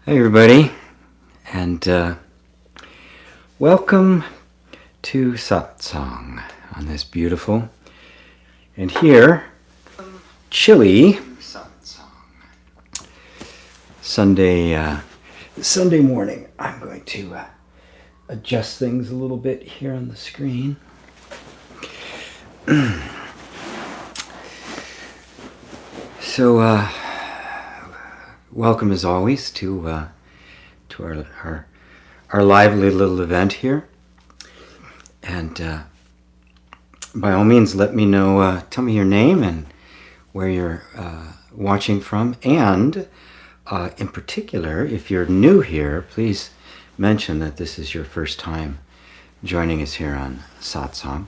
Hey everybody, and welcome to Satsang on this beautiful and here chilly Sunday morning. I'm going to adjust things a little bit here on the screen. So welcome as always to our lively little event here, and by all means let me know, tell me your name and where you're watching from, and in particular, if you're new here, please mention that this is your first time joining us here on Satsang.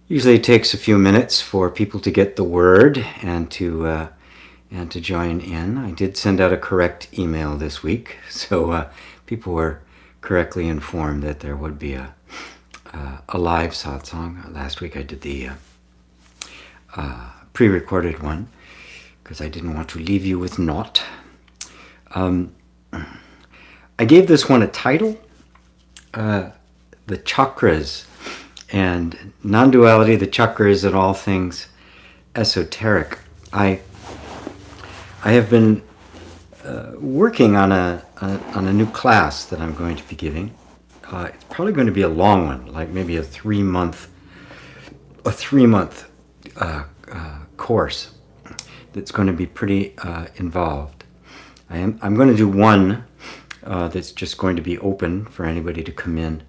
Usually it takes a few minutes for people to get the word and to join in. I did send out a correct email this week, so people were correctly informed that there would be a live satsang. Last week I did the pre-recorded one because I didn't want to leave you with naught. I gave this one a title, the Chakras and non-duality, the Chakras, and all things esoteric. I have been working on a new class that I'm going to be giving. It's probably going to be a long one, like maybe a three month course that's going to be pretty involved. I'm going to do one that's just going to be open for anybody to come in.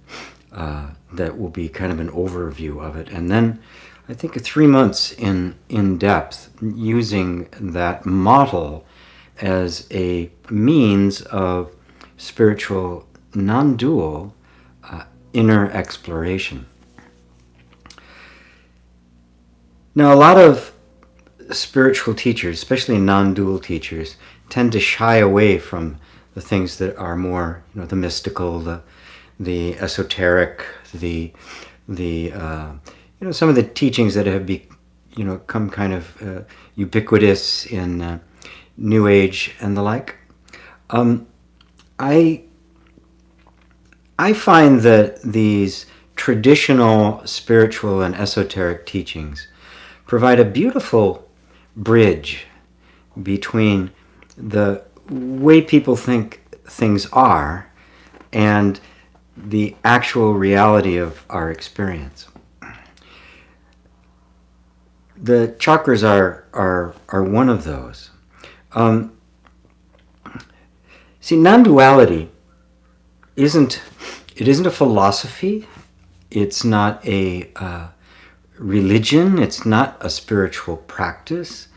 That will be kind of an overview of it, and then I think 3 months in depth, using that model as a means of spiritual non-dual inner exploration. Now, a lot of spiritual teachers, especially non-dual teachers, tend to shy away from the things that are more, the mystical, the esoteric, the some of the teachings that have become kind of ubiquitous in New Age and the like. I find that these traditional spiritual and esoteric teachings provide a beautiful bridge between the way people think things are and the actual reality of our experience. The chakras are one of those. See, non-duality isn't a philosophy. It's not a religion. It's not a spiritual practice.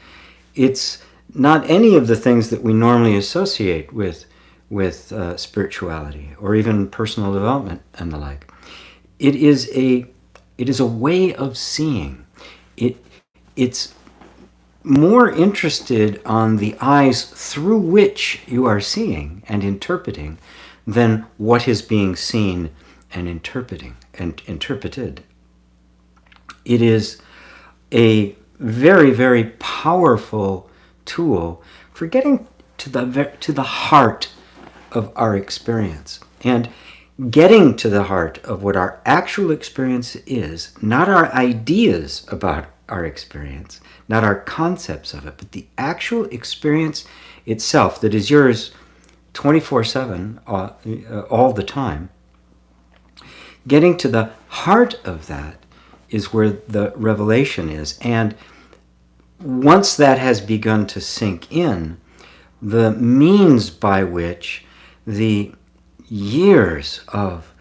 It's not any of the things that we normally associate with spirituality or even personal development and the like. It is a way of seeing. It's more interested on the eyes through which you are seeing and interpreting than what is being seen and interpreted. It is a very, very powerful tool for getting to the heart of our experience, and getting to the heart of what our actual experience is, not our ideas about our experience, not our concepts of it, but the actual experience itself that is yours 24/7, all the time. Getting to the heart of that is where the revelation is, and once that has begun to sink in, the means by which the years of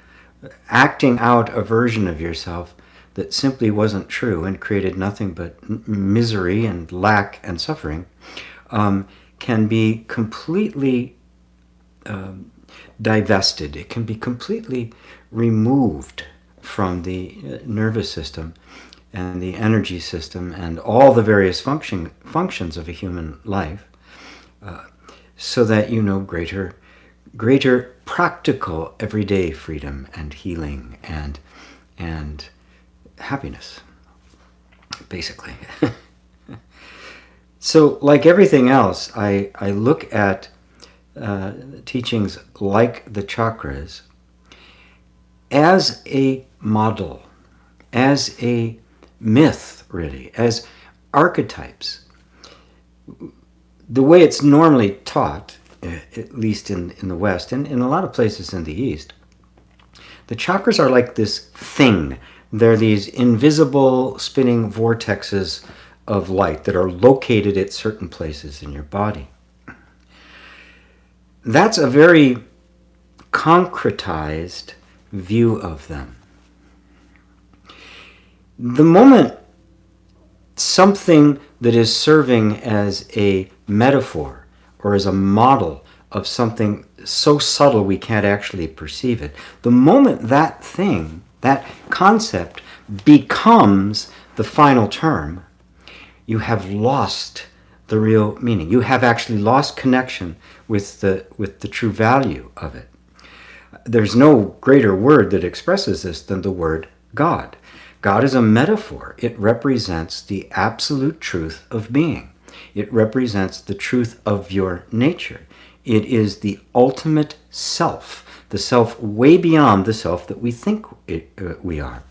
acting out a version of yourself that simply wasn't true and created nothing but misery and lack and suffering can be completely divested. It can be completely removed from the nervous system and the energy system and all the various functions of a human life, so that greater practical everyday freedom and healing and happiness, basically. So, like everything else, I look at teachings like the chakras as a model, as a myth, really, as archetypes. The way it's normally taught, at least in the West and in a lot of places in the East, the chakras are like this thing. They're these invisible spinning vortexes of light that are located at certain places in your body. That's a very concretized view of them. The moment something that is serving as a metaphor or as a model of something so subtle we can't actually perceive it, the moment that thing, that concept, becomes the final term, you have lost the real meaning. You have actually lost connection with the true value of it. There's no greater word that expresses this than the word God. God is a metaphor. It represents the absolute truth of being. It represents the truth of your nature. It is the ultimate self, the self way beyond the self that we think we are.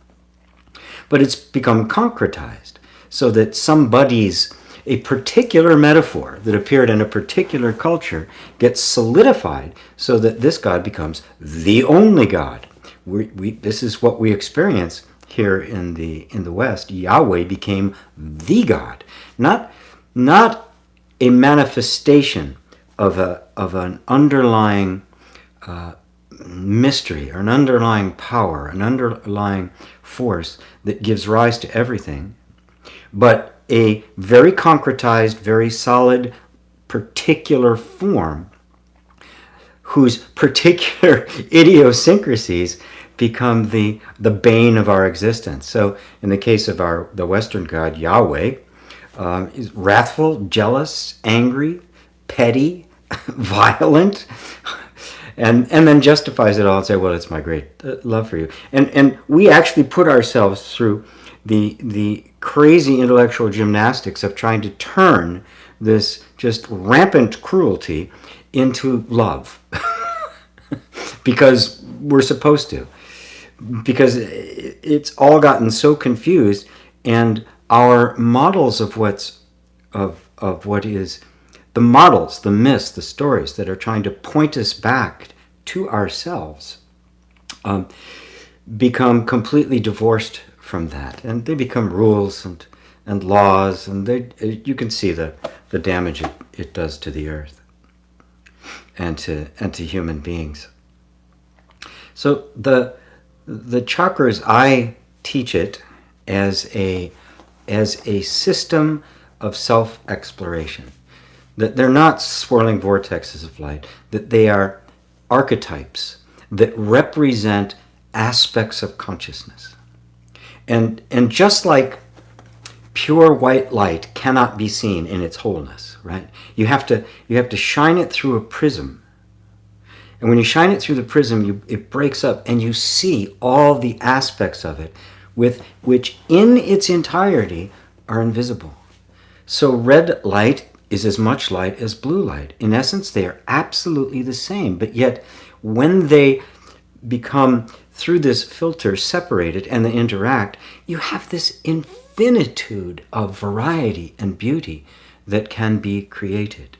But it's become concretized so that a particular metaphor that appeared in a particular culture gets solidified so that this God becomes the only God. This is what we experience here in the West. Yahweh became the God, not a manifestation of an underlying mystery or an underlying power, an underlying force that gives rise to everything, but a very concretized, very solid, particular form whose particular idiosyncrasies become the bane of our existence. So in the case of the Western God, Yahweh, is wrathful, jealous, angry, petty, violent, and then justifies it all and say, well, it's my great love for you. And we actually put ourselves through the crazy intellectual gymnastics of trying to turn this just rampant cruelty into love. Because we're supposed to. Because it's all gotten so confused, and our models of what is the models, the myths, the stories that are trying to point us back to ourselves become completely divorced from that, and they become rules and laws, and you can see the damage it does to the earth and to human beings. So the chakras, I teach it as a system of self-exploration. That they're not swirling vortexes of light, that they are archetypes that represent aspects of consciousness. And just like pure white light cannot be seen in its wholeness, right? You have to shine it through a prism. And when you shine it through the prism, it breaks up and you see all the aspects of it which in its entirety are invisible. So red light is as much light as blue light. In essence, they are absolutely the same, but yet when they become, through this filter, separated and they interact, you have this infinitude of variety and beauty that can be created.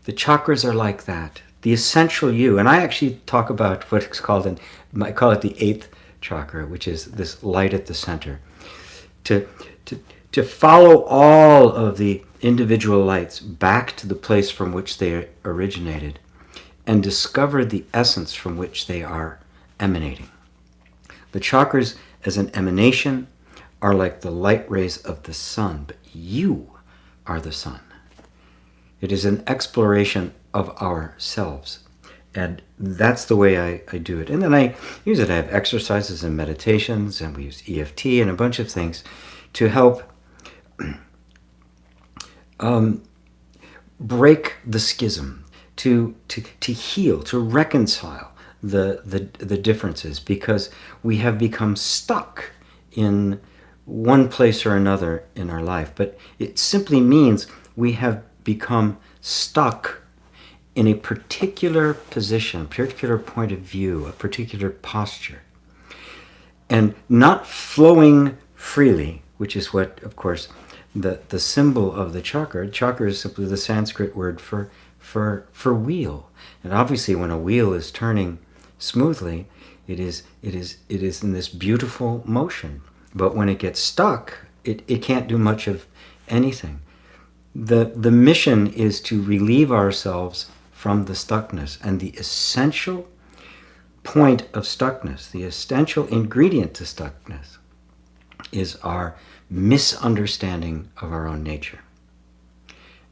The chakras are like that. The essential you, and I actually talk about what it's called, I call it the 8th chakra, which is this light at the center. To follow all of the individual lights back to the place from which they originated and discover the essence from which they are emanating. The chakras as an emanation are like the light rays of the sun, but you are the sun. It is an exploration of ourselves. And that's the way I do it. And then I use it. I have exercises and meditations, and we use EFT and a bunch of things to help break the schism, to heal, to reconcile the differences, because we have become stuck in one place or another in our life. But it simply means we have become stuck in a particular position, a particular point of view, a particular posture, and not flowing freely, which is what, of course, the symbol of the chakra. Chakra is simply the Sanskrit word for wheel. And obviously when a wheel is turning smoothly, it is in this beautiful motion. But when it gets stuck, it can't do much of anything. The mission is to relieve ourselves from the stuckness. And the essential point of stuckness, the essential ingredient to stuckness, is our misunderstanding of our own nature.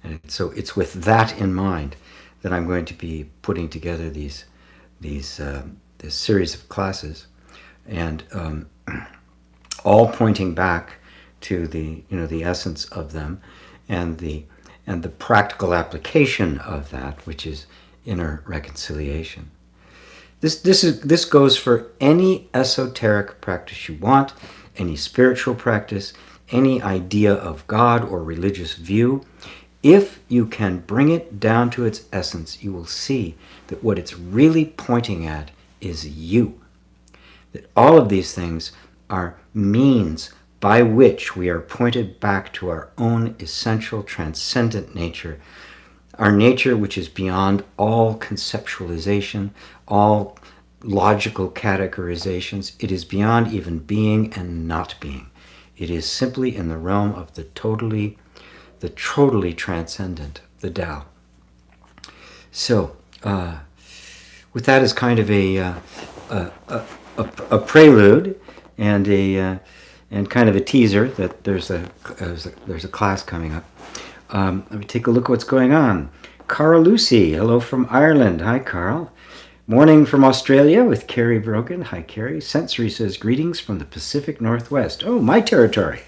And so it's with that in mind that I'm going to be putting together this series of classes, and all pointing back to the essence of them, and the practical application of that, which is inner reconciliation. This goes for any esoteric practice you want, any spiritual practice, any idea of God or religious view. If you can bring it down to its essence, you will see that what it's really pointing at is you. That all of these things are means by which we are pointed back to our own essential transcendent nature, our nature which is beyond all conceptualization, all logical categorizations. It is beyond even being and not being. It is simply in the realm of the totally transcendent, the Tao. So, with that as kind of a prelude and kind of a teaser that there's a class coming up. Let me take a look at what's going on. Carl Lucy, hello from Ireland. Hi, Carl. Morning from Australia with Carrie Brogan. Hi, Carrie. Sensory says, greetings from the Pacific Northwest. Oh, my territory.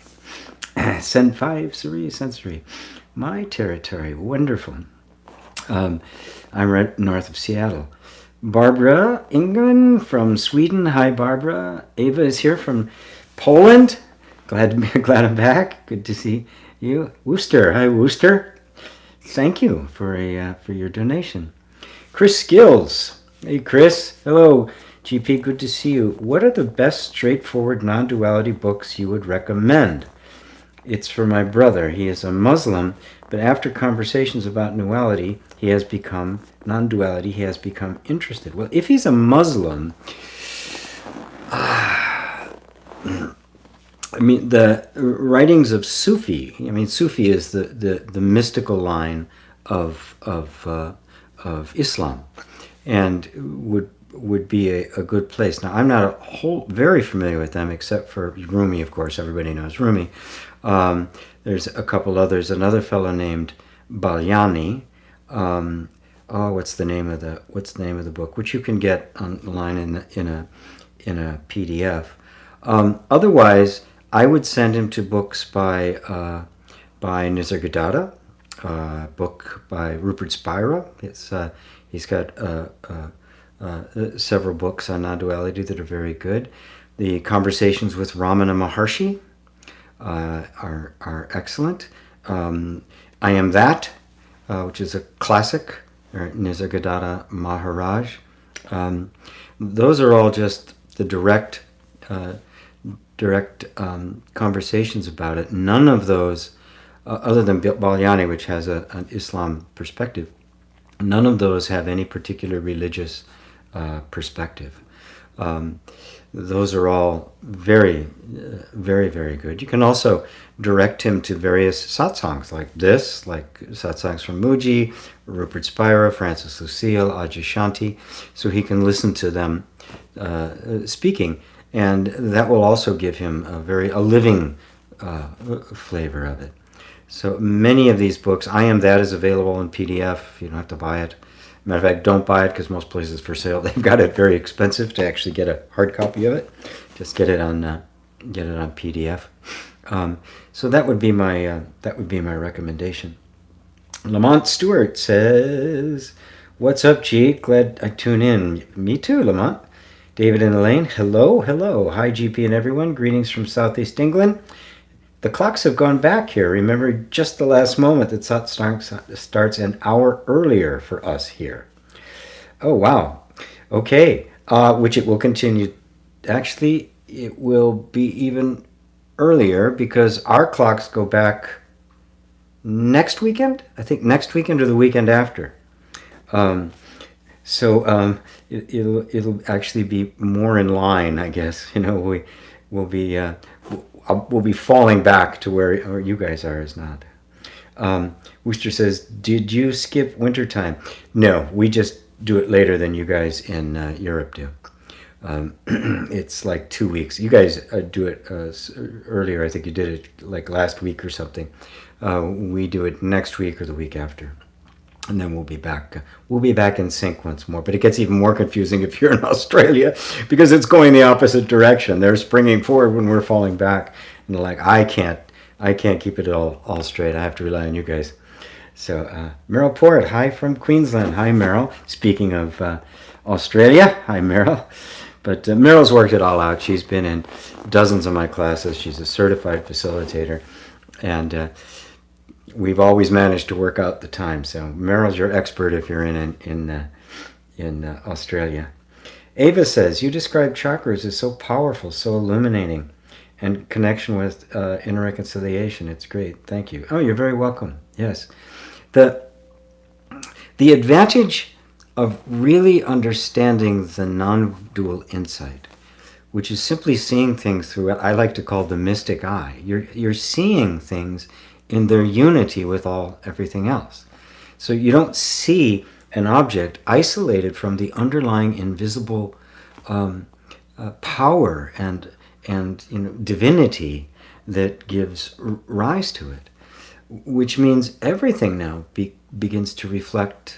Send 5, Sensory. My territory. Wonderful. I'm right north of Seattle. Barbara England from Sweden. Hi, Barbara. Ava is here from Poland. Glad I'm back. Good to see you. Worcester. Hi, Worcester. Thank you for your donation. Chris Skills. Hey, Chris. Hello, GP. Good to see you. What are the best straightforward non-duality books you would recommend? It's for my brother. He is a Muslim, but after conversations about non-duality, he has become interested. Well, if he's a Muslim, I mean, the writings of Sufi. I mean, Sufi is the mystical line of Islam, and would be a good place. Now, I'm not very familiar with them, except for Rumi, of course. Everybody knows Rumi. There's a couple others. Another fellow named Balyani. What's the name of the book, which you can get online in a PDF. Otherwise, I would send him to books by Nisargadatta, book by Rupert Spira. He's got several books on non-duality that are very good. The Conversations with Ramana Maharshi are excellent. I Am That, which is a classic, Nisargadatta Maharaj. Those are all just the direct conversations about it. None of those, other than Balyani, which has an Islam perspective, none of those have any particular religious perspective. Those are all very, very, very good. You can also direct him to various satsangs like this, like satsangs from Muji, Rupert Spira, Francis Lucille, Adyashanti, so he can listen to them speaking, and that will also give him a living flavor of it. So many of these books, I Am That is available in PDF. You don't have to buy it. Matter of fact, don't buy it, because most places for sale, they've got it very expensive to actually get a hard copy of it. Just get it on PDF. So that would be my recommendation. Lamont Stewart says, "What's up, G? Glad I tune in." Me too, Lamont. David and Elaine, hello. Hi, GP and everyone. Greetings from Southeast England. the clocks have gone back here. Remember, just the last moment that Satsang starts an hour earlier for us here. Oh, wow. Okay. Which it will continue. Actually, it will be even earlier because our clocks go back next weekend. I think next weekend or the weekend after. It'll actually be more in line, I guess. We'll be falling back to where you guys are is not. Worcester says, did you skip wintertime? No, we just do it later than you guys in Europe do. It's like 2 weeks. You guys do it earlier. I think you did it like last week or something. We do it next week or the week after. And then we'll be back. We'll be back in sync once more. But it gets even more confusing if you're in Australia because it's going the opposite direction. They're springing forward when we're falling back, and they're like, I can't keep it all straight. I have to rely on you guys. So Meryl Port, hi from Queensland. Hi, Meryl. Speaking of Australia, hi, Meryl. But Meryl's worked it all out. She's been in dozens of my classes. She's a certified facilitator, and we've always managed to work out the time. So Meryl's your expert if you're in Australia. Ava says, you describe chakras as so powerful, so illuminating, and connection with inner reconciliation. It's great. Thank you. Oh, you're very welcome. Yes. The advantage of really understanding the non-dual insight, which is simply seeing things through what I like to call the mystic eye. You're seeing things in their unity with everything else. So you don't see an object isolated from the underlying invisible power and divinity that gives rise to it, which means everything now begins to reflect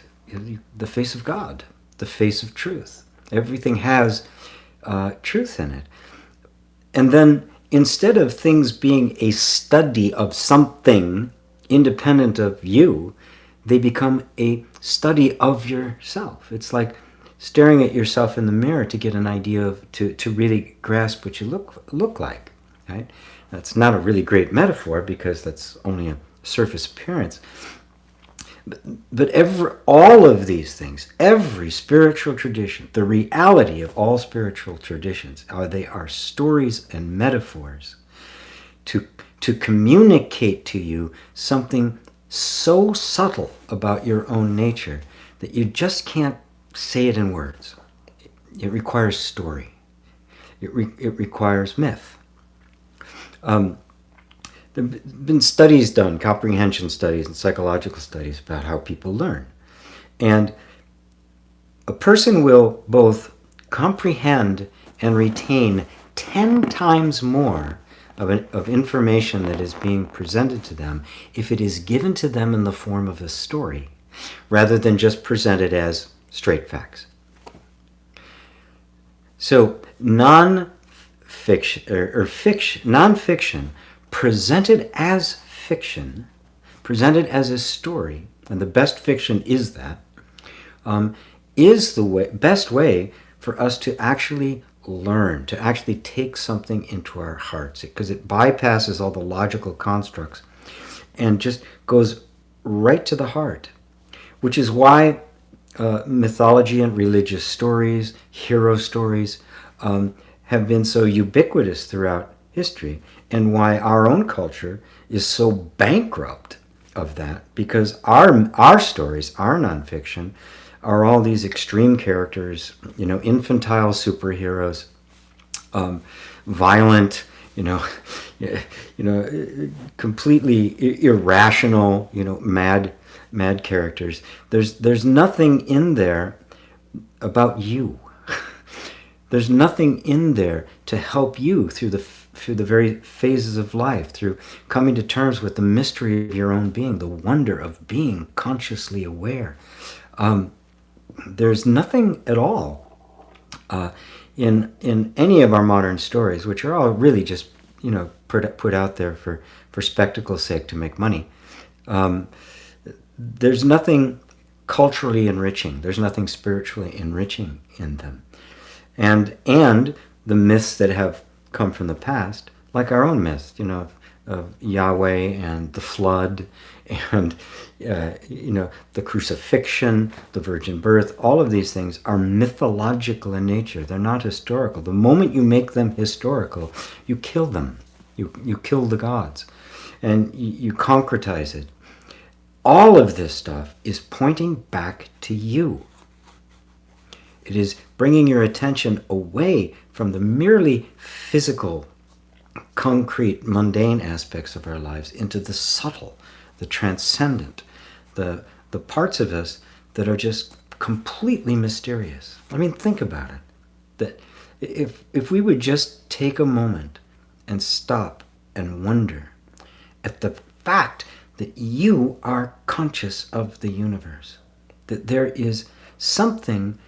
the face of God, the face of truth. Everything has truth in it. And then instead of things being a study of something independent of you, they become a study of yourself. It's like staring at yourself in the mirror to get an idea of, to really grasp what you look like, right? That's not a really great metaphor because that's only a surface appearance. But all of these things, every spiritual tradition, the reality of all spiritual traditions, they are stories and metaphors to communicate to you something so subtle about your own nature that you just can't say it in words. It requires story. It requires myth. There have been studies done, comprehension studies and psychological studies about how people learn. And a person will both comprehend and retain 10 times more of information that is being presented to them if it is given to them in the form of a story, rather than just presented as straight facts. So nonfiction presented as fiction, presented as a story, and the best fiction is that, is the best way for us to actually learn, to actually take something into our hearts, because it bypasses all the logical constructs and just goes right to the heart, which is why mythology and religious stories, hero stories, have been so ubiquitous throughout history, and why our own culture is so bankrupt of that, because our stories, our nonfiction, are all these extreme characters, infantile superheroes, violent, completely irrational, mad characters. There's nothing in there about you. There's nothing in there to help you through the very phases of life, through coming to terms with the mystery of your own being, the wonder of being consciously aware. There's nothing at all in any of our modern stories, which are all really just put out there for spectacle's sake to make money. There's nothing culturally enriching. There's nothing spiritually enriching in them. And the myths that have come from the past, like our own myths, of Yahweh and the flood and the crucifixion, the virgin birth. All of these things are mythological in nature. They're not historical. The moment you make them historical, you kill them. You kill the gods, and you concretize it. All of this stuff is pointing back to you. It is bringing your attention away from the merely physical, concrete, mundane aspects of our lives into the subtle, the transcendent, the parts of us that are just completely mysterious. I mean, think about it. That if we would just take a moment and stop and wonder at the fact that you are conscious of the universe, that there is something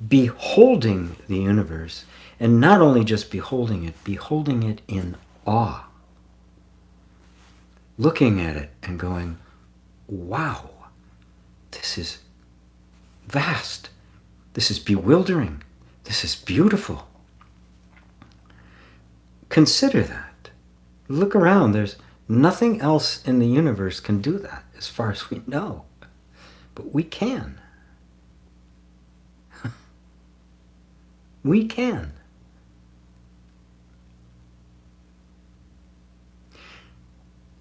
beholding the universe, and not only just beholding it in awe. Looking at it and going, wow, this is vast. This is bewildering. This is beautiful. Consider that. Look around. There's nothing else in the universe can do that, as far as we know. But we can. We can.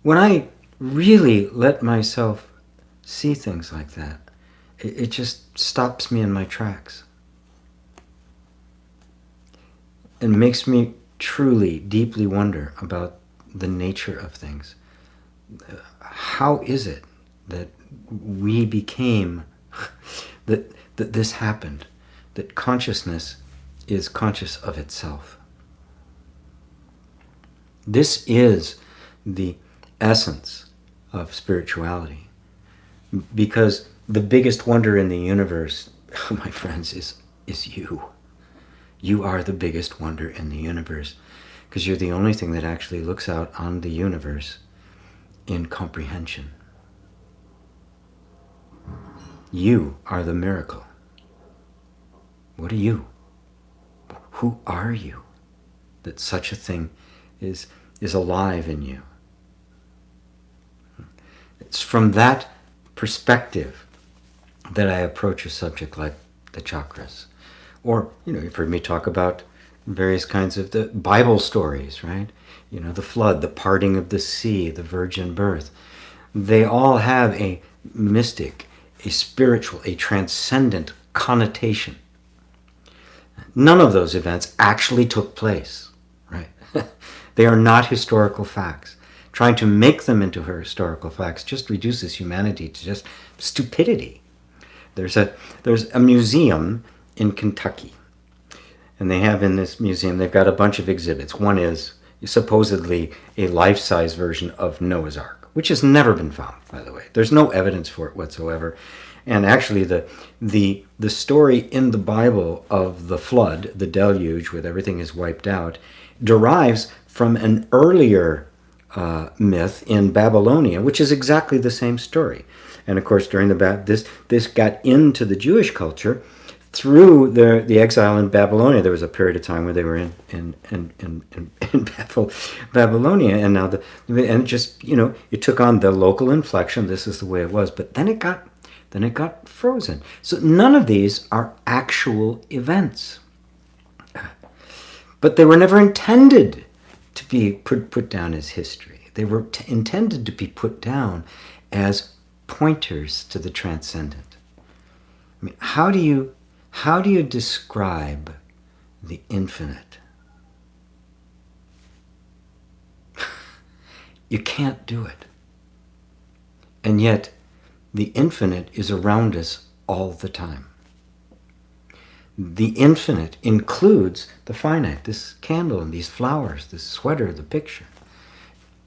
When I really let myself see things like that, it just stops me in my tracks. And makes me truly, deeply wonder about the nature of things. How is it that we became, that this happened, that consciousness is conscious of itself? This is the essence of spirituality, because the biggest wonder in the universe, my friends, is you. You are the biggest wonder in the universe, because you're the only thing that actually looks out on the universe in comprehension. You are the miracle. What are you? Who are you that such a thing is alive in you? It's from that perspective that I approach a subject like the chakras. Or, you've heard me talk about various kinds of the Bible stories, right? The flood, the parting of the sea, the virgin birth. They all have a mystic, a spiritual, a transcendent connotation. None of those events actually took place, right? They are not historical facts. Trying to make them into historical facts just reduces humanity to just stupidity. There's a museum in Kentucky, and they have in this museum, they've got a bunch of exhibits. One is supposedly a life-size version of Noah's Ark, which has never been found, by the way. There's no evidence for it whatsoever. And actually the story in the Bible of the flood, the deluge, where everything is wiped out, derives from an earlier myth in Babylonia, which is exactly the same story. And of course, during this got into the Jewish culture through the exile in Babylonia. There was a period of time where they were in Babylonia, and now it took on the local inflection. This is the way it was, but then it got frozen. So none of these are actual events, but they were never intended to be put down as history. They were intended to be put down as pointers to the transcendent. I mean, how do you describe the infinite? You can't do it. And yet, the infinite is around us all the time. The infinite includes the finite. This candle and these flowers, this sweater, the picture,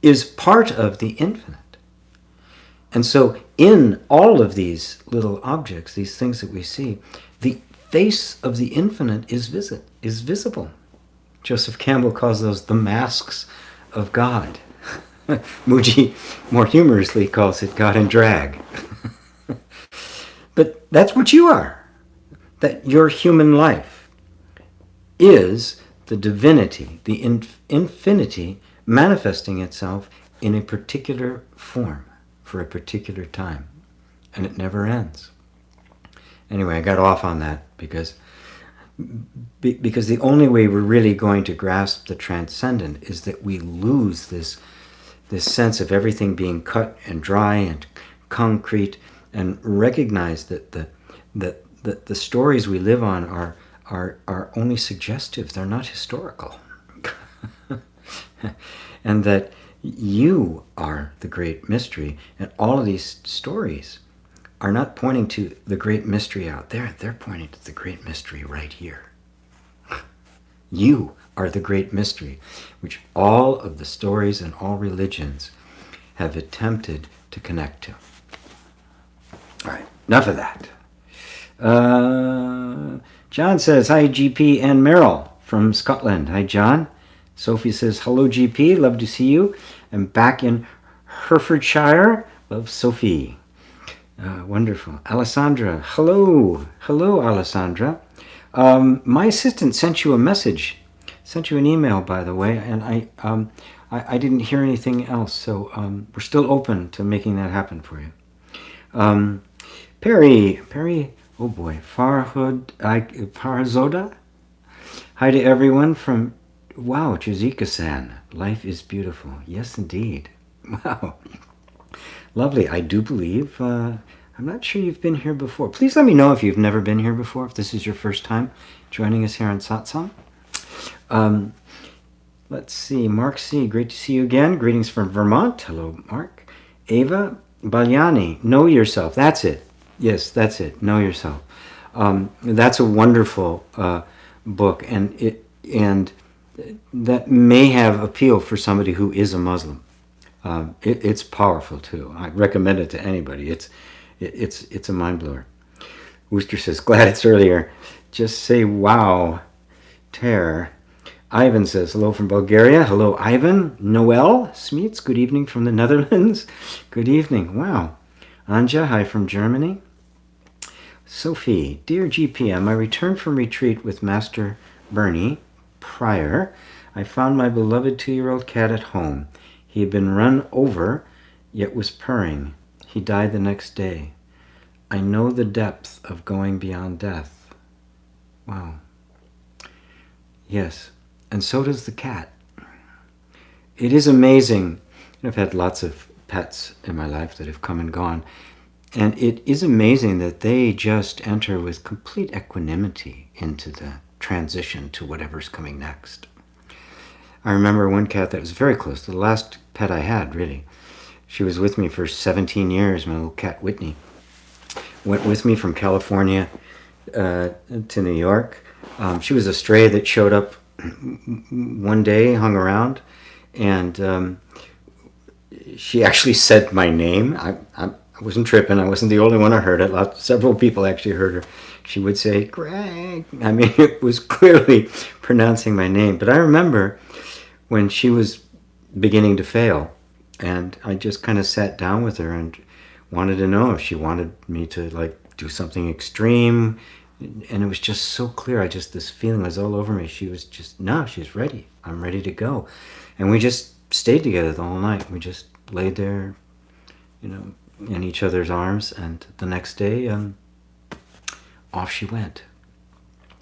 is part of the infinite. And so in all of these little objects, these things that we see, the face of the infinite is visible. Joseph Campbell calls those the masks of God. Mooji more humorously calls it God in drag. But that's what you are. That your human life is the divinity, the infinity manifesting itself in a particular form for a particular time, and it never ends. Anyway, I got off on that because the only way we're really going to grasp the transcendent is that we lose this sense of everything being cut and dry and concrete, and recognize that the stories we live on are only suggestive. They're not historical. And that you are the great mystery, and all of these stories are not pointing to the great mystery out there. They're pointing to the great mystery right here. You are the great mystery, which all of the stories and all religions have attempted to connect to. All right, enough of that. John says, hi, GP and Meryl from Scotland. Hi, John. Sophie says, hello, GP. Love to see you. I'm back in Herefordshire. Love, Sophie. Wonderful. Alessandra. Hello. Hello, Alessandra. My assistant sent you a message. Sent you an email, by the way, and I didn't hear anything else, so we're still open to making that happen for you. Perry, oh boy, Farhazoda. Hi to everyone from, wow, Chizika-san. Life is beautiful. Yes, indeed. Wow. Lovely. I do believe, I'm not sure you've been here before. Please let me know if you've never been here before, if this is your first time joining us here on Satsang. Let's see. Mark C., great to see you again. Greetings from Vermont. Hello, Mark. Ava Balyani, know yourself. That's it. Yes, that's it. Know yourself. That's a wonderful book, and that may have appeal for somebody who is a Muslim. It's powerful too. I recommend it to anybody. It's a mind blower. Wooster says, glad it's earlier. Just say wow. Tear. Ivan says, hello from Bulgaria. Hello, Ivan. Noel Smeets, good evening from the Netherlands. Good evening. Wow. Anja, hi from Germany. Sophie, dear GP, on my return from retreat with Master Bernie Pryor, I found my beloved 2-year-old cat at home. He had been run over, yet was purring. He died the next day. I know the depth of going beyond death. Wow. Yes, and so does the cat. It is amazing. I've had lots of pets in my life that have come and gone, and it is amazing that they just enter with complete equanimity into the transition to whatever's coming next. I remember one cat that was very close, the last pet I had, really. She was with me for 17 years, my little cat Whitney. Went with me from California to New York. She was a stray that showed up one day, hung around, and she actually said my name. I wasn't tripping. I wasn't the only one who heard it. Several people actually heard her. She would say, Greg. I mean, it was clearly pronouncing my name. But I remember when she was beginning to fail, and I just kind of sat down with her and wanted to know if she wanted me to do something extreme. And it was just so clear. this feeling was all over me. She was just, no, she's ready. I'm ready to go. And we just stayed together the whole night. We just laid there, in each other's arms. And the next day, off she went.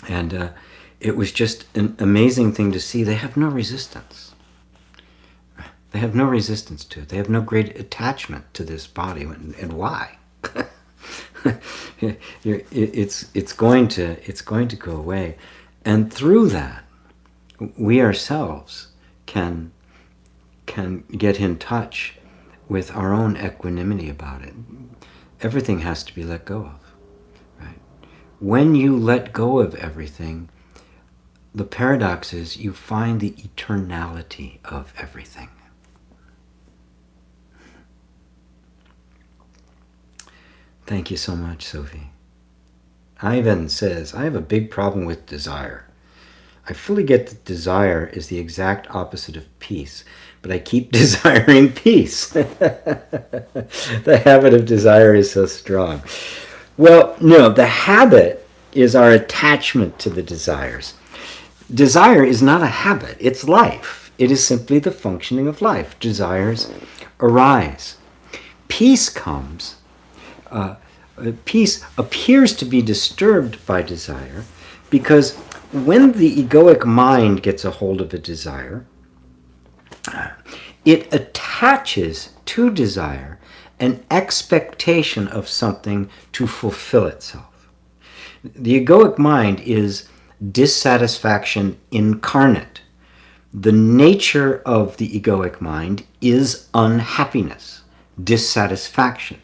And it was just an amazing thing to see. They have no resistance. They have no resistance to it. They have no great attachment to this body. And why? It's going to go away, and through that, we ourselves can get in touch with our own equanimity about it. Everything has to be let go of, right? When you let go of everything, the paradox is you find the eternality of everything. Thank you so much, Sophie. Ivan says, I have a big problem with desire. I fully get that desire is the exact opposite of peace, but I keep desiring peace. The habit of desire is so strong. Well, no, the habit is our attachment to the desires. Desire is not a habit, it's life. It is simply the functioning of life. Desires arise. Peace comes. Peace appears to be disturbed by desire because when the egoic mind gets a hold of a desire, it attaches to desire an expectation of something to fulfill itself. The egoic mind is dissatisfaction incarnate. The nature of the egoic mind is unhappiness, dissatisfaction.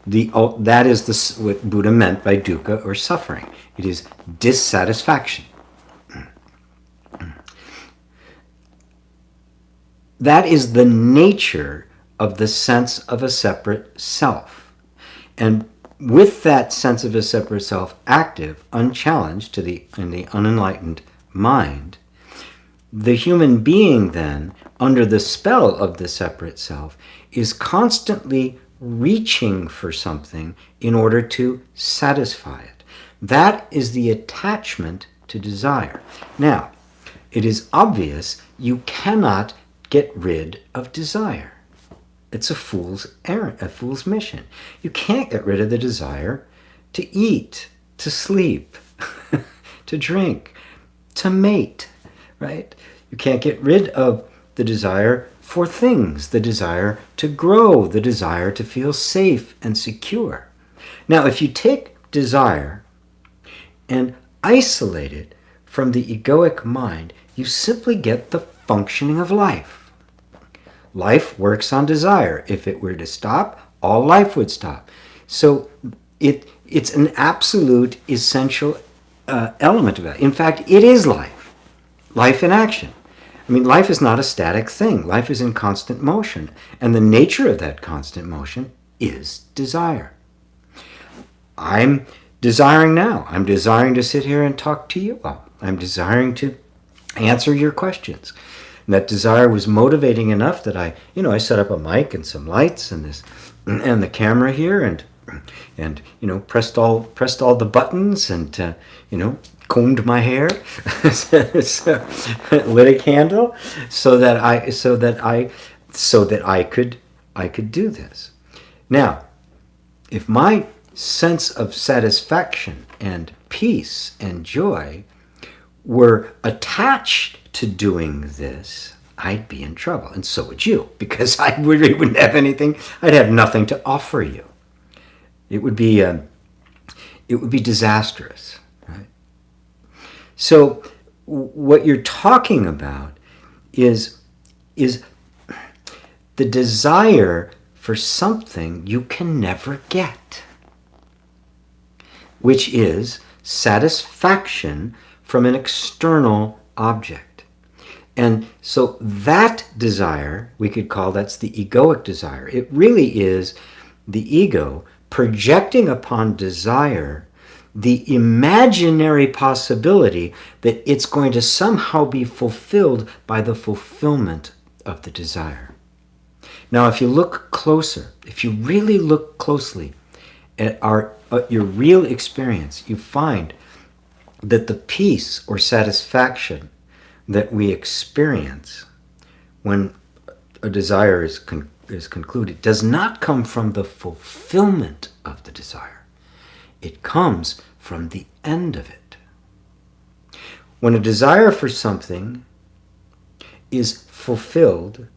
That is what Buddha meant by dukkha or suffering. It is dissatisfaction. That is the nature of the sense of a separate self. And with that sense of a separate self active, unchallenged in the unenlightened mind, the human being then, under the spell of the separate self, is constantly reaching for something in order to satisfy it. That is the attachment to desire. Now, it is obvious you cannot get rid of desire. It's a fool's errand, a fool's mission. You can't get rid of the desire to eat, to sleep, to drink, to mate, right? You can't get rid of the desire for things, the desire to grow, the desire to feel safe and secure. Now, if you take desire and isolate it from the egoic mind, you simply get the functioning of life. Life works on desire. If it were to stop, all life would stop. So it's an absolute essential element of that. In fact, it is life. Life in action. I mean, life is not a static thing. Life is in constant motion. And the nature of that constant motion is desire. I'm desiring now. I'm desiring to sit here and talk to you all. I'm desiring to answer your questions. And that desire was motivating enough that I set up a mic and some lights and the camera here and pressed all the buttons and combed my hair, lit a candle so that I could do this. Now, if my sense of satisfaction and peace and joy were attached to doing this, I'd be in trouble, and so would you, because I really wouldn't have anything. I'd have nothing to offer you. It would be disastrous, right? So, what you're talking about is the desire for something you can never get, which is satisfaction from an external object. And so that desire, we could call that's the egoic desire. It really is the ego projecting upon desire the imaginary possibility that it's going to somehow be fulfilled by the fulfillment of the desire. Now, if you look closer, if you really look closely at your real experience, you find that the peace or satisfaction that we experience when a desire is concluded does not come from the fulfillment of the desire. It comes from the end of it. When a desire for something is fulfilled,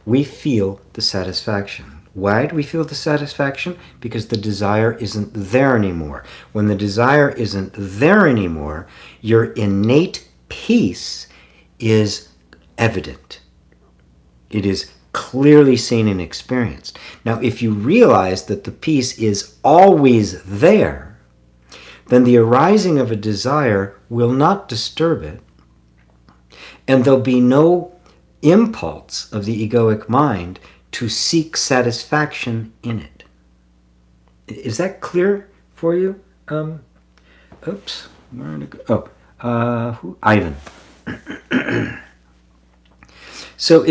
we feel the satisfaction. Why do we feel the satisfaction? Because the desire isn't there anymore. When the desire isn't there anymore, your innate peace is evident. It is clearly seen and experienced. Now, if you realize that the peace is always there, then the arising of a desire will not disturb it, and there'll be no impulse of the egoic mind to seek satisfaction in it. Is that clear for you? Oops, where did it go? Ivan. So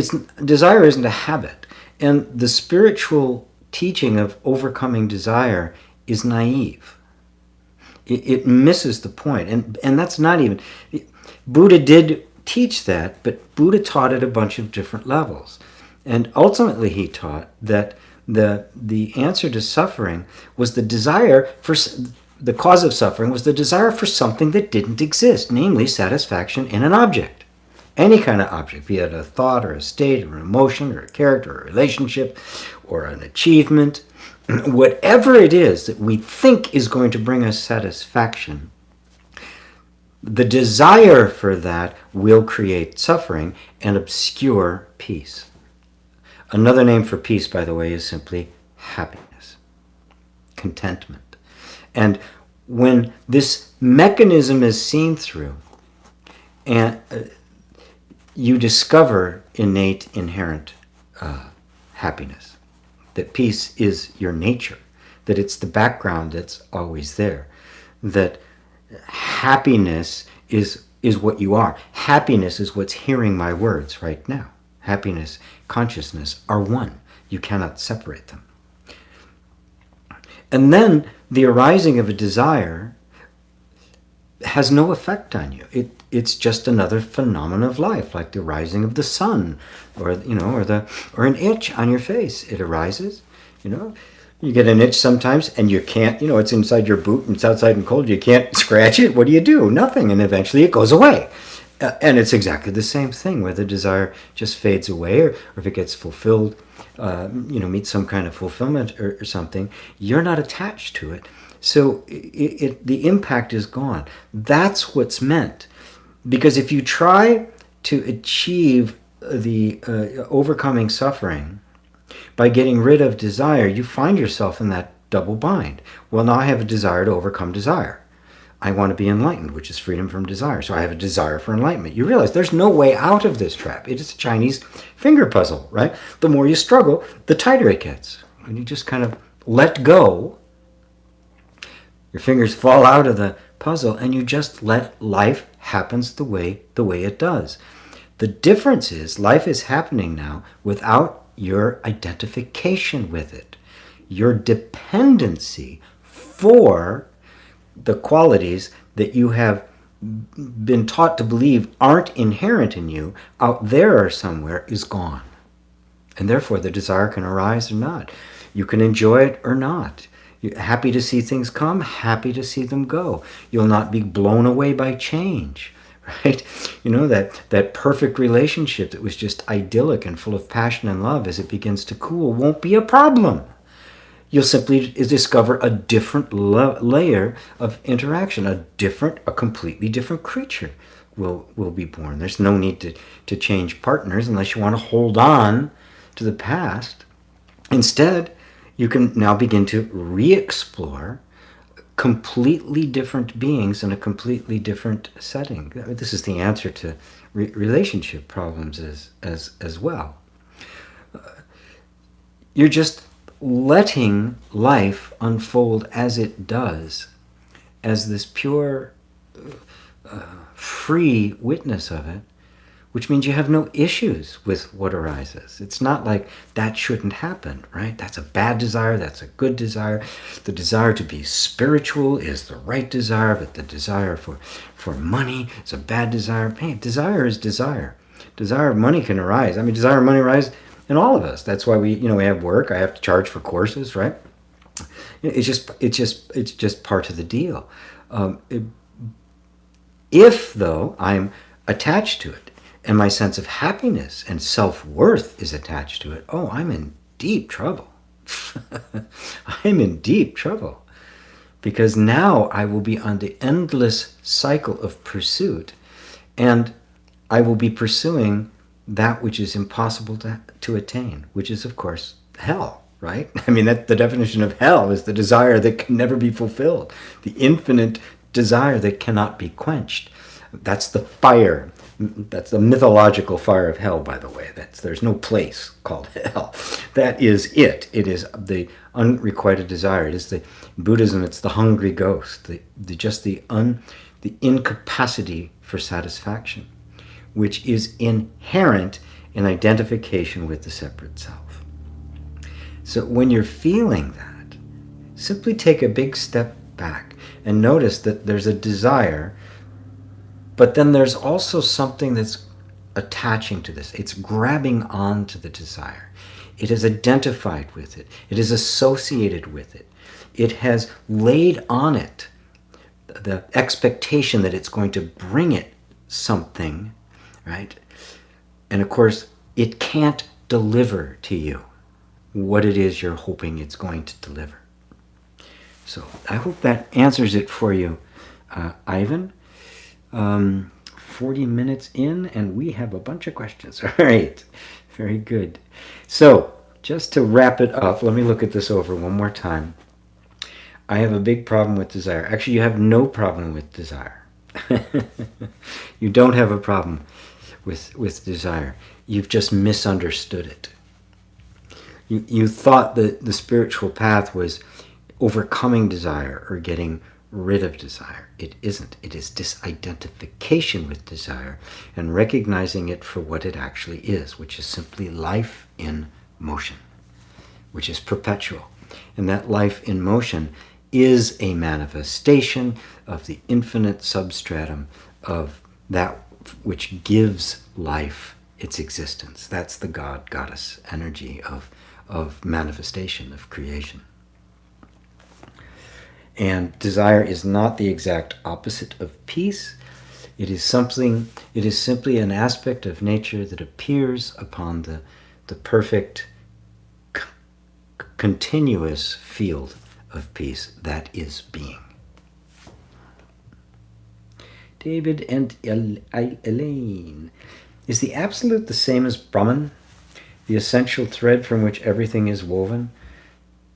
desire isn't a habit, and the spiritual teaching of overcoming desire is naive. It misses the point, and that's not even. Buddha did teach that, but Buddha taught at a bunch of different levels. And ultimately he taught that the answer to suffering was the desire for, the cause of suffering was the desire for something that didn't exist, namely satisfaction in an object. Any kind of object, be it a thought or a state or an emotion or a character or a relationship or an achievement, whatever it is that we think is going to bring us satisfaction, the desire for that will create suffering and obscure peace. Another name for peace, by the way, is simply happiness, contentment. And when this mechanism is seen through, and you discover innate, inherent happiness, that peace is your nature, that it's the background that's always there, that happiness is what you are. Happiness is what's hearing my words right now. Happiness, consciousness are one. You cannot separate them. And then the arising of a desire has no effect on you. It's just another phenomenon of life, like the rising of the sun, or an itch on your face. It arises, You get an itch sometimes, and you can't. It's inside your boot, and it's outside and cold. You can't scratch it. What do? Nothing, and eventually it goes away. And it's exactly the same thing, where the desire just fades away, or if it gets fulfilled, meets some kind of fulfillment or something, you're not attached to it. So the impact is gone. That's what's meant. Because if you try to achieve the overcoming suffering by getting rid of desire, you find yourself in that double bind. Well, now I have a desire to overcome desire. I want to be enlightened, which is freedom from desire. So I have a desire for enlightenment. You realize there's no way out of this trap. It is a Chinese finger puzzle, right? The more you struggle, the tighter it gets. When you just kind of let go, your fingers fall out of the puzzle, and you just let life happens the way it does. The difference is life is happening now without your identification with it. Your dependency for the qualities that you have been taught to believe aren't inherent in you, out there or somewhere, is gone. And therefore the desire can arise or not. You can enjoy it or not. You're happy to see things come, happy to see them go. You'll not be blown away by change, right? That perfect relationship that was just idyllic and full of passion and love, as it begins to cool, won't be a problem. You'll simply discover a different layer of interaction, a completely different creature will be born. There's no need to change partners unless you want to hold on to the past. Instead, you can now begin to re-explore completely different beings in a completely different setting. This is the answer to relationship problems as well. You're just letting life unfold as it does, as this pure, free witness of it, which means you have no issues with what arises. It's not like that shouldn't happen, right? That's a bad desire, that's a good desire. The desire to be spiritual is the right desire, but the desire for money is a bad desire. Hey, desire is desire. Desire of money can arise. Desire of money arises in all of us. That's why we have work. I have to charge for courses, right? It's just part of the deal. If though I'm attached to it, and my sense of happiness and self-worth is attached to it, I'm in deep trouble. I'm in deep trouble. Because now I will be on the endless cycle of pursuit, and I will be pursuing that which is impossible to attain, which is, of course, hell, right? That the definition of hell is the desire that can never be fulfilled, the infinite desire that cannot be quenched. That's the fire. That's the mythological fire of hell, by the way. There's no place called hell. That is it. It is the unrequited desire. It is in Buddhism, it's the hungry ghost, the incapacity for satisfaction, which is inherent in identification with the separate self. So when you're feeling that, simply take a big step back and notice that there's a desire But then there's also something that's attaching to this. It's grabbing onto the desire. It is identified with it. It is associated with it. It has laid on it the expectation that it's going to bring it something, right? And of course, it can't deliver to you what it is you're hoping it's going to deliver. So I hope that answers it for you, Ivan. 40 minutes in, and we have a bunch of questions. All right, very good. So just to wrap it up, let me look at this over one more time. I have a big problem with desire. Actually, you have no problem with desire. You don't have a problem with desire. You've just misunderstood it. You thought that the spiritual path was overcoming desire or getting rid of desire. It isn't. It is disidentification with desire and recognizing it for what it actually is, which is simply life in motion, which is perpetual. And that life in motion is a manifestation of the infinite substratum of that which gives life its existence. That's the God, goddess energy of manifestation, of creation. And desire is not the exact opposite of peace. It is simply an aspect of nature that appears upon the perfect, continuous field of peace that is being. David and Elaine. Is the absolute the same as Brahman, the essential thread from which everything is woven?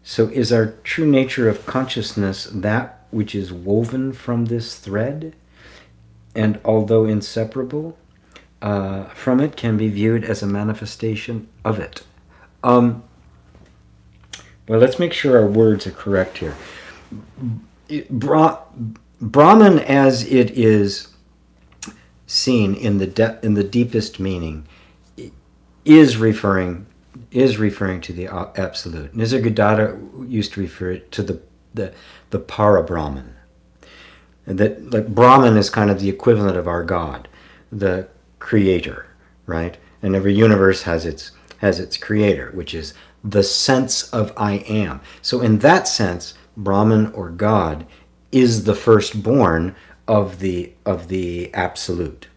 So is our true nature of consciousness that which is woven from this thread? And although inseparable from it, can be viewed as a manifestation of it. Well, let's make sure our words are correct here. Brahman, as it is seen in the deepest meaning, is referring to the absolute. Nisargadatta used to refer it to the para-Brahman. And that, like, Brahman is kind of the equivalent of our God, the creator, right? And every universe has its creator, which is the sense of I am. So in that sense, Brahman or God is the firstborn of the absolute.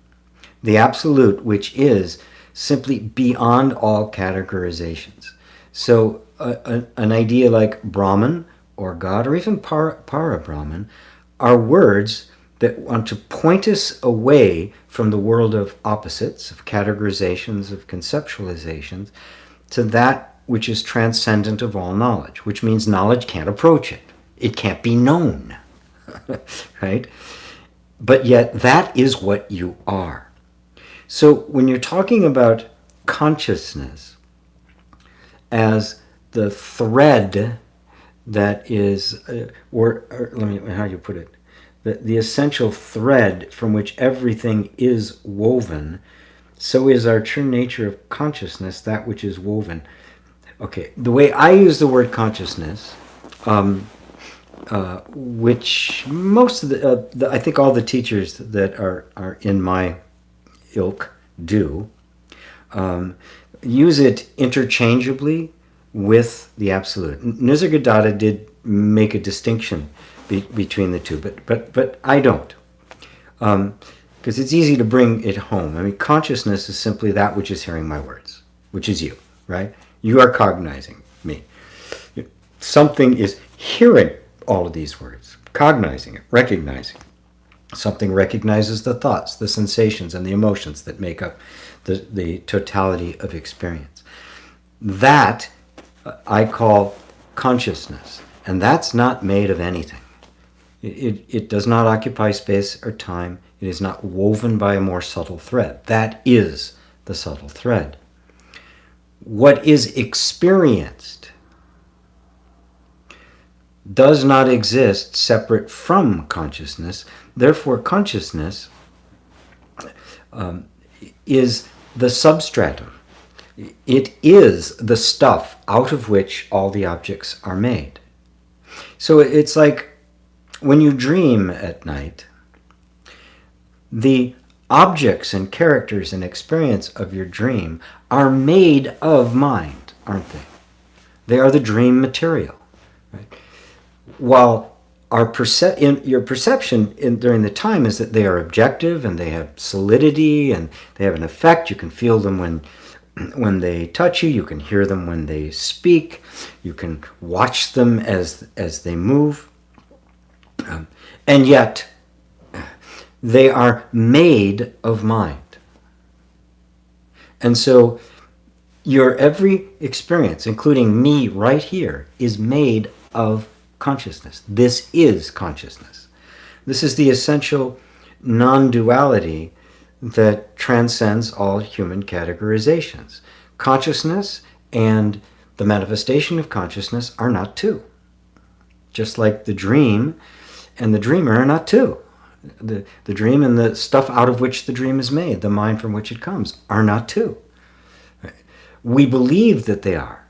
The absolute, which is simply beyond all categorizations. So an idea like Brahman or God or even para-Brahman are words that want to point us away from the world of opposites, of categorizations, of conceptualizations, to that which is transcendent of all knowledge, which means knowledge can't approach it. It can't be known, right? But yet that is what you are. So when you're talking about consciousness as the thread that is, or let me, how do you put it? The essential thread from which everything is woven, so is our true nature of consciousness, that which is woven. Okay, the way I use the word consciousness, which most of I think all the teachers that are in my ilk do, use it interchangeably with the absolute. Nisargadatta did make a distinction between the two, but I don't, because it's easy to bring it home. I mean, consciousness is simply that which is hearing my words, which is you, right? You are cognizing me. Something is hearing all of these words, cognizing it, recognizing it. Something recognizes the thoughts, the sensations, and the emotions that make up the totality of experience. That I call consciousness, and that's not made of anything. It does not occupy space or time. It is not woven by a more subtle thread. That is the subtle thread. What is experienced does not exist separate from consciousness. Therefore, consciousness is the substratum. It is the stuff out of which all the objects are made. So it's like when you dream at night, the objects and characters and experience of your dream are made of mind, aren't they? They are the dream material. Right? While your perception during the time is that they are objective and they have solidity and they have an effect. You can feel them when they touch you. You can hear them when they speak. You can watch them as they move. And yet, they are made of mind. And so, your every experience, including me right here, is made of consciousness. This is consciousness. This is the essential non-duality that transcends all human categorizations. Consciousness and the manifestation of consciousness are not two. Just like the dream and the dreamer are not two. The dream and the stuff out of which the dream is made, the mind from which it comes, are not two. We believe that they are.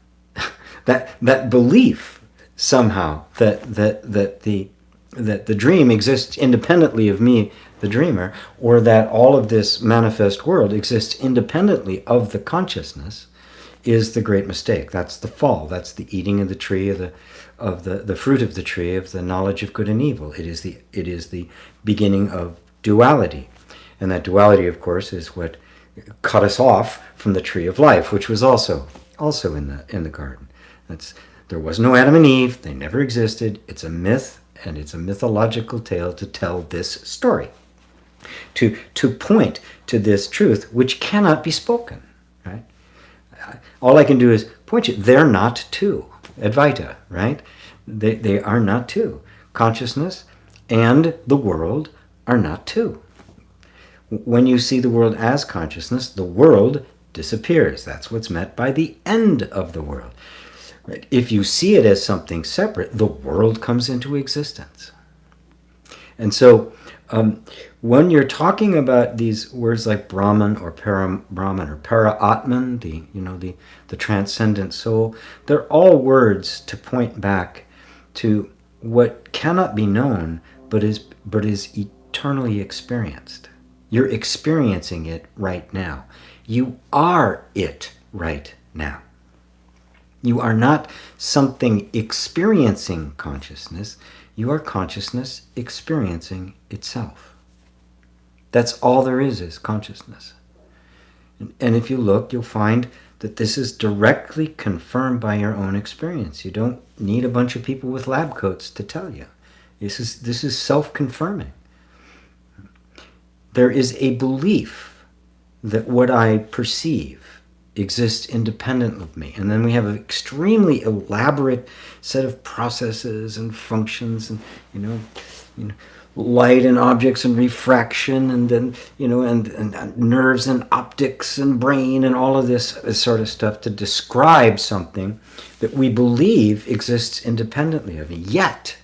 That belief somehow that the dream exists independently of me, the dreamer, or that all of this manifest world exists independently of the consciousness, is the great mistake. That's the fall. That's the eating of the tree of the fruit of the tree of the knowledge of good and evil. It is the beginning of duality, and that duality, of course, is what cut us off from the tree of life, which was also in the garden. There was no Adam and Eve. They never existed. It's a myth, and it's a mythological tale to tell this story, to point to this truth which cannot be spoken. Right? All I can do is point you. They're not two. Advaita, right? They are not two. Consciousness and the world are not two. When you see the world as consciousness, the world disappears. That's what's meant by the end of the world. Right? If you see it as something separate, the world comes into existence. And so, when you're talking about these words like Brahman or Para-Brahman or Para-Atman, the transcendent soul, they're all words to point back to what cannot be known, but is eternally experienced. You're experiencing it right now. You are it right now. You are not something experiencing consciousness. You are consciousness experiencing itself. That's all there is consciousness. And if you look, you'll find that this is directly confirmed by your own experience. You don't need a bunch of people with lab coats to tell you. This is self-confirming. There is a belief that what I perceive exists independent of me. And then we have an extremely elaborate set of processes and functions and, light and objects and refraction and then, and nerves and optics and brain and all of this sort of stuff to describe something that we believe exists independently of me. Yet,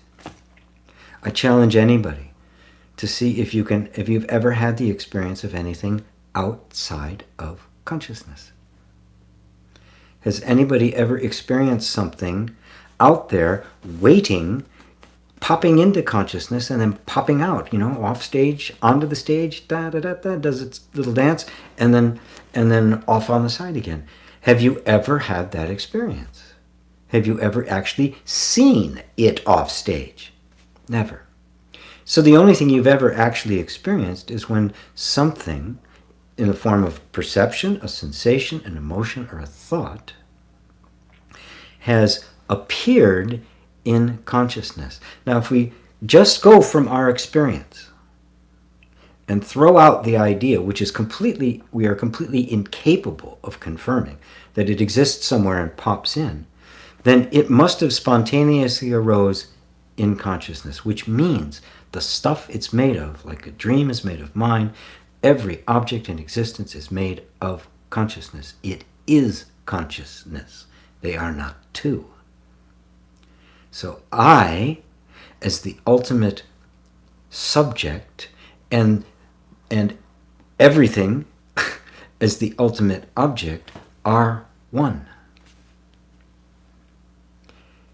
I challenge anybody to see if you've ever had the experience of anything outside of consciousness. Has anybody ever experienced something out there waiting, popping into consciousness and then popping out, off stage, onto the stage, does its little dance, and then off on the side again? Have you ever had that experience? Have you ever actually seen it off stage? Never. So the only thing you've ever actually experienced is when something in the form of perception, a sensation, an emotion, or a thought has appeared in consciousness. Now, if we just go from our experience and throw out the idea, which is we are completely incapable of confirming that it exists somewhere and pops in, then it must have spontaneously arose in consciousness, which means the stuff it's made of, like a dream is made of mind, every object in existence is made of consciousness. It is consciousness. They are not two. So I, as the ultimate subject, and everything as the ultimate object, are one.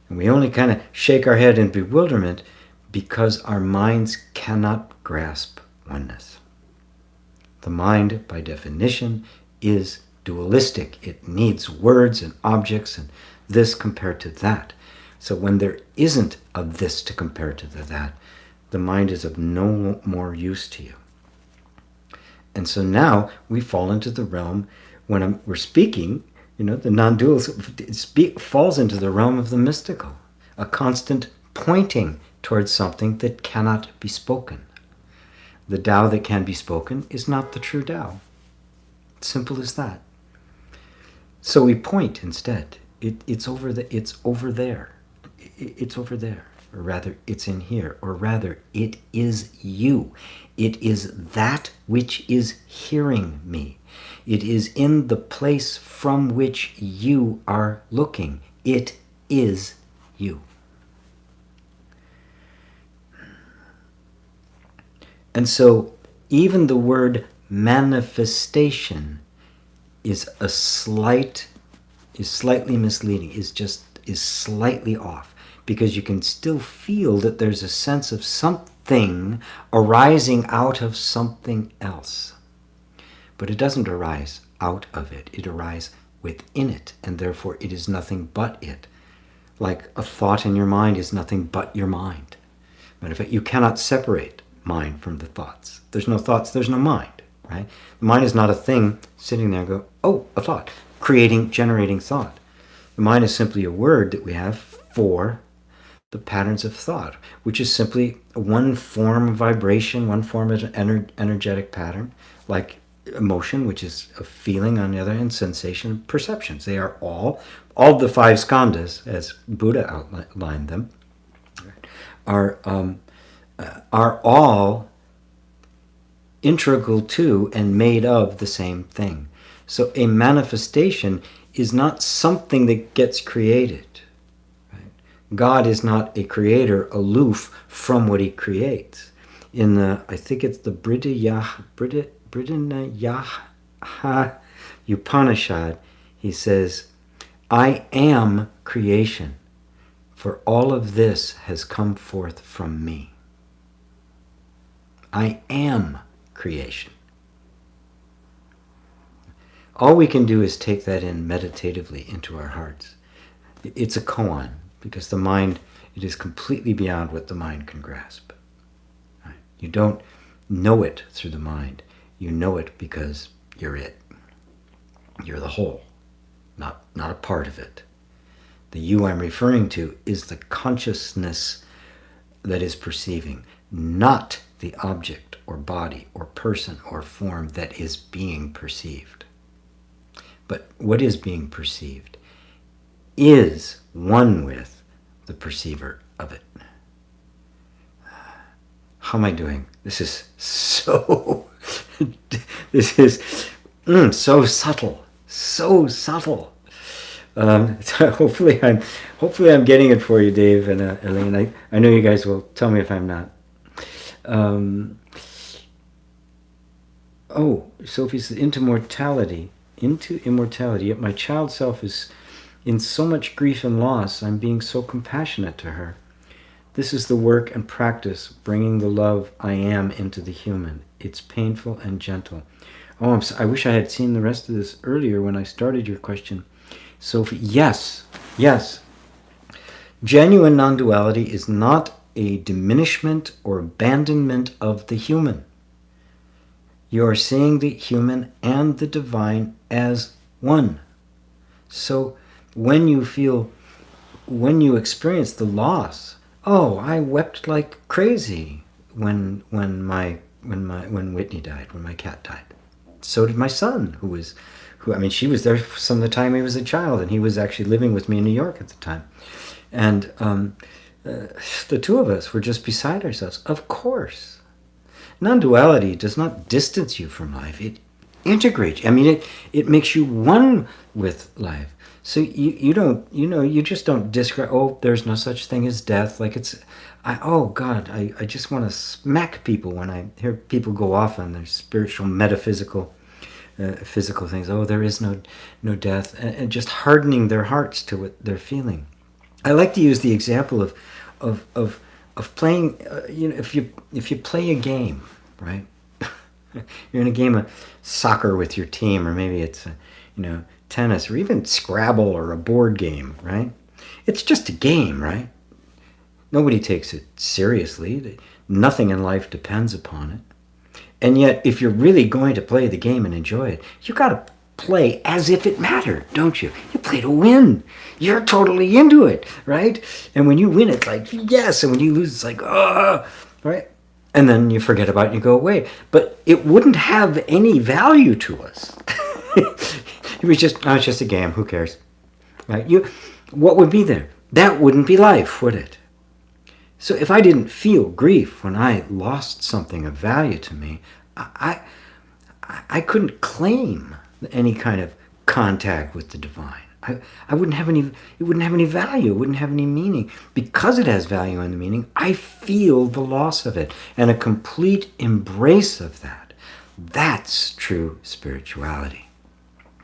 And we only kind of shake our head in bewilderment because our minds cannot grasp oneness. The mind, by definition, is dualistic. It needs words and objects and this compared to that. So when there isn't a this to compare to the that, the mind is of no more use to you. And so now we fall into the realm, when we're speaking, the non-dual falls into the realm of the mystical, a constant pointing towards something that cannot be spoken. The Tao that can be spoken is not the true Tao. Simple as that. So we point instead. It's over there. It's over there. Or rather, it's in here. Or rather, it is you. It is that which is hearing me. It is in the place from which you are looking. It is you. And so even the word manifestation is slightly misleading, is slightly off, because you can still feel that there's a sense of something arising out of something else. But it doesn't arise out of it. It arises within it, and therefore it is nothing but it. Like a thought in your mind is nothing but your mind. Matter of fact, you cannot separate mind from the thoughts. There's no thoughts, there's no mind, right? The mind is not a thing sitting there and go, oh, a thought, generating thought. The mind is simply a word that we have for the patterns of thought, which is simply one form of vibration, one form of an energetic pattern, like emotion, which is a feeling, on the other hand, sensation, perceptions. They are all the five skandhas, as Buddha outlined them, are all integral to and made of the same thing. So a manifestation is not something that gets created. Right? God is not a creator aloof from what he creates. In I think it's the Brihadanayaka Upanishad, he says, I am creation, for all of this has come forth from me. I am creation. All we can do is take that in meditatively into our hearts. It's a koan, because the mind, it is completely beyond what the mind can grasp. Right? You don't know it through the mind. You know it because you're it. You're the whole, not a part of it. The you I'm referring to is the consciousness that is perceiving, not the object or body or person or form that is being perceived. But what is being perceived is one with the perceiver of it. How am I doing? This is so so subtle, so subtle. So hopefully I'm getting it for you, Dave and Elaine. I know you guys will tell me if I'm not. Sophie says, into immortality, yet my child self is in so much grief and loss. I'm being so compassionate to her. This is the work and practice, bringing the love I am into the human. It's painful and gentle. I wish I had seen the rest of this earlier when I started your question. Sophie, yes. Genuine non-duality is not a diminishment or abandonment of the human. You are seeing the human and the divine as one. So when you experience the loss, I wept like crazy when Whitney died, when my cat died. So did my son, she was there some of the time he was a child, and he was actually living with me in New York at the time. And the two of us were just beside ourselves. Of course. Non-duality does not distance you from life. It integrates you. It makes you one with life. So you just don't describe, there's no such thing as death. Like I just want to smack people when I hear people go off on their spiritual, metaphysical, physical things. There is no death, and just hardening their hearts to what they're feeling. I like to use the example of playing. If you play a game, right? You're in a game of soccer with your team, or maybe it's tennis, or even Scrabble or a board game, right? It's just a game, right? Nobody takes it seriously. Nothing in life depends upon it. And yet, if you're really going to play the game and enjoy it, you got to play as if it mattered, don't you? You play to win. You're totally into it, right? And when you win, it's like, yes. And when you lose, it's like, oh, right? And then you forget about it and you go away. But it wouldn't have any value to us. It was just, oh, it's just a game. Who cares? Right? What would be there? That wouldn't be life, would it? So if I didn't feel grief when I lost something of value to me, I couldn't claim any kind of contact with the divine. I wouldn't have any. It wouldn't have any value. It wouldn't have any meaning. Because it has value and meaning, I feel the loss of it and a complete embrace of that. That's true spirituality.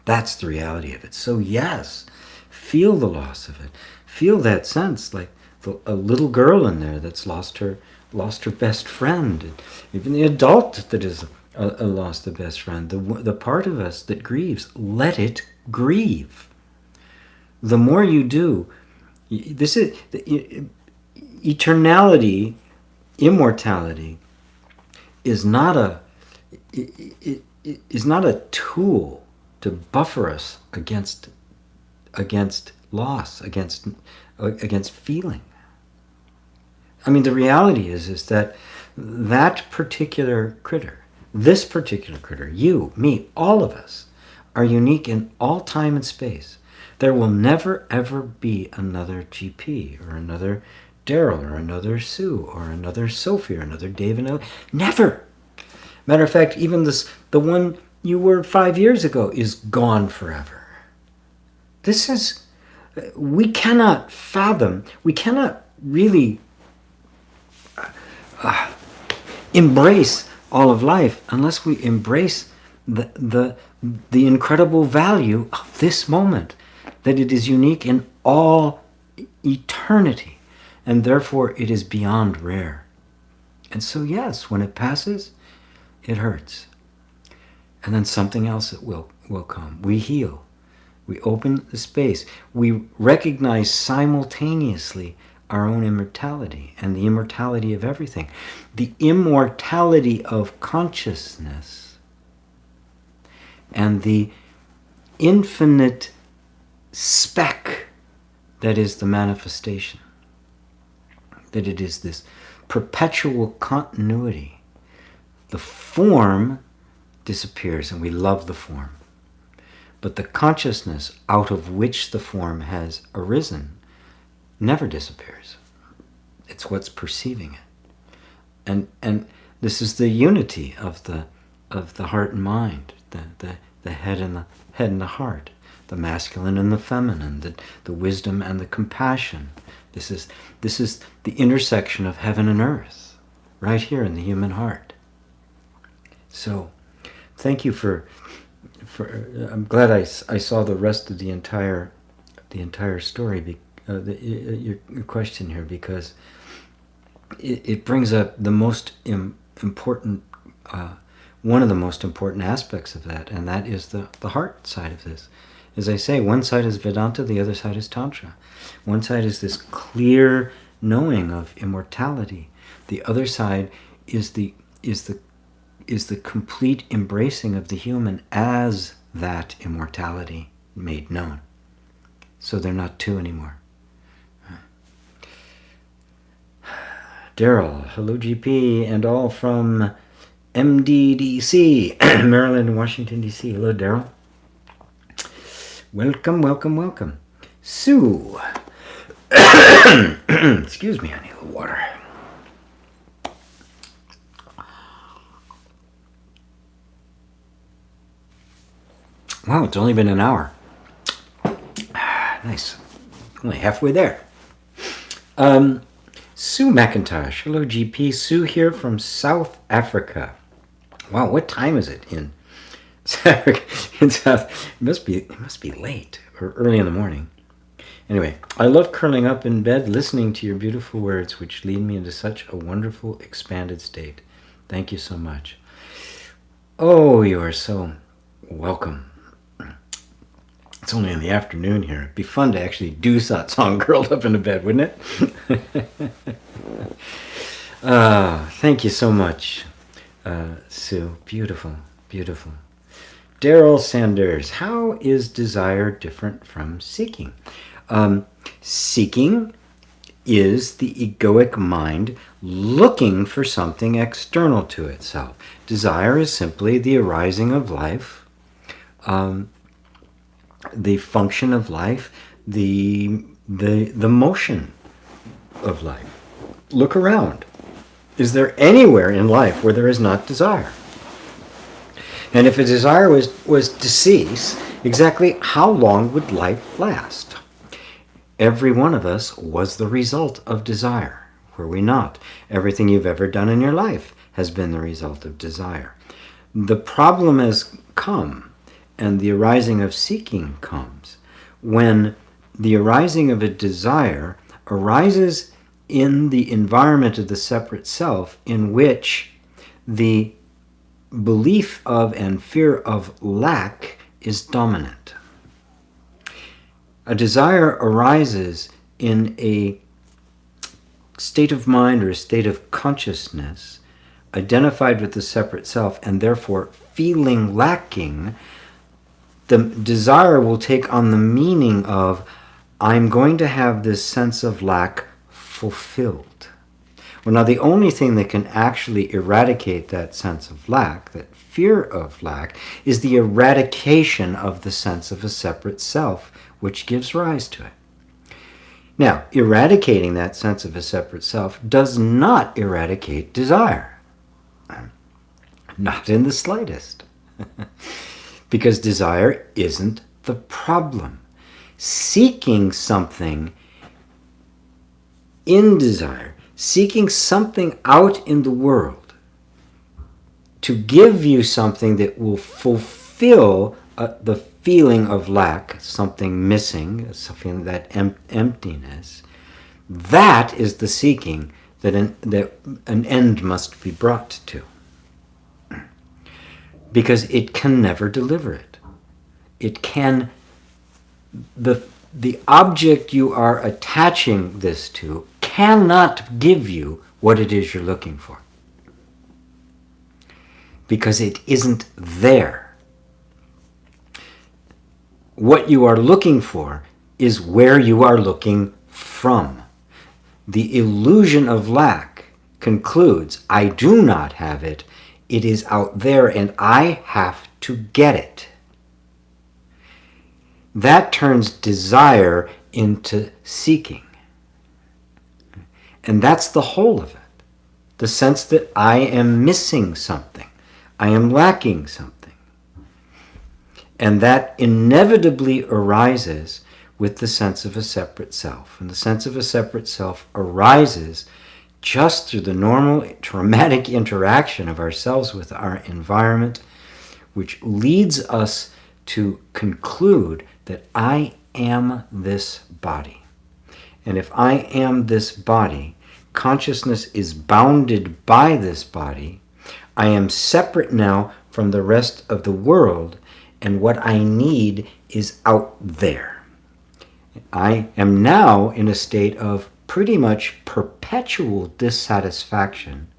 That's the reality of it. So yes, feel the loss of it. Feel that sense, like a little girl in there that's lost her best friend. And even the adult that is lost the best friend. The part of us that grieves, let it grieve. The more you do, this is eternality, immortality is not a tool to buffer us against loss, against feeling. I mean, the reality is that particular critter, this particular critter, you, me, all of us, are unique in all time and space. There will never, ever be another GP or another Daryl or another Sue or another Sophie or another Dave and Ellie. Never. Matter of fact, even the one you were 5 years ago is gone forever. We cannot fathom, we cannot really embrace all of life unless we embrace the incredible value of this moment, that it is unique in all eternity, and therefore it is beyond rare. And so yes, when it passes, it hurts. And then something else will come. We heal. We open the space. We recognize simultaneously our own immortality and the immortality of everything. The immortality of consciousness and the infinite speck that is the manifestation. That it is this perpetual continuity. The form disappears and we love the form. But the consciousness out of which the form has arisen never disappears. It's what's perceiving it. And this is the unity of the heart and mind, the head and the heart, the masculine and the feminine, the wisdom and the compassion. This is the intersection of heaven and earth, right here in the human heart. So, thank you for I'm glad I saw the rest of the entire story, your question here, because it brings up the most important, one of the most important aspects of that, and that is the heart side of this. As I say, one side is Vedanta, the other side is Tantra. One side is this clear knowing of immortality. The other side is the complete embracing of the human as that immortality made known. So they're not two anymore. Daryl, hello GP, and all from MDDC, Maryland and Washington DC. Hello Daryl. Welcome, welcome, welcome. Sue. Excuse me, I need a little water. Wow, it's only been an hour. Nice. Only halfway there. Sue McIntosh. Hello, GP. Sue here from South Africa. Wow, what time is it in South Africa? It must be late or early in the morning. Anyway, I love curling up in bed, listening to your beautiful words, which lead me into such a wonderful, expanded state. Thank you so much. Oh, you are so welcome. It's only in the afternoon here. It'd be fun to actually do satsang curled up in a bed, wouldn't it? Thank you so much, Sue. Beautiful, beautiful. Daryl Sanders, how is desire different from seeking? Seeking is the egoic mind looking for something external to itself. Desire is simply the arising of life, the function of life, the motion of life. Look around. Is there anywhere in life where there is not desire? And if a desire was to cease, exactly how long would life last? Every one of us was the result of desire, were we not? Everything you've ever done in your life has been the result of desire. The problem has come, and the arising of seeking comes, when the arising of a desire arises in the environment of the separate self, in which the belief of and fear of lack is dominant. A desire arises in a state of mind or a state of consciousness identified with the separate self, and therefore feeling lacking. The desire will take on the meaning of, I'm going to have this sense of lack fulfilled. Well, now the only thing that can actually eradicate that sense of lack, that fear of lack, is the eradication of the sense of a separate self, which gives rise to it. Now, eradicating that sense of a separate self does not eradicate desire. Not in the slightest. Because desire isn't the problem. Seeking something in desire, seeking something out in the world to give you something that will fulfill the feeling of lack, something missing, something that emptiness, that is the seeking that an end must be brought to. Because it can never deliver it. It can, the object you are attaching this to cannot give you what it is you're looking for. Because it isn't there. What you are looking for is where you are looking from. The illusion of lack concludes, I do not have it, it is out there and I have to get it. That turns desire into seeking. And that's the whole of it. The sense that I am missing something. I am lacking something. And that inevitably arises with the sense of a separate self. And the sense of a separate self arises just through the normal traumatic interaction of ourselves with our environment, which leads us to conclude that I am this body. And if I am this body, consciousness is bounded by this body. I am separate now from the rest of the world, and what I need is out there. I am now in a state of pretty much perpetual dissatisfaction,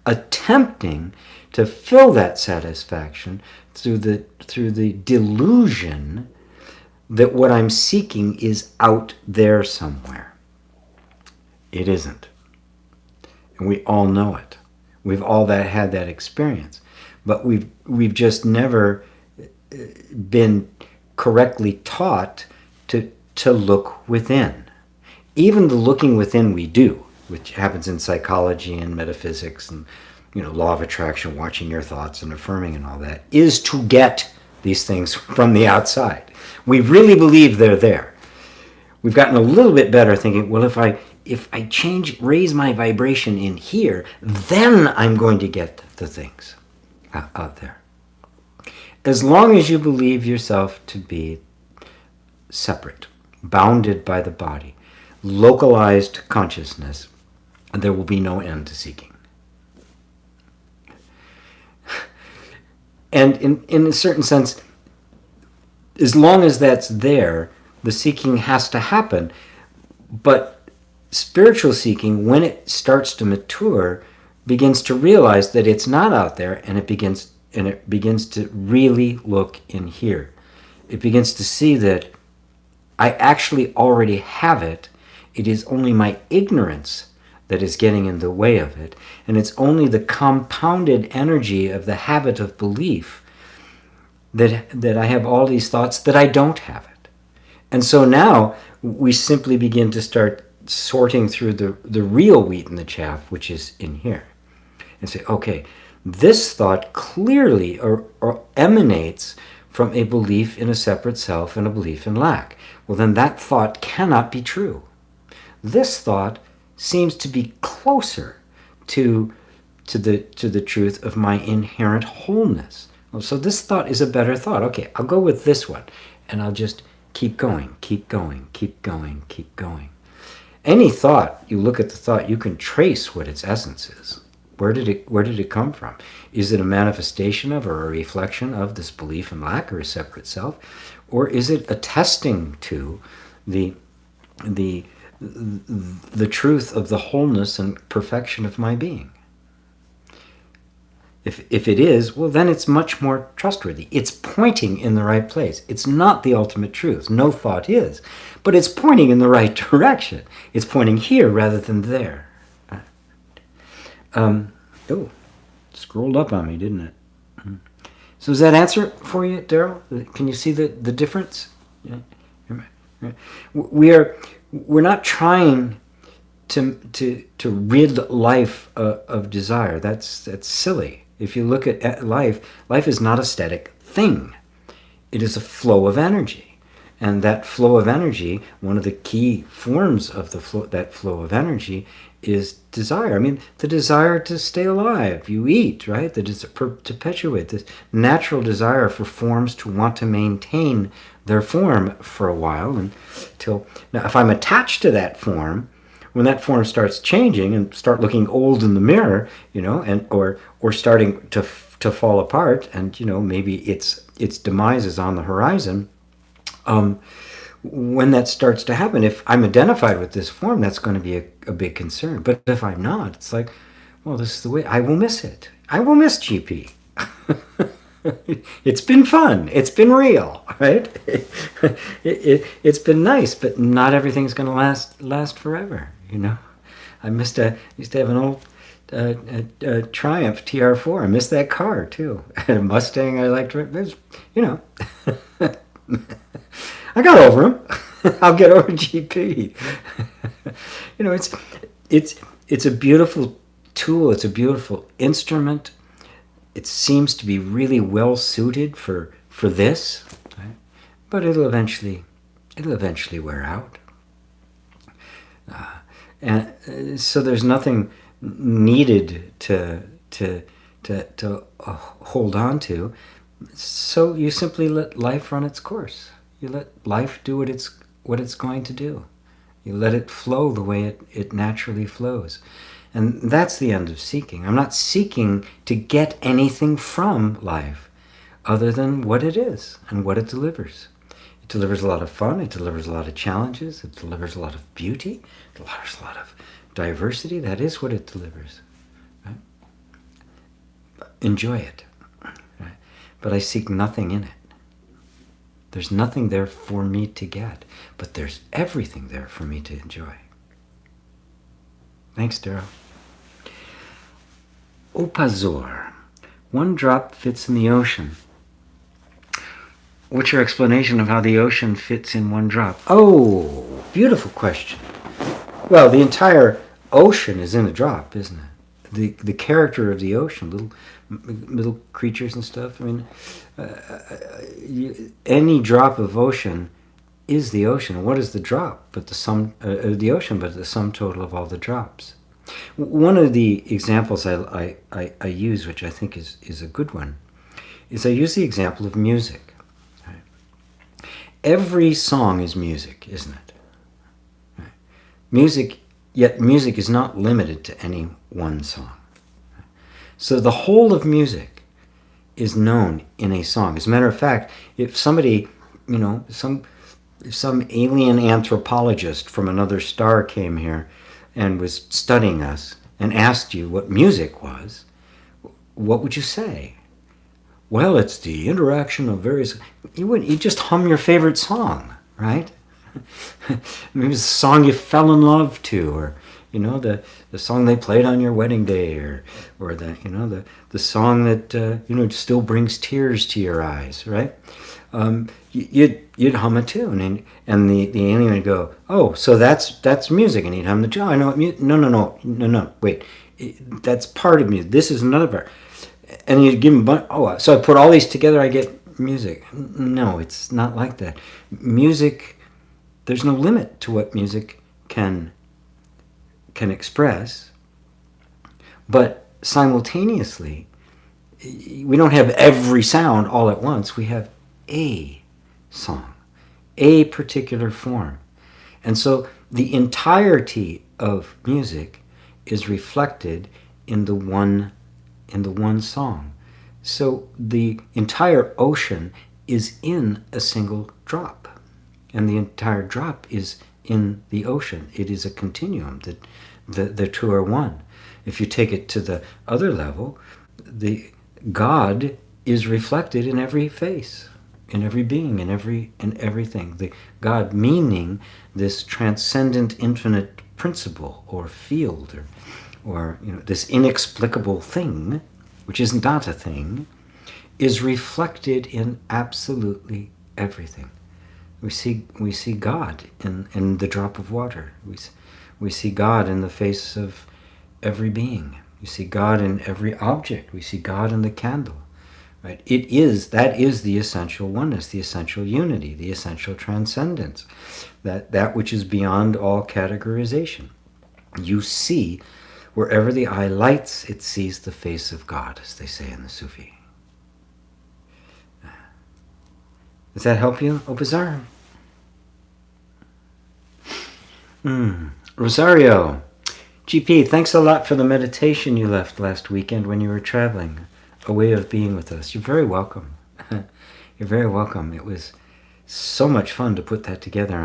attempting to fill that satisfaction through the delusion that what I'm seeking is out there somewhere. It isn't. And we all know it. We've all had that experience. But we've just never been correctly taught to look within. Even the looking within we do, which happens in psychology and metaphysics and law of attraction, watching your thoughts and affirming and all that, is to get these things from the outside. We really believe they're there. We've gotten a little bit better thinking, well, if I raise my vibration in here, then I'm going to get the things out there. As long as you believe yourself to be separate, bounded by the body, localized consciousness, there will be no end to seeking. And in a certain sense, as long as that's there, the seeking has to happen. But spiritual seeking, when it starts to mature, begins to realize that it's not out there, and it begins to really look in here. It begins to see that I actually already have it. It is only my ignorance that is getting in the way of it. And it's only the compounded energy of the habit of belief that I have all these thoughts that I don't have it. And so now we simply begin to start sorting through the real wheat and the chaff, which is in here. And say, okay, this thought clearly or emanates from a belief in a separate self and a belief in lack. Well, then that thought cannot be true. This thought seems to be closer to the truth of my inherent wholeness. Well, so this thought is a better thought. Okay, I'll go with this one, and I'll just keep going, keep going, keep going, keep going. Any thought, you look at the thought, you can trace what its essence is. Where did it come from? Is it a manifestation of or a reflection of this belief in lack or a separate self? Or is it attesting to the truth of the wholeness and perfection of my being? If it is, well, then it's much more trustworthy. It's pointing in the right place. It's not the ultimate truth. No thought is. But it's pointing in the right direction. It's pointing here rather than there. Oh, scrolled up on me, didn't it? So does that answer for you, Daryl? Can you see the difference? Yeah. We're not trying to rid life of desire. That's silly. If you look at life is not a static thing. It is a flow of energy. And that flow of energy, one of the key forms of that flow of energy is desire. I mean, the desire to stay alive. You eat, right? To perpetuate this natural desire for forms to want to maintain their form for a while now, if I'm attached to that form, when that form starts changing and start looking old in the mirror, or starting to fall apart, and maybe its demise is on the horizon. When that starts to happen, if I'm identified with this form, that's going to be a big concern. But if I'm not, it's like, well, this is the way. I will miss it. I will miss GP. It's been fun. It's been real, right? It's been nice, but not everything's going to last forever. I used to have an old Triumph TR4. I missed that car too. And a Mustang I liked. I got over him. I'll get over GP. It's a beautiful tool. It's a beautiful instrument. It seems to be really well suited for this, right? But it'll eventually wear out. And so there's nothing needed to hold on to. So you simply let life run its course. You let life do what it's going to do. You let it flow the way it naturally flows. And that's the end of seeking. I'm not seeking to get anything from life other than what it is and what it delivers. It delivers a lot of fun. It delivers a lot of challenges. It delivers a lot of beauty. It delivers a lot of diversity. That is what it delivers. Right? Enjoy it. Right? But I seek nothing in it. There's nothing there for me to get, but there's everything there for me to enjoy. Thanks, Daryl. Opazor. One drop fits in the ocean. What's your explanation of how the ocean fits in one drop? Oh, beautiful question. Well, the entire ocean is in a drop, isn't it? The character of the ocean, little creatures and stuff. I mean, any drop of ocean is the ocean. What is the drop? But the sum, the ocean, but the sum total of all the drops. One of the examples I use, which I think is a good one, is I use the example of music. Right? Every song is music, isn't it? Right? Yet music is not limited to any one song. So the whole of music is known in a song. As a matter of fact, if somebody, if some alien anthropologist from another star came here and was studying us and asked you what music was, what would you say? Well, it's the interaction of various... You just hum your favorite song, right? Maybe it's a song you fell in love to, or the song they played on your wedding day, or the song that still brings tears to your eyes, right? You'd hum a tune, and the alien would go, "Oh, so that's music," and he'd hum the tune. "Oh, I know what music." No, wait, that's part of music. This is another part, and you'd give him so I put all these together, I get music. No, it's not like that. Music. There's no limit to what music can express, but simultaneously, we don't have every sound all at once. We have a song, a particular form. And so the entirety of music is reflected in the one song. So the entire ocean is in a single drop. And the entire drop is in the ocean. It is a continuum. The two are one. If you take it to the other level, the God is reflected in every face, in every being, in everything. The God meaning this transcendent, infinite principle or field, or this inexplicable thing, which is not a thing, is reflected in absolutely everything. We see God in the drop of water. We see God in the face of every being. We see God in every object. We see God in the candle. Right? That is the essential oneness, the essential unity, the essential transcendence, that which is beyond all categorization. You see, wherever the eye lights, it sees the face of God, as they say in the Sufi. Does that help you, Obazar? Rosario, GP, thanks a lot for the meditation you left last weekend when you were traveling. A way of being with us. You're very welcome. You're very welcome. It was so much fun to put that together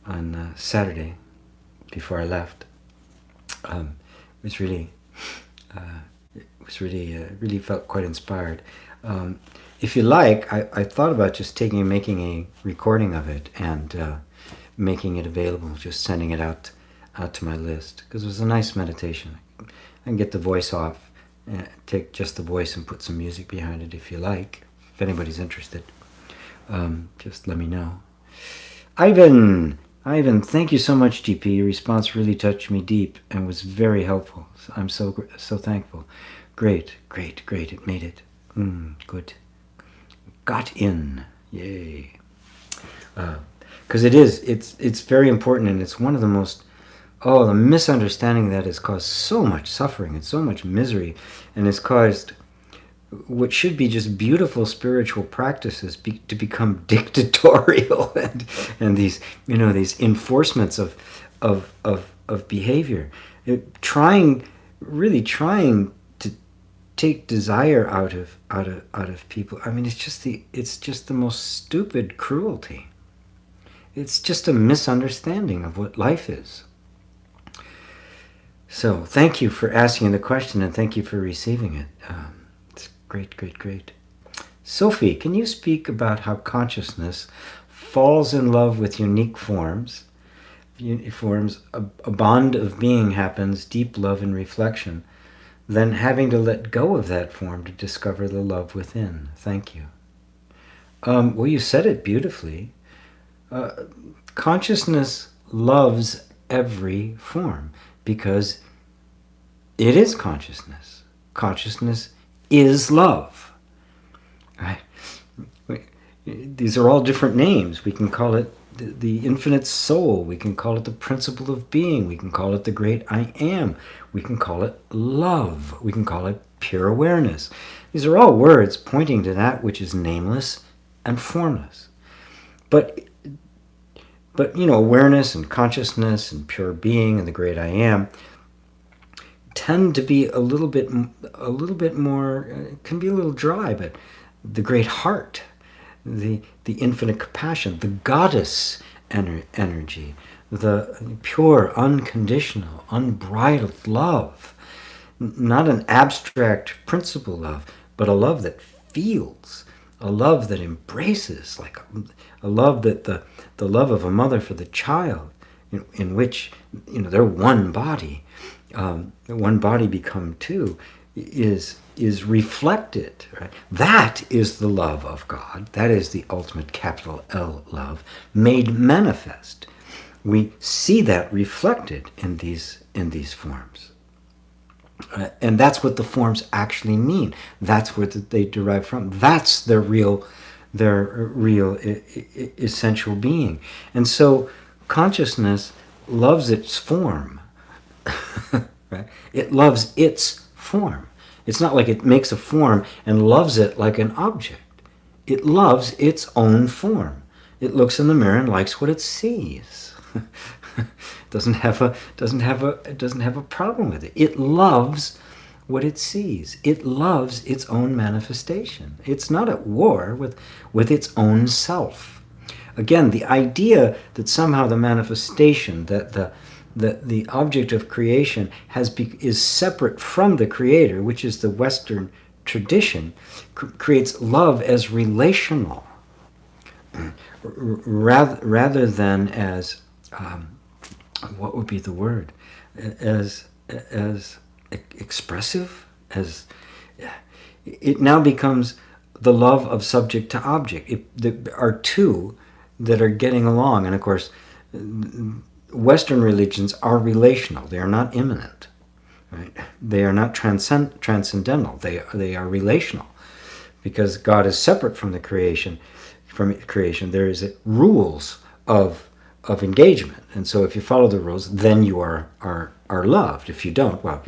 on Saturday before I left. It was really felt quite inspired. If you like, I thought about just making a recording of it and making it available, just sending it out to my list, because it was a nice meditation. I can get the voice off, take just the voice and put some music behind it if you like. If anybody's interested, just let me know. Ivan, thank you so much, GP. Your response really touched me deep and was very helpful. I'm so thankful. Great. It made it. Good. Got in. Yay. Because it's very important, and it's one of the most, the misunderstanding that has caused so much suffering and so much misery, and has caused what should be just beautiful spiritual practices to become dictatorial, and these enforcements of behavior, really trying to take desire out of people. I mean, it's just the most stupid cruelty. It's just a misunderstanding of what life is. So thank you for asking the question, and thank you for receiving it. It's great. Sophie, can you speak about how consciousness falls in love with unique forms? A bond of being happens, deep love and reflection, then having to let go of that form to discover the love within. Thank you. Well, you said it beautifully. Consciousness loves every form because it is consciousness. Consciousness is love. Right? These are all different names. We can call it the infinite soul. We can call it the principle of being. We can call it the great I am. We can call it love. We can call it pure awareness. These are all words pointing to that which is nameless and formless. But awareness and consciousness and pure being and the great I am tend to be a little bit more, can be a little dry, but the great heart, the infinite compassion, the goddess energy, the pure, unconditional, unbridled love, not an abstract principle love, but a love that feels, a love that embraces, like a love that the love of a mother for the child, in which they're one body become two, is reflected. Right? That is the love of God. That is the ultimate capital L love made manifest. We see that reflected in these forms. And that's what the forms actually mean. That's where they derive from. That's their real essential being. And so consciousness loves its form. Right? It loves its form. It's not like it makes a form and loves it like an object. It loves its own form. It looks in the mirror and likes what it sees. doesn't have a problem with it. It loves what it sees. It loves its own manifestation. It's not at war with its own self. Again, the idea that somehow the manifestation, that the object of creation is separate from the creator, which is the Western tradition, creates love as relational, rather than as what would be the word? As expressive, as it now becomes the love of subject to object. There are two that are getting along, and of course, Western religions are relational. They are not immanent. Right? They are not transcendental. They are relational, because God is separate from the creation. From creation, there is rules of engagement, and so if you follow the rules, then you are loved. If you don't, well,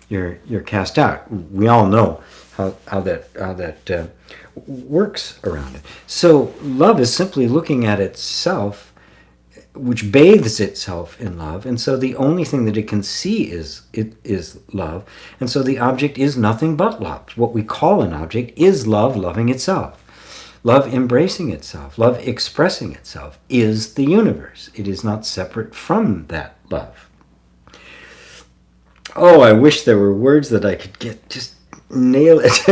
you're cast out. We all know how that works around it. So love is simply looking at itself, which bathes itself in love, and so the only thing that it can see is love, and so the object is nothing but love. What we call an object is love loving itself. Love embracing itself, love expressing itself is the universe. It is not separate from that love. Oh, I wish there were words that I could just nail it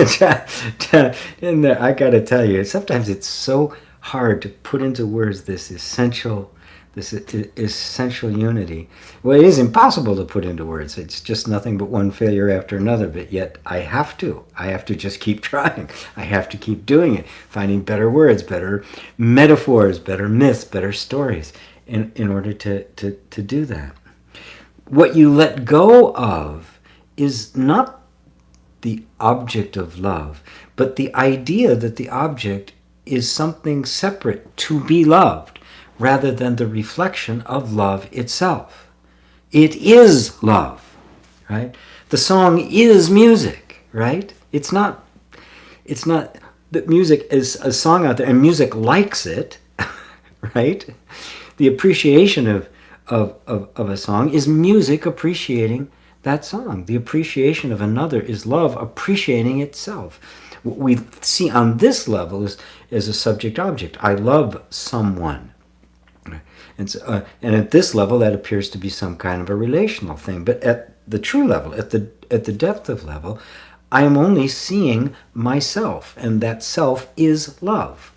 in there. I got to tell you, sometimes it's so hard to put into words this essential unity. Well, it is impossible to put into words. It's just nothing but one failure after another, but yet I have to just keep trying. I have to keep doing it, finding better words, better metaphors, better myths, better stories in order to do that. What you let go of is not the object of love, but the idea that the object is something separate to be loved, rather than the reflection of love itself. It is love, right? The song is music, right? It's not that music is a song out there and music likes it, right? The appreciation of a song is music appreciating that song. The appreciation of another is love appreciating itself. What we see on this level is a subject-object. I love someone. And at this level, that appears to be some kind of a relational thing. But at the true level, at the depth of level, I am only seeing myself, and that self is love.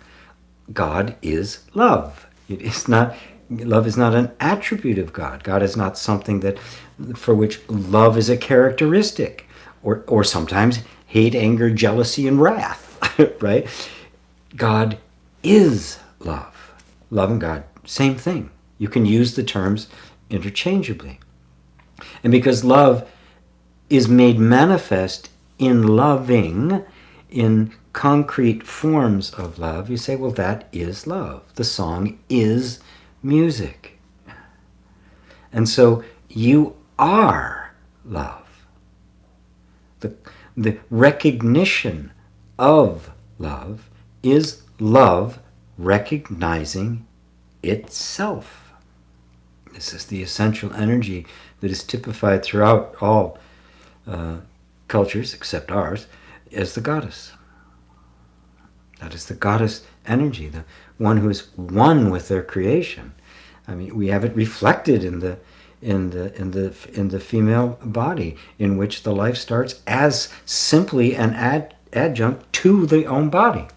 God is love. Love is not an attribute of God. God is not something for which love is a characteristic, or sometimes hate, anger, jealousy, and wrath. Right? God is love. Love and God, same thing. You can use the terms interchangeably. And because love is made manifest in loving, in concrete forms of love, you say, well, that is love. The song is music. And so you are love. The recognition of love is love recognizing itself. This is the essential energy that is typified throughout all cultures, except ours, as the goddess. That is the goddess energy, the one who is one with their creation. I mean, we have it reflected in the female body, in which the life starts as simply an adjunct to the own body.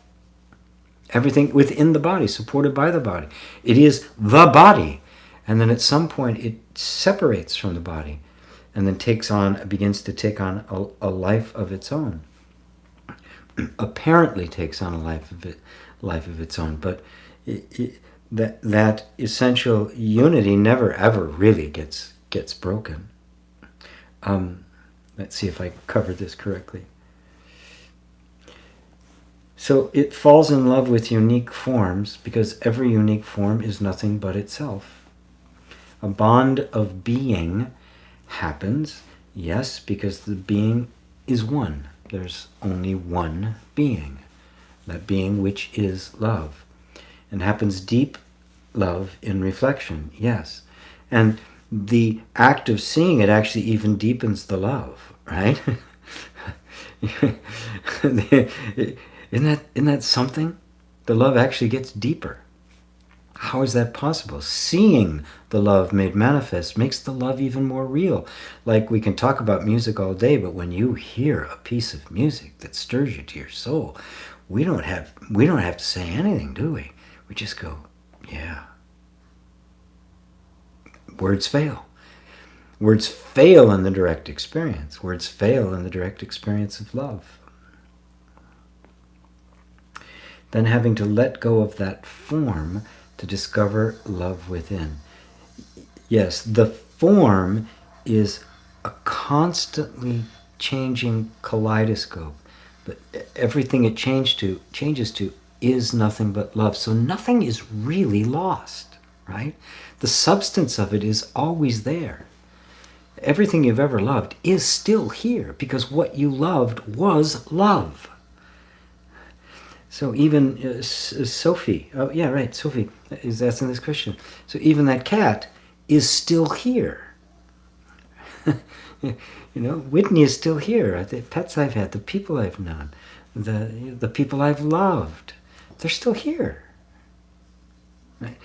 Everything within the body, supported by the body. It is the body. And then at some point it separates from the body and then begins to take on a life of its own. Apparently takes on a life of its own, but that essential unity never ever really gets broken. Let's see if I covered this correctly. So it falls in love with unique forms because every unique form is nothing but itself. A bond of being happens, yes, because the being is one. There's only one being, that being which is love. And happens deep love in reflection, yes. And the act of seeing it actually even deepens the love, right? Isn't that something? The love actually gets deeper. How is that possible? Seeing the love made manifest makes the love even more real. Like, we can talk about music all day, but when you hear a piece of music that stirs you to your soul, we don't have to say anything, do we? We just go, yeah. Words fail. Words fail in the direct experience. Words fail in the direct experience of love. Then having to let go of that form to discover love within. Yes, the form is a constantly changing kaleidoscope, but everything it changes to is nothing but love. So nothing is really lost, right? The substance of it is always there. Everything you've ever loved is still here because what you loved was love. So even Sophie, oh yeah, right, Sophie is asking this question. So even that cat is still here. Whitney is still here. The pets I've had, the people I've known, the people I've loved, they're still here. Right?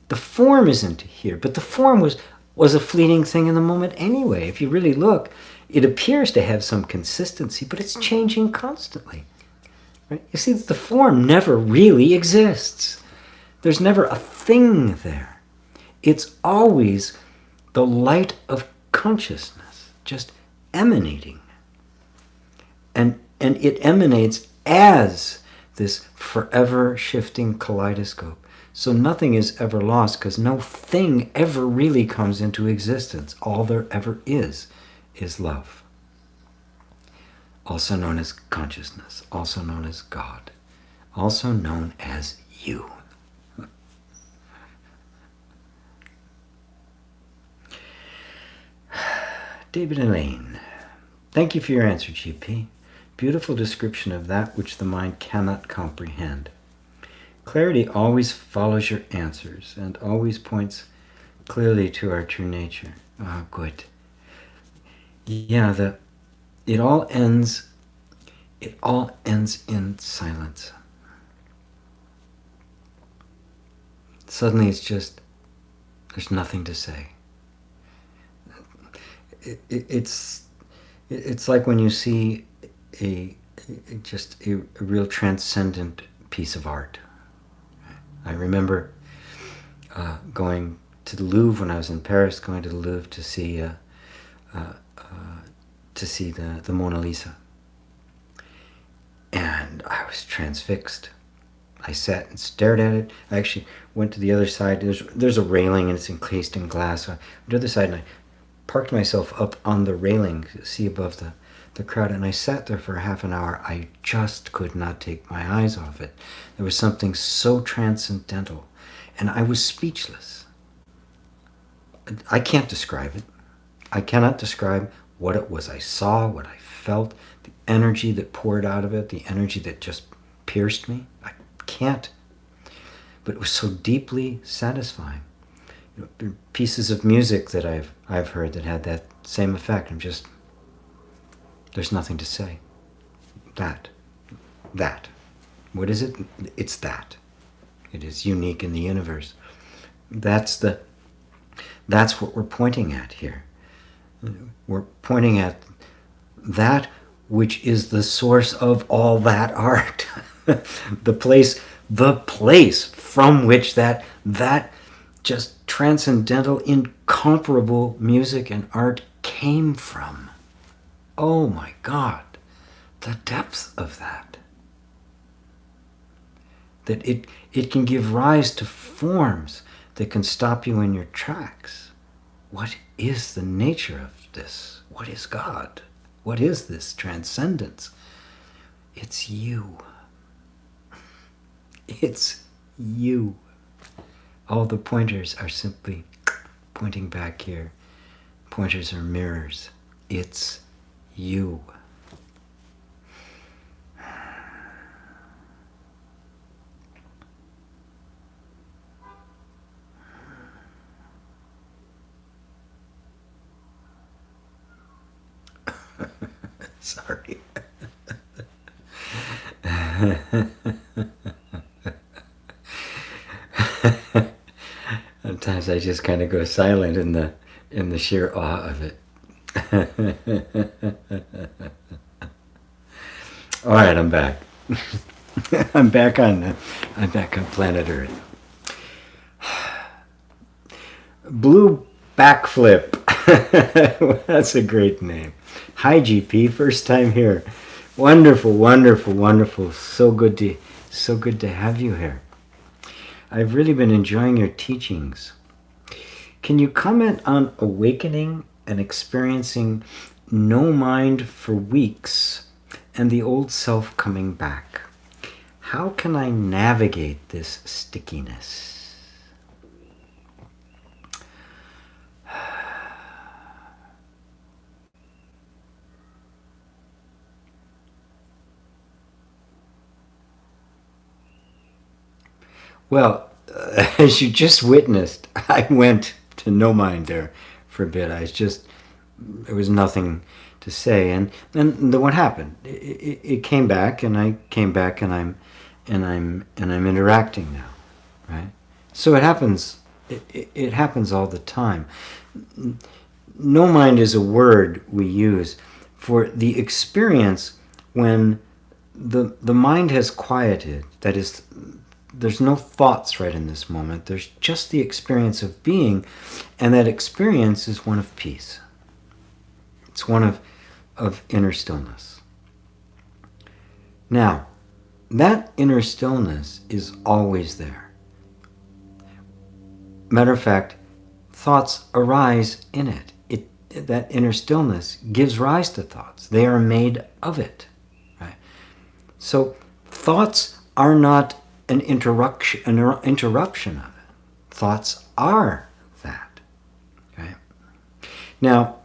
The form isn't here, but the form was a fleeting thing in the moment anyway. If you really look, it appears to have some consistency, but it's changing constantly. Right? You see, the form never really exists. There's never a thing there. It's always the light of consciousness, just emanating. And it emanates as this forever shifting kaleidoscope. So nothing is ever lost because no thing ever really comes into existence. All there ever is love. Also known as consciousness, also known as God, also known as you. David Elaine, thank you for your answer, GP. Beautiful description of that which the mind cannot comprehend. Clarity always follows your answers and always points clearly to our true nature. Oh, good. Yeah, it all ends in silence. Suddenly it's just, there's nothing to say. It's like when you see a real transcendent piece of art. I remember going to the Louvre when I was in Paris, going to the Louvre to see the Mona Lisa. And I was transfixed. I sat and stared at it. I actually went to the other side. There's a railing and it's encased in glass. So I went to the other side and I parked myself up on the railing to see above the crowd. And I sat there for half an hour. I just could not take my eyes off it. There was something so transcendental. And I was speechless. I can't describe it. I cannot describe what it was I saw, what I felt, the energy that poured out of it, the energy that just pierced me. I can't. But it was so deeply satisfying. There are pieces of music that I've heard that had that same effect. I'm just There's nothing to say. That. What is it? It's that. It is unique in the universe. That's what we're pointing at here. We're pointing at that which is the source of all that art. the place from which that just transcendental, incomparable music and art came from. Oh my God, the depth of that. That it can give rise to forms that can stop you in your tracks. What is the nature of this? What is God? What is this transcendence? It's you. It's you. All the pointers are simply pointing back here. Pointers are mirrors. It's you. Sorry. Sometimes I just kind of go silent in the sheer awe of it. All right, I'm back. I'm back on planet Earth. Blue Backflip. That's a great name. Hi, GP. First time here. Wonderful, wonderful, wonderful. So good to have you here. I've really been enjoying your teachings. Can you comment on awakening and experiencing no mind for weeks and the old self coming back? How can I navigate this stickiness? Well, as you just witnessed, I went to no mind there for a bit. There was nothing to say, and then what happened? It came back, and I came back, and I'm interacting now, right? So it happens. It happens all the time. No mind is a word we use for the experience when the mind has quieted. That is, there's no thoughts right in this moment. There's just the experience of being, and that experience is one of peace. It's one of inner stillness. Now, that inner stillness is always there. Matter of fact, thoughts arise in it. That inner stillness gives rise to thoughts. They are made of it. Right? So thoughts are not an interruption of it. Thoughts are that. Okay? Now,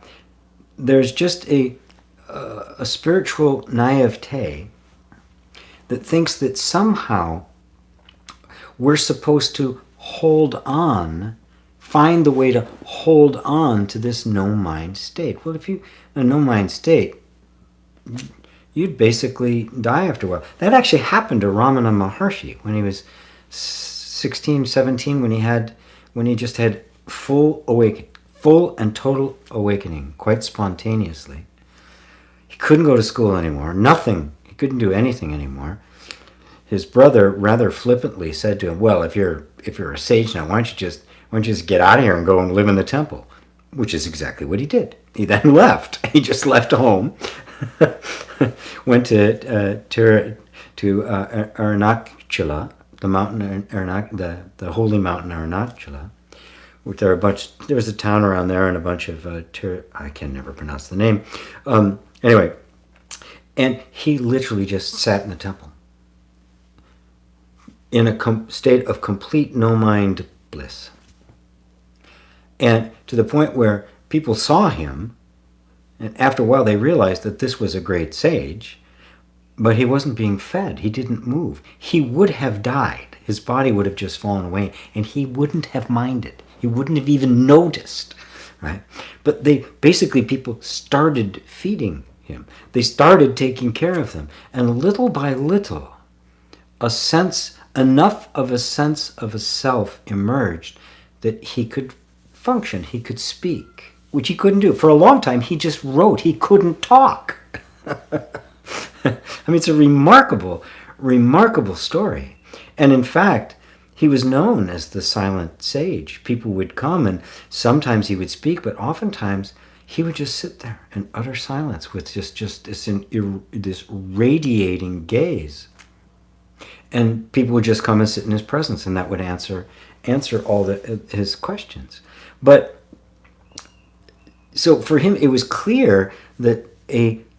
there's just a spiritual naivete that thinks that somehow we're supposed to find the way to hold on to this no-mind state. Well, if you a no-mind state, you'd basically die after a while. That actually happened to Ramana Maharshi when he was 16, 17, when he just had full and total awakening, quite spontaneously. He couldn't go to school anymore, nothing. He couldn't do anything anymore. His brother rather flippantly said to him, well, if you're a sage now, why don't you just get out of here and go and live in the temple? Which is exactly what he did. He then left. He just left home, went to Arunachala, the mountain the holy mountain Arunachala. There was a town around there and a bunch of I can never pronounce the name. Anyway, and he literally just sat in the temple in a state of complete no-mind bliss. And to the point where people saw him, and after a while they realized that this was a great sage, but he wasn't being fed. He didn't move. He would have died. His body would have just fallen away, and he wouldn't have minded. He wouldn't have even noticed, right? But people started feeding him. They started taking care of them. And little by little, enough of a sense of a self emerged that he could function, he could speak, which he couldn't do. For a long time, he just wrote. He couldn't talk. I mean, it's a remarkable, remarkable story. And in fact, he was known as the silent sage. People would come and sometimes he would speak, but oftentimes he would just sit there in utter silence with just this radiating gaze. And people would just come and sit in his presence, and that would answer all his questions. But so for him, it was clear that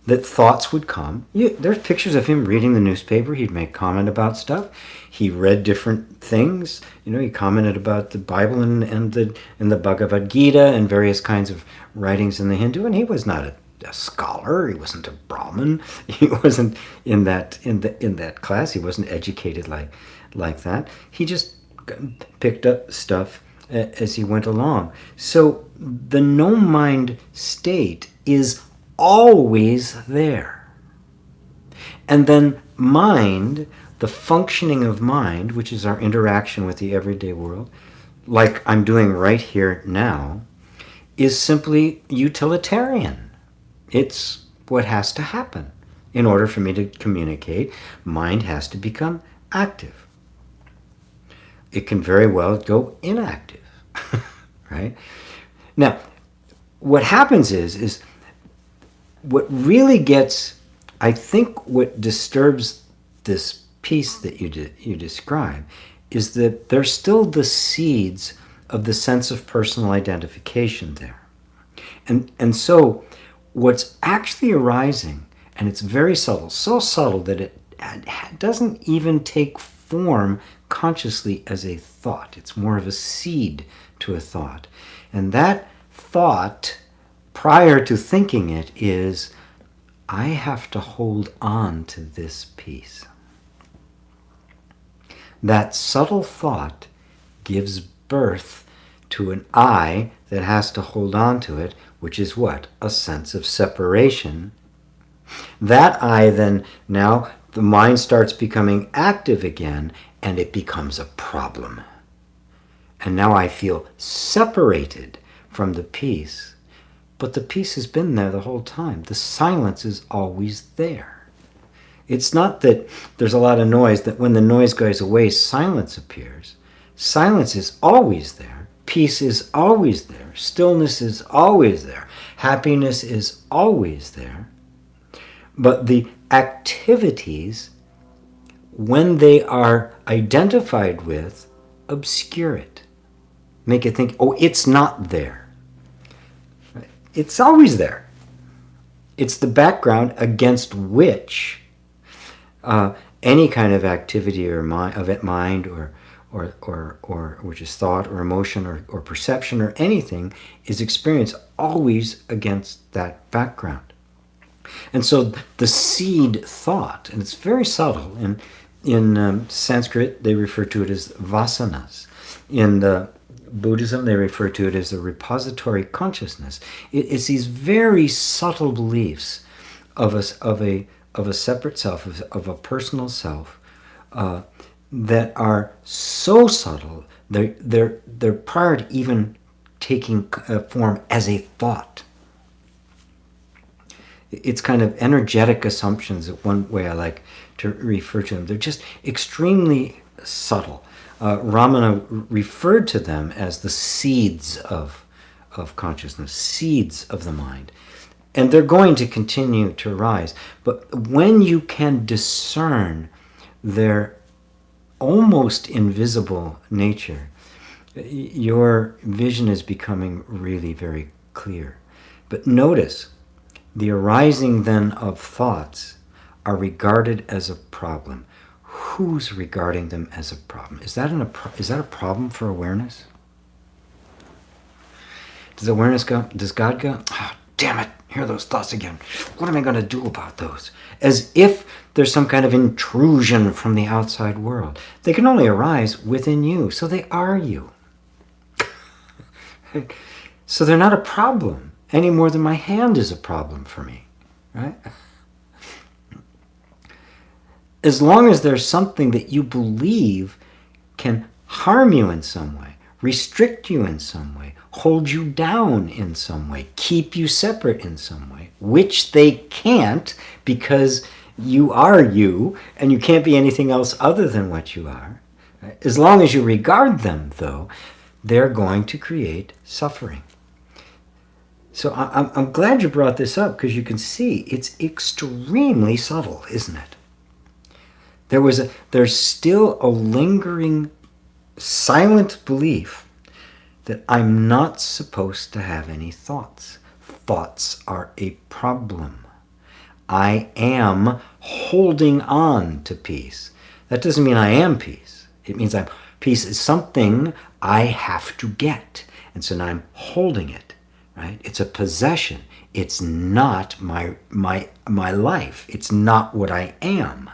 thoughts would come. There's pictures of him reading the newspaper. He'd make comment about stuff. He read different things. He commented about the Bible and the Bhagavad Gita and various kinds of writings in the Hindu. And he was not a scholar. He wasn't a Brahmin. He wasn't in that class. He wasn't educated like that. He just picked up stuff as he went along. So the no-mind state is always there. And then mind, the functioning of mind, which is our interaction with the everyday world, like I'm doing right here now, is simply utilitarian. It's what has to happen. In order for me to communicate, mind has to become active. It can very well go inactive, right? Now, what happens is what really gets, I think what disturbs this piece that you describe is that there's still the seeds of the sense of personal identification there. And so what's actually arising, and it's very subtle, so subtle that it doesn't even take form consciously as a thought. It's more of a seed to a thought. And that thought, prior to thinking it, is, I have to hold on to this piece. That subtle thought gives birth to an I that has to hold on to it, which is what? A sense of separation. That I then, now the mind starts becoming active again, and it becomes a problem. And now I feel separated from the peace. But the peace has been there the whole time. The silence is always there. It's not that there's a lot of noise, that when the noise goes away, silence appears. Silence is always there. Peace is always there. Stillness is always there. Happiness is always there. But the activities, when they are identified with, obscure it. Make it think, oh, it's not there. It's always there. It's the background against which any kind of activity or mind or which is thought or emotion or perception or anything is experienced, always against that background. And so the seed thought, and it's very subtle. In Sanskrit, they refer to it as vasanas. In the Buddhism, they refer to it as the repository consciousness. It's these very subtle beliefs of a separate self, of a personal self, that are so subtle they're prior to even taking form as a thought. It's kind of energetic assumptions. One way I like to refer to them. They're just extremely subtle. Ramana referred to them as the seeds of consciousness, seeds of the mind. And they're going to continue to rise. But when you can discern their almost invisible nature, your vision is becoming really very clear. But notice, the arising then of thoughts are regarded as a problem. Who's regarding them as a problem? Is that a problem for awareness? Does awareness go? Does God go? Oh, damn it! Here are those thoughts again. What am I going to do about those? As if there's some kind of intrusion from the outside world. They can only arise within you, so they are you. So they're not a problem any more than my hand is a problem for me. right? As long as there's something that you believe can harm you in some way, restrict you in some way, hold you down in some way, keep you separate in some way, which they can't because you are you and you can't be anything else other than what you are. As long as you regard them, though, they're going to create suffering. So I'm glad you brought this up, because you can see it's extremely subtle, isn't it? There's still a lingering, silent belief that I'm not supposed to have any thoughts. Thoughts are a problem. I am holding on to peace. That doesn't mean I am peace. It means peace is something I have to get. And so now I'm holding it, right? It's a possession. It's not my life. It's not what I am.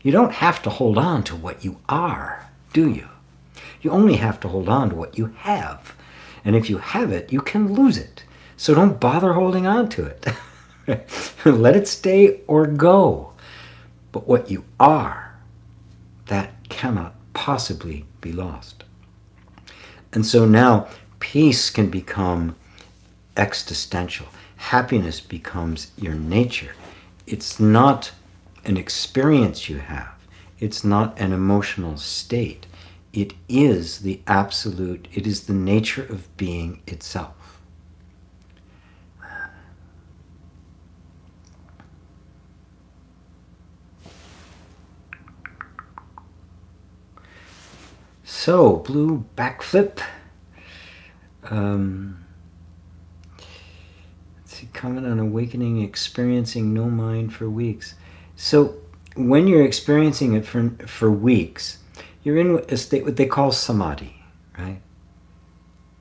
You don't have to hold on to what you are, do you? You only have to hold on to what you have. And if you have it, you can lose it. So don't bother holding on to it. Let it stay or go. But what you are, that cannot possibly be lost. And so now peace can become existential. Happiness becomes your nature. It's not an experience you have. It's not an emotional state. It is the absolute, it is the nature of being itself. So, blue backflip. Let's see, comment on awakening, experiencing no mind for weeks. So, when you're experiencing it for weeks, you're in a state what they call samadhi, right?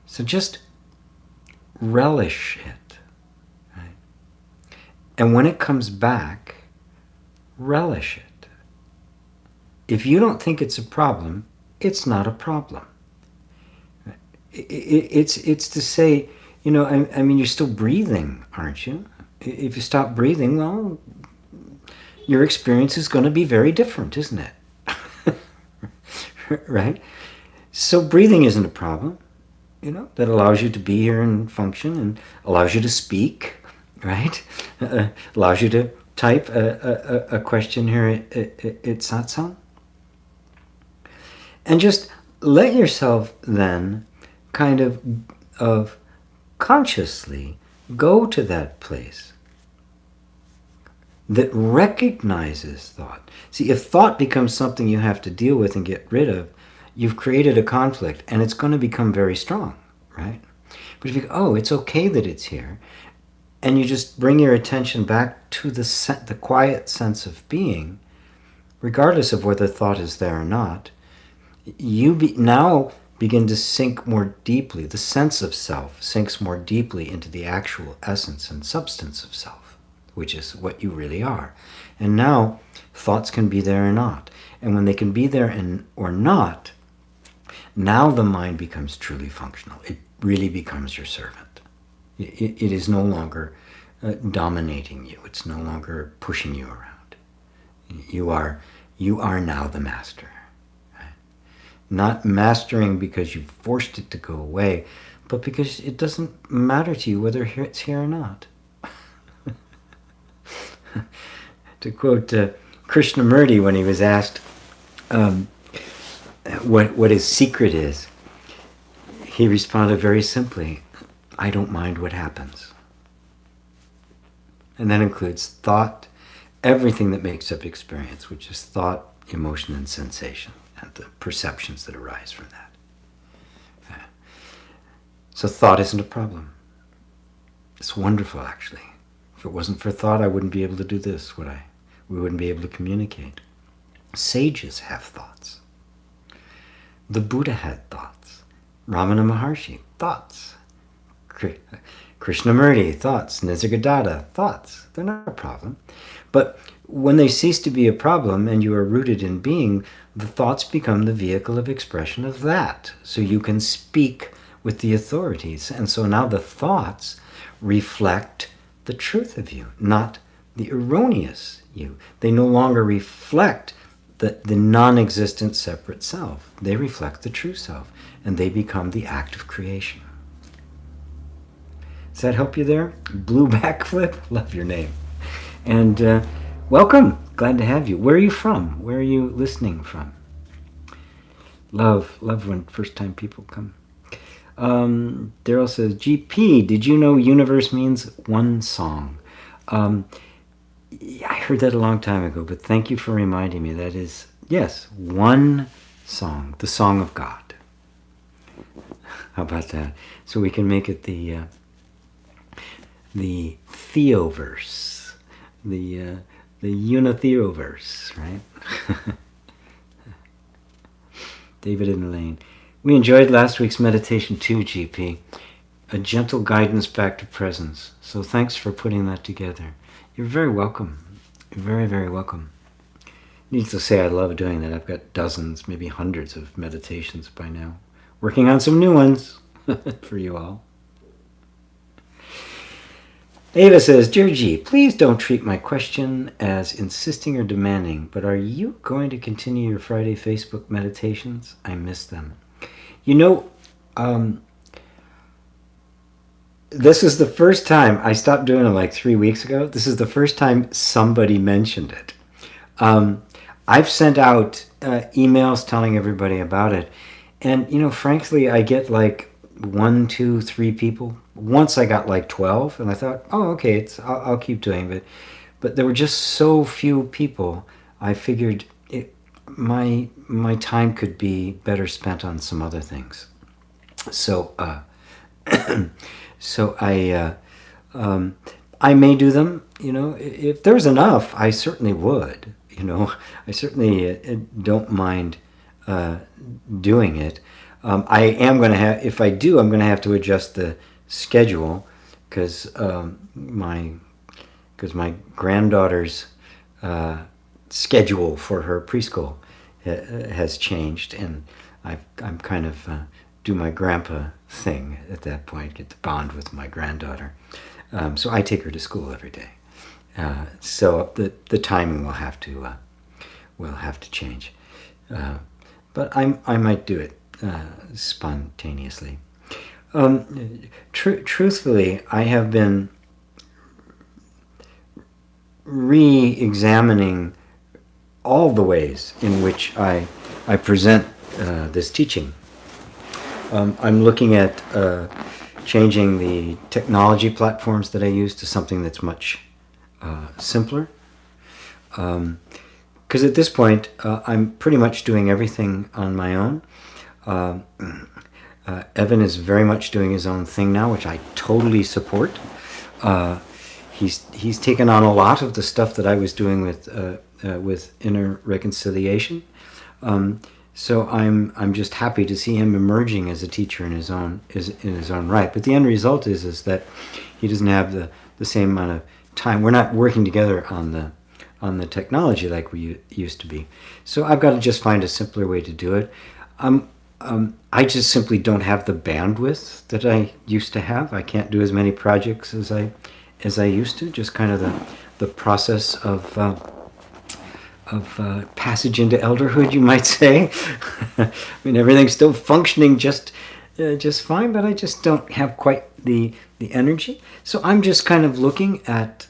So just relish it, right? And when it comes back, relish it. If you don't think it's a problem, it's not a problem. It's to say, I mean, you're still breathing, aren't you? If you stop breathing, well, your experience is going to be very different, isn't it? Right? So breathing isn't a problem, that allows you to be here and function and allows you to speak, right? Allows you to type a question here at Satsang. And just let yourself then kind of consciously go to that place that recognizes thought. See, if thought becomes something you have to deal with and get rid of, you've created a conflict and it's going to become very strong, right? But if you go, oh, it's okay that it's here, and you just bring your attention back to the quiet sense of being, regardless of whether thought is there or not, you now begin to sink more deeply. The sense of self sinks more deeply into the actual essence and substance of self, which is what you really are. And now thoughts can be there or not. And when they can be there or not, now the mind becomes truly functional. It really becomes your servant. It is no longer dominating you. It's no longer pushing you around. You are now the master. Right? Not mastering because you forced it to go away, but because it doesn't matter to you whether it's here or not. To quote Krishnamurti when he was asked what his secret is, he responded very simply, I don't mind what happens. And that includes thought, everything that makes up experience, which is thought, emotion, and sensation, and the perceptions that arise from that. So thought isn't a problem. It's wonderful, actually. If it wasn't for thought, I wouldn't be able to do this, would I? We wouldn't be able to communicate. Sages have thoughts. The Buddha had thoughts. Ramana Maharshi, thoughts. Krishnamurti, thoughts. Nisargadatta, thoughts. They're not a problem. But when they cease to be a problem and you are rooted in being, the thoughts become the vehicle of expression of that. So you can speak with the authorities. And so now the thoughts reflect the truth of you, not the erroneous you. They no longer reflect the non-existent separate self. They reflect the true self, and they become the act of creation. Does that help you there? Blue backflip? Love your name. And welcome. Glad to have you. Where are you from? Where are you listening from? Love when first-time people come. Daryl says, GP, did you know universe means one song? I heard that a long time ago, but thank you for reminding me. That is, yes, one song, the song of God. How about that? So we can make it the theoverse, the unitheoverse, right? David and Elaine. We enjoyed last week's meditation too, GP. A gentle guidance back to presence. So thanks for putting that together. You're very welcome. You're very, very welcome. Needless to say, I love doing that. I've got dozens, maybe hundreds of meditations by now. Working on some new ones for you all. Ava says, Dear G, please don't treat my question as insisting or demanding, but are you going to continue your Friday Facebook meditations? I miss them. You know, this is the first time, I stopped doing it like 3 weeks ago. This is the first time somebody mentioned it. I've sent out emails telling everybody about it. And, you know, frankly, I get like 1, 2, 3 people. Once I got like 12, and I thought, oh, okay, I'll keep doing it. But there were just so few people, I figured my time could be better spent on some other things. So so I may do them, you know. If there's enough, I certainly would, you know. I certainly don't mind doing it. I am going to have, if I do, I'm going to have to adjust the schedule because my granddaughter's schedule for her preschool has changed, and I'm kind of do my grandpa thing at that point, get to bond with my granddaughter. So I take her to school every day. So the timing will have to change. But I might do it spontaneously. Truthfully, I have been re-examining all the ways in which I present this teaching. I'm looking at changing the technology platforms that I use to something that's much simpler. Because at this point, I'm pretty much doing everything on my own. Evan is very much doing his own thing now, which I totally support. He's taken on a lot of the stuff that I was doing with inner reconciliation. So I'm just happy to see him emerging as a teacher in his own right. But the end result is that he doesn't have the same amount of time. We're not working together on the technology like we used to be. So I've got to just find a simpler way to do it. I just simply don't have the bandwidth that I used to have. I can't do as many projects as I used to. Just kind of the process of passage into elderhood, you might say. I mean, everything's still functioning just fine, but I just don't have quite the energy. So I'm just kind of looking at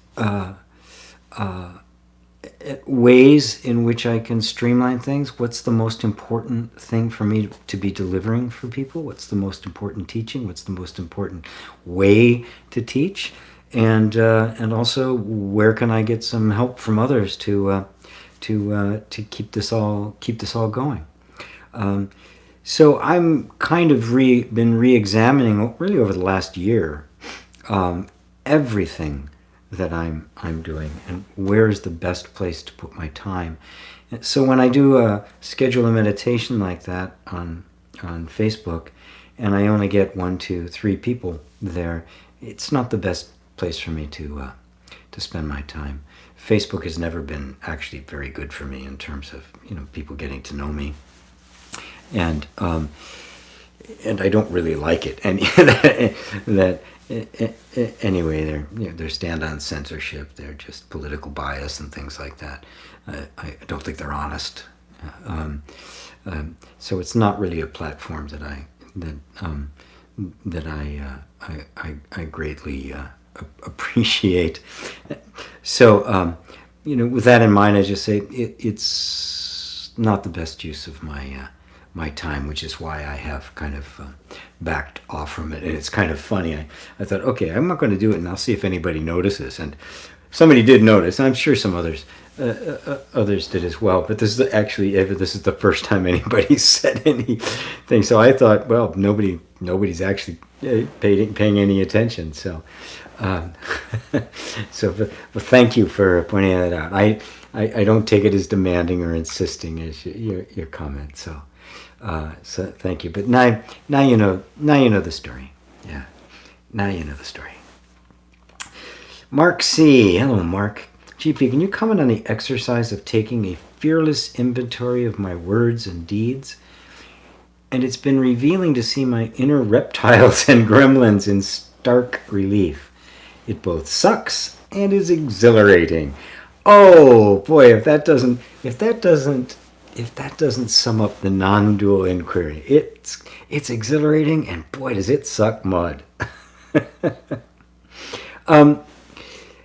ways in which I can streamline things. What's the most important thing for me to be delivering for people? What's the most important teaching? What's the most important way to teach? And also, where can I get some help from others to keep this all going? So I'm kind of been re-examining really over the last year everything that I'm doing and where is the best place to put my time. So when I do schedule a meditation like that on Facebook, and I only get 1, 2, 3 people there, it's not the best place for me to spend my time. Facebook has never been actually very good for me in terms of people getting to know me, and and I don't really like it. And anyway, they're stand on censorship. They're just political bias and things like that. I don't think they're honest. So it's not really a platform that I greatly appreciate. So with that in mind, I just say it's not the best use of my time, which is why I have kind of backed off from it. And it's kind of funny. I thought, okay, I'm not going to do it, and I'll see if anybody notices. And somebody did notice, and I'm sure some others did as well. But this is the first time anybody's said anything. So I thought, well, nobody's actually paying any attention. So, but thank you for pointing that out. I don't take it as demanding or insisting as your comment. So thank you. But now you know the story. Yeah, now you know the story. Mark C. Hello, Mark. GP, can you comment on the exercise of taking a fearless inventory of my words and deeds? And it's been revealing to see my inner reptiles and gremlins in stark relief. It both sucks and is exhilarating. Oh boy, if that doesn't sum up the non-dual inquiry, it's exhilarating, and boy, does it suck mud.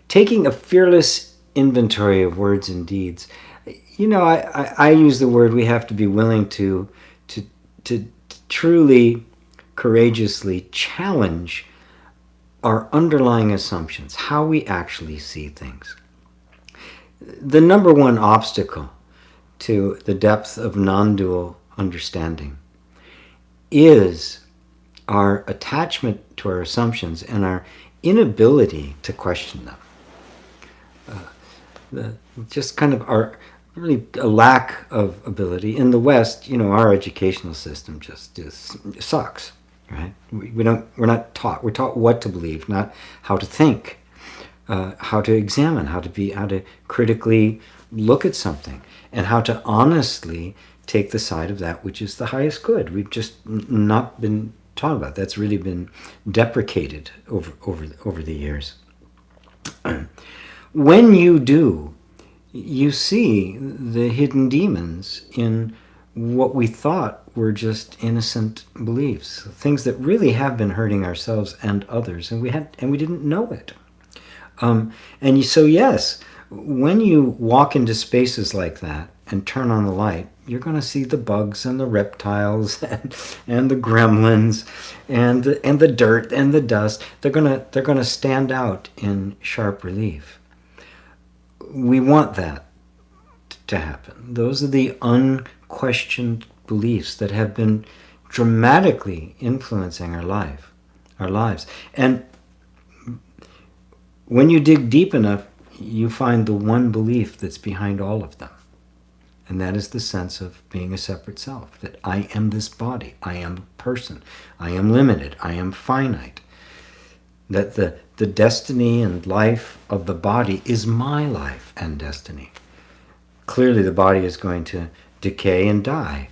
Taking a fearless inventory of words and deeds. I use the word we have to be willing to truly, courageously challenge our underlying assumptions, how we actually see things. The number one obstacle to the depth of non-dual understanding is our attachment to our assumptions and our inability to question them. Just kind of really a lack of ability. In the West, our educational system just sucks, right? We're not taught. We're taught what to believe, not how to think, how to examine, how to critically look at something, and how to honestly take the side of that which is the highest good. We've just not been taught about. That's really been deprecated over the years. When you do, you see the hidden demons in what we thought were just innocent beliefs, things that really have been hurting ourselves and others, and we didn't know it. So yes, when you walk into spaces like that and turn on the light, you're going to see the bugs and the reptiles and the gremlins and the dirt and the dust. They're going to stand out in sharp relief. We want that to happen. Those are the unquestioned beliefs that have been dramatically influencing our lives. And when you dig deep enough, you find the one belief that's behind all of them. And that is the sense of being a separate self, that I am this body, I am a person, I am limited, I am finite. That the destiny and life of the body is my life and destiny. Clearly the body is going to decay and die.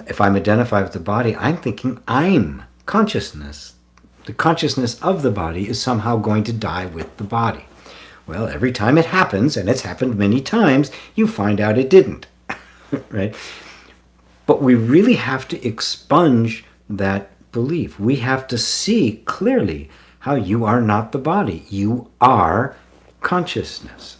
If I'm identified with the body, I'm thinking I'm consciousness. The consciousness of the body is somehow going to die with the body. Well, every time it happens, and it's happened many times, you find out it didn't. Right? But we really have to expunge that belief. We have to see clearly how you are not the body. You are consciousness.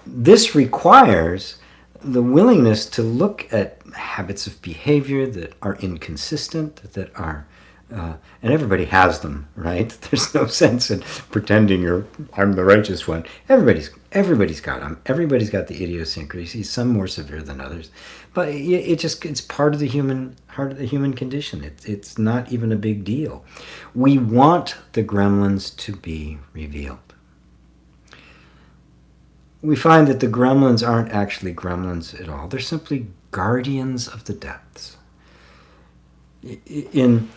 This requires the willingness to look at habits of behavior that are inconsistent, that are, and everybody has them, right? There's no sense in pretending I'm the righteous one. Everybody's got them. Everybody's got the idiosyncrasies, some more severe than others. But it's part of the human condition. It's not even a big deal. We want the gremlins to be revealed. We find that the gremlins aren't actually gremlins at all. They're simply guardians of the depths. In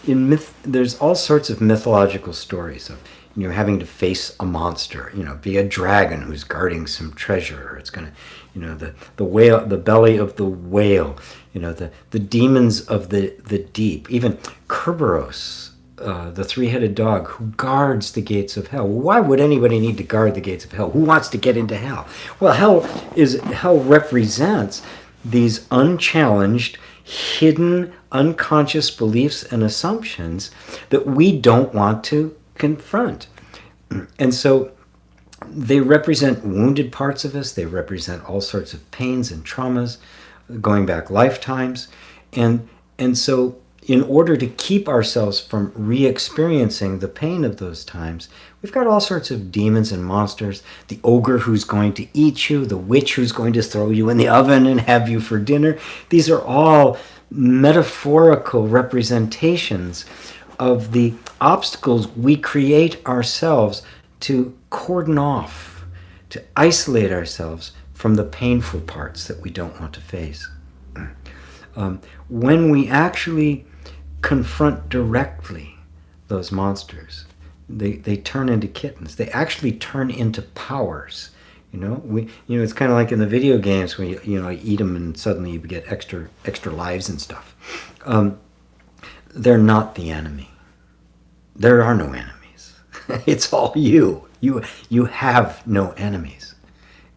myth, there's all sorts of mythological stories of having to face a monster, be a dragon who's guarding some treasure, or it's going to, the whale, the belly of the whale, the demons of the deep. Even Kerberos, the three-headed dog who guards the gates of hell. Why would anybody need to guard the gates of hell? Who wants to get into hell? Well, hell represents these unchallenged, hidden, unconscious beliefs and assumptions that we don't want to confront. And so they represent wounded parts of us. They represent all sorts of pains and traumas going back lifetimes. And so in order to keep ourselves from re-experiencing the pain of those times, we've got all sorts of demons and monsters. The ogre who's going to eat you, the witch who's going to throw you in the oven and have you for dinner. These are all metaphorical representations of the obstacles we create ourselves to cordon off, to isolate ourselves from the painful parts that we don't want to face. When we actually confront directly those monsters, they turn into kittens. They actually turn into powers. It's kind of like in the video games when you eat them and suddenly you get extra lives and stuff. They're not the enemy. There are no enemies. It's all you. You have no enemies.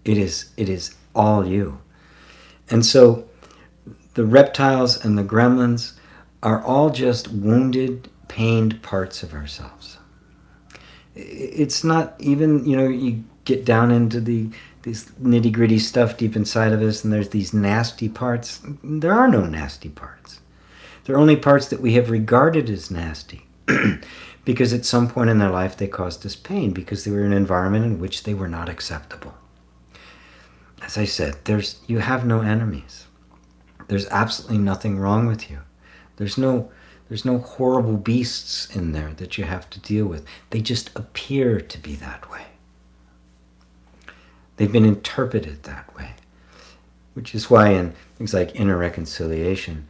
It is all you. And so the reptiles and the gremlins are all just wounded, pained parts of ourselves. It's not even, you get down into this nitty-gritty stuff deep inside of us, and there's these nasty parts. There are no nasty parts. They're only parts that we have regarded as nasty because at some point in their life they caused us pain because they were in an environment in which they were not acceptable. As I said, you have no enemies. There's absolutely nothing wrong with you. There's no horrible beasts in there that you have to deal with. They just appear to be that way. They've been interpreted that way, which is why in things like inner reconciliation,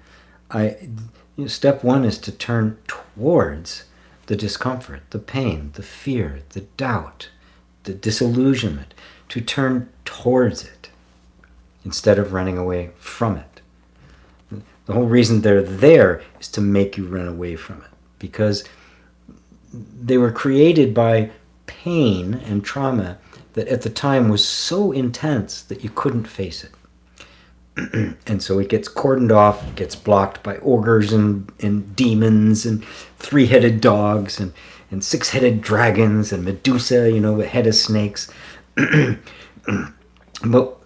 step one is to turn towards the discomfort, the pain, the fear, the doubt, the disillusionment, to turn towards it instead of running away from it. The whole reason they're there is to make you run away from it, because they were created by pain and trauma that at the time was so intense that you couldn't face it. And so it gets cordoned off, it gets blocked by ogres and demons and three-headed dogs and six-headed dragons and Medusa, with head of snakes. But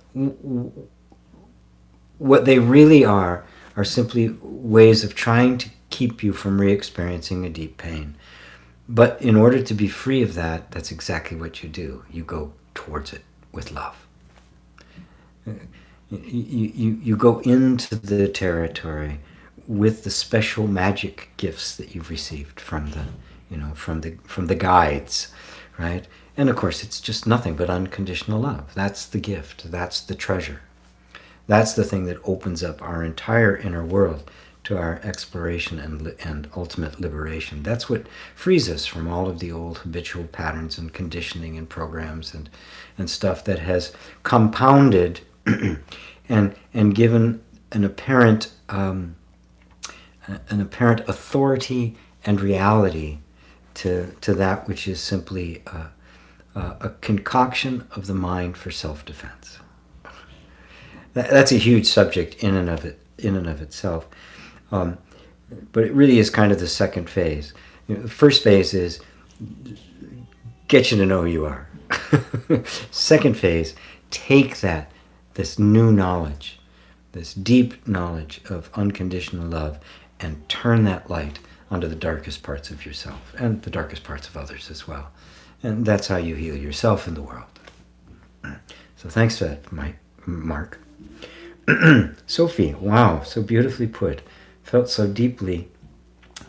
what they really are simply ways of trying to keep you from re-experiencing a deep pain. But in order to be free of that, that's exactly what you do. You go towards it with love. You go into the territory with the special magic gifts that you've received from the guides, right? And of course, it's just nothing but unconditional love. That's the gift. That's the treasure. That's the thing that opens up our entire inner world to our exploration and ultimate liberation. That's what frees us from all of the old habitual patterns and conditioning and programs and stuff that has compounded and given an apparent authority and reality to that which is simply a concoction of the mind for self-defense. That's a huge subject in and of itself. But it really is kind of the second phase. The first phase is get you to know who you are. Second phase, take this new knowledge, this deep knowledge of unconditional love, and turn that light onto the darkest parts of yourself and the darkest parts of others as well. And that's how you heal yourself in the world. So thanks for that, Mark. Sophie, wow, so beautifully put. Felt so deeply.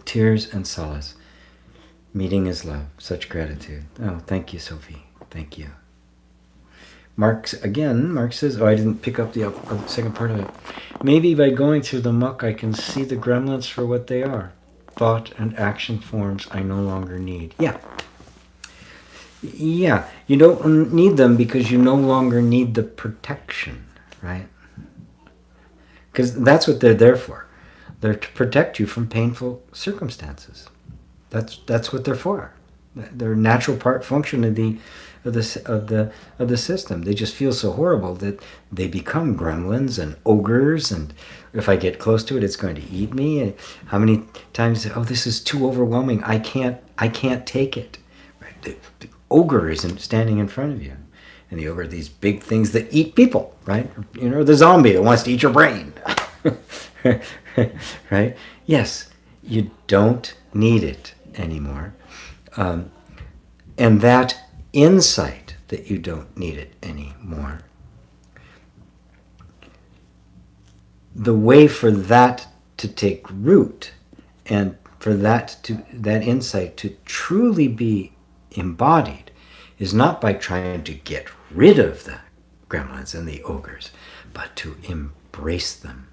Tears and solace. Meeting is love. Such gratitude. Oh, thank you, Sophie. Thank you. Mark says, I didn't pick up the second part of it. Maybe by going through the muck, I can see the gremlins for what they are. Thought and action forms I no longer need. Yeah, you don't need them because you no longer need the protection, right? Because that's what they're there for. They're to protect you from painful circumstances. That's what they're for. They're a natural part function of the system. They just feel so horrible that they become gremlins and ogres, and if I get close to it, it's going to eat me. And how many times? Oh, this is too overwhelming. I can't take it. Right? The ogre isn't standing in front of you, and the ogre are these big things that eat people. Right? You know, the zombie that wants to eat your brain. Right? Yes, you don't need it anymore. And that insight that you don't need it anymore, the way for that to take root and for that insight to truly be embodied is not by trying to get rid of the gremlins and the ogres, but to embrace them.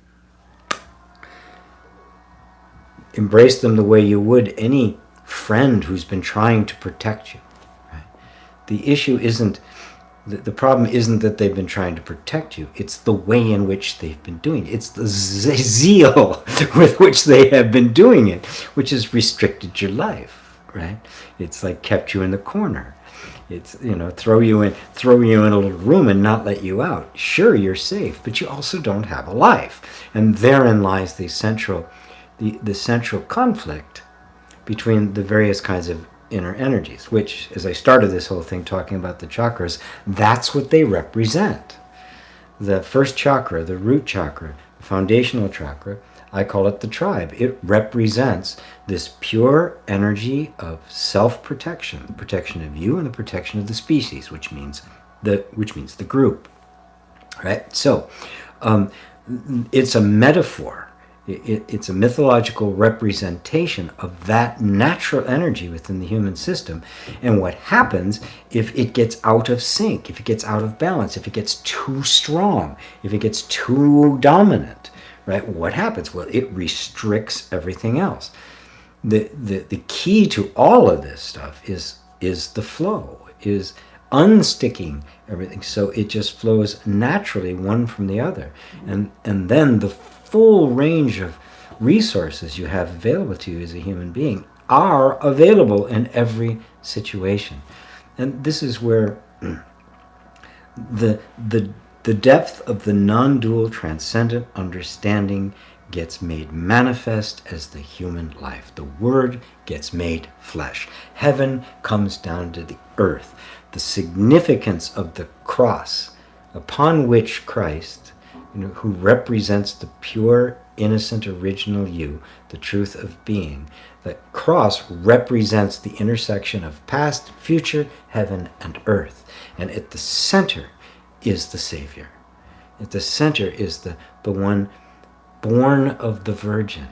Embrace them the way you would any friend who's been trying to protect you. Right? The issue isn't, the problem isn't that they've been trying to protect you. It's the way in which they've been doing it. It's the zeal with which they have been doing it, which has restricted your life. Right? It's like kept you in the corner. It's, you know, throw you in a little room and not let you out. Sure, you're safe, but you also don't have a life. And therein lies the central conflict between the various kinds of inner energies, which, as I started this whole thing talking about the chakras, that's what they represent. The first chakra, the root chakra, the foundational chakra, I call it the tribe. It represents this pure energy of self-protection, the protection of you and the protection of the species, which means the group. Right? So, it's a metaphor. It's a mythological representation of that natural energy within the human system, and what happens if it gets out of sync, if it gets out of balance, if it gets too strong, if it gets too dominant, right? What happens? Well, it restricts everything else. The key to all of this stuff is the flow, is unsticking everything so it just flows naturally one from the other, and then the full range of resources you have available to you as a human being are available in every situation. And this is where the depth of the non-dual transcendent understanding gets made manifest as the human life. The Word gets made flesh. Heaven comes down to the earth. The significance of the cross upon which Christ, who represents the pure, innocent, original you, the truth of being. The cross represents the intersection of past, future, heaven, and earth. And at the center is the Savior. At the center is the one born of the Virgin.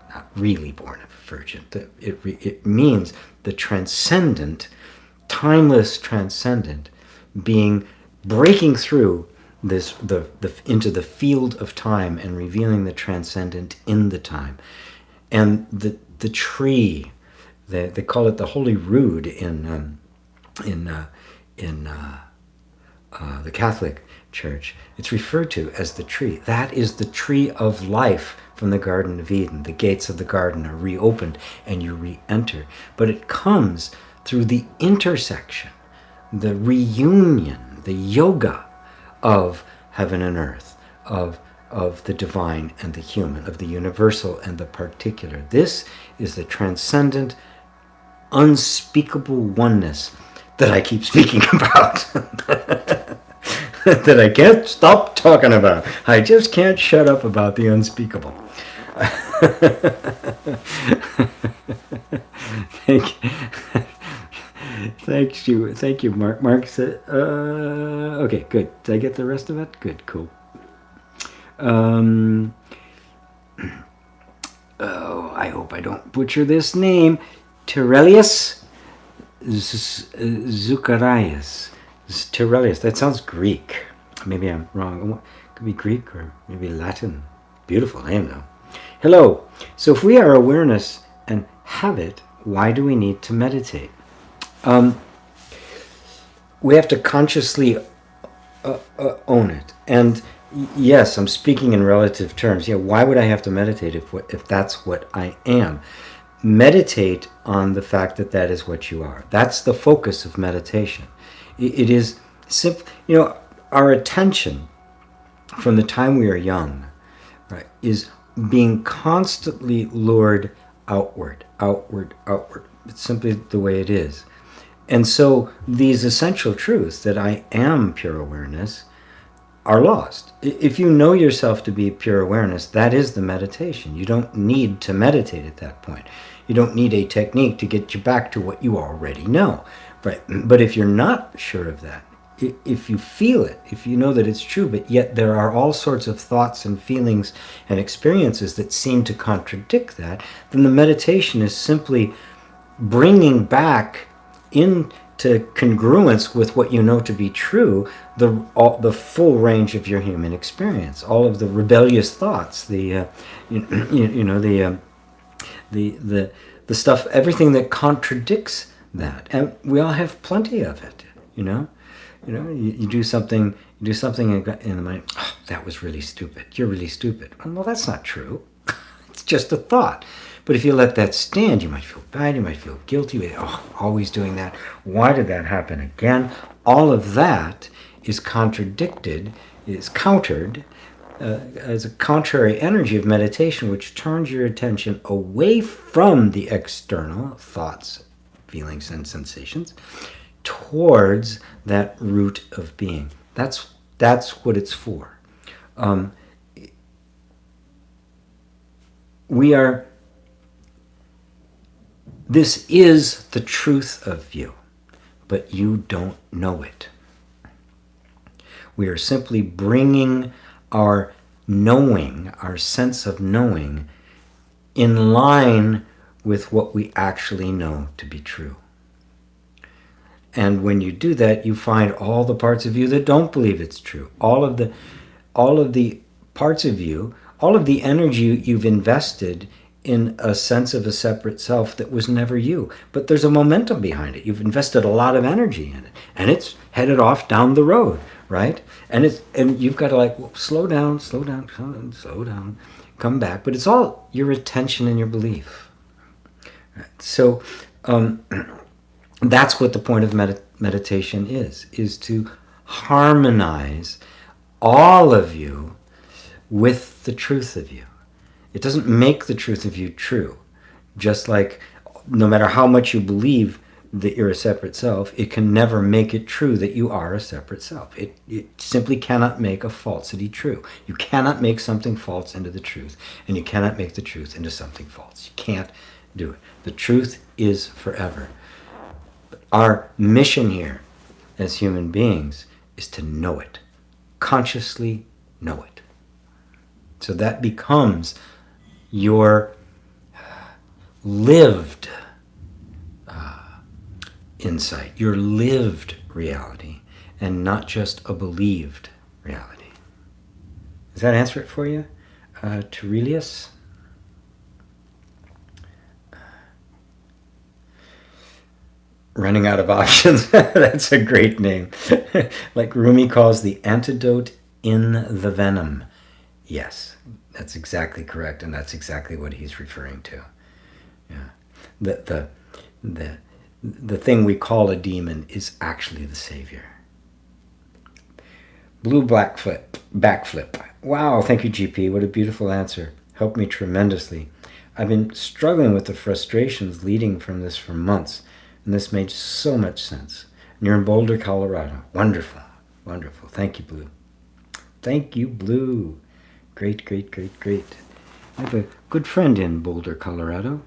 Not really born of a virgin. It means the transcendent, timeless transcendent being breaking through into the field of time and revealing the transcendent in the time. And the tree, they call it the Holy Rood in the Catholic Church. It's referred to as the tree. That is the tree of life from the Garden of Eden. The gates of the garden are reopened and you re-enter. But it comes through the intersection, the reunion, the yoga of heaven and earth, of the divine and the human, of the universal and the particular. This is the transcendent, unspeakable oneness that I keep speaking about. That I can't stop talking about. I just can't shut up about the unspeakable. Thank you, Mark. Mark said, okay, good. Did I get the rest of it? Good, cool. Oh, I hope I don't butcher this name. Terelius Zacharias. Terelius. That sounds Greek. Maybe I'm wrong. It could be Greek or maybe Latin. Beautiful name, though. Hello. So if we are awareness and habit, why do we need to meditate? We have to consciously own it. And Yes, I'm speaking in relative terms. Yeah, why would I have to meditate if that's what I am? Meditate on the fact that that is what you are. That's the focus of meditation. It is simple. Our attention from the time we are young, right, is being constantly lured outward, outward, outward. It's simply the way it is. And so these essential truths that I am pure awareness are lost. If you know yourself to be pure awareness, that is the meditation. You don't need to meditate at that point. You don't need a technique to get you back to what you already know. Right? But if you're not sure of that, if you feel it, if you know that it's true, but yet there are all sorts of thoughts and feelings and experiences that seem to contradict that, then the meditation is simply bringing back into congruence with what you know to be true the full range of your human experience, all of the rebellious thoughts, the stuff, everything that contradicts that, and we all have plenty of it. You do something in the mind. Oh, that was really stupid. You're really stupid. Well, that's not true. It's just a thought. But if you let that stand, you might feel bad, you might feel guilty. Oh, always doing that. Why did that happen again? All of that is contradicted, is countered as a contrary energy of meditation, which turns your attention away from the external thoughts, feelings, and sensations towards that root of being. That's what it's for. This is the truth of you, but you don't know it. We are simply bringing our knowing, our sense of knowing, in line with what we actually know to be true. And when you do that, you find all the parts of you that don't believe it's true. All of the parts of you, all of the energy you've invested in a sense of a separate self that was never you. But there's a momentum behind it. You've invested a lot of energy in it, and it's headed off down the road, right? And you've got to slow down, come back. But it's all your attention and your belief. Right? So that's what the point of meditation is to harmonize all of you with the truth of you. It doesn't make the truth of you true. Just like no matter how much you believe that you're a separate self, it can never make it true that you are a separate self. It simply cannot make a falsity true. You cannot make something false into the truth, and you cannot make the truth into something false. You can't do it. The truth is forever. But our mission here as human beings is to know it. Consciously know it. So that becomes your lived insight, your lived reality, and not just a believed reality. Does that answer it for you, Terelius? Running out of options. That's a great name. Like Rumi calls the antidote in the venom. Yes, that's exactly correct, and that's exactly what he's referring to. Yeah, the thing we call a demon is actually the savior. Blue backflip. Wow, thank you, GP. What a beautiful answer. Helped me tremendously. I've been struggling with the frustrations leading from this for months, and this made so much sense. And you're in Boulder, Colorado. Wonderful, wonderful. Thank you, Blue. Thank you, Blue. Great, great, great, great. I have a good friend in Boulder, Colorado.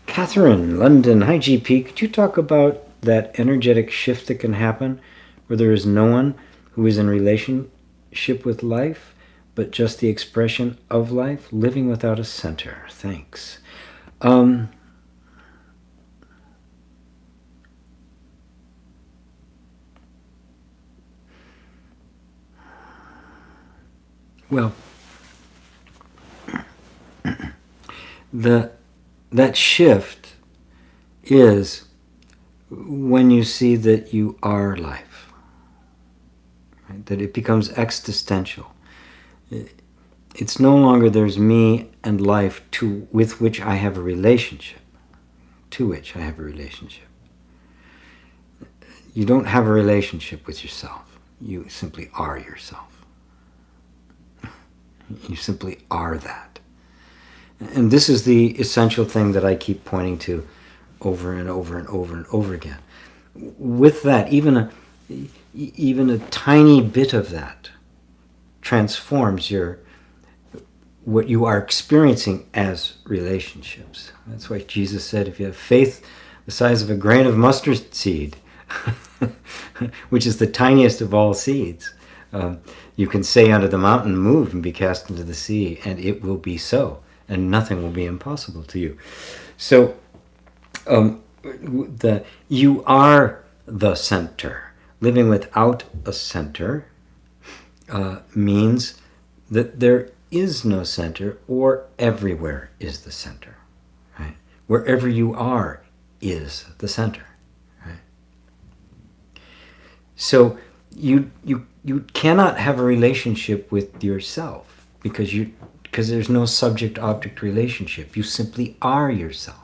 Catherine, London. Hi, GP. Could you talk about that energetic shift that can happen where there is no one who is in relationship with life, but just the expression of life, living without a center? Thanks. Well, that shift is when you see that you are life. right? That it becomes existential. It's no longer there's me and life with which I have a relationship, to which I have a relationship. You don't have a relationship with yourself. You simply are yourself. You simply are that. And this is the essential thing that I keep pointing to over and over and over and over again. With that, even a tiny bit of that transforms what you are experiencing as relationships. That's why Jesus said, if you have faith the size of a grain of mustard seed, which is the tiniest of all seeds, you can say unto the mountain, move and be cast into the sea, and it will be so, and nothing will be impossible to you. So you are the center. Living without a center means that there is no center, or everywhere is the center. Right? Wherever you are is the center. Right? So you cannot have a relationship with yourself because there's no subject-object relationship. You simply are yourself.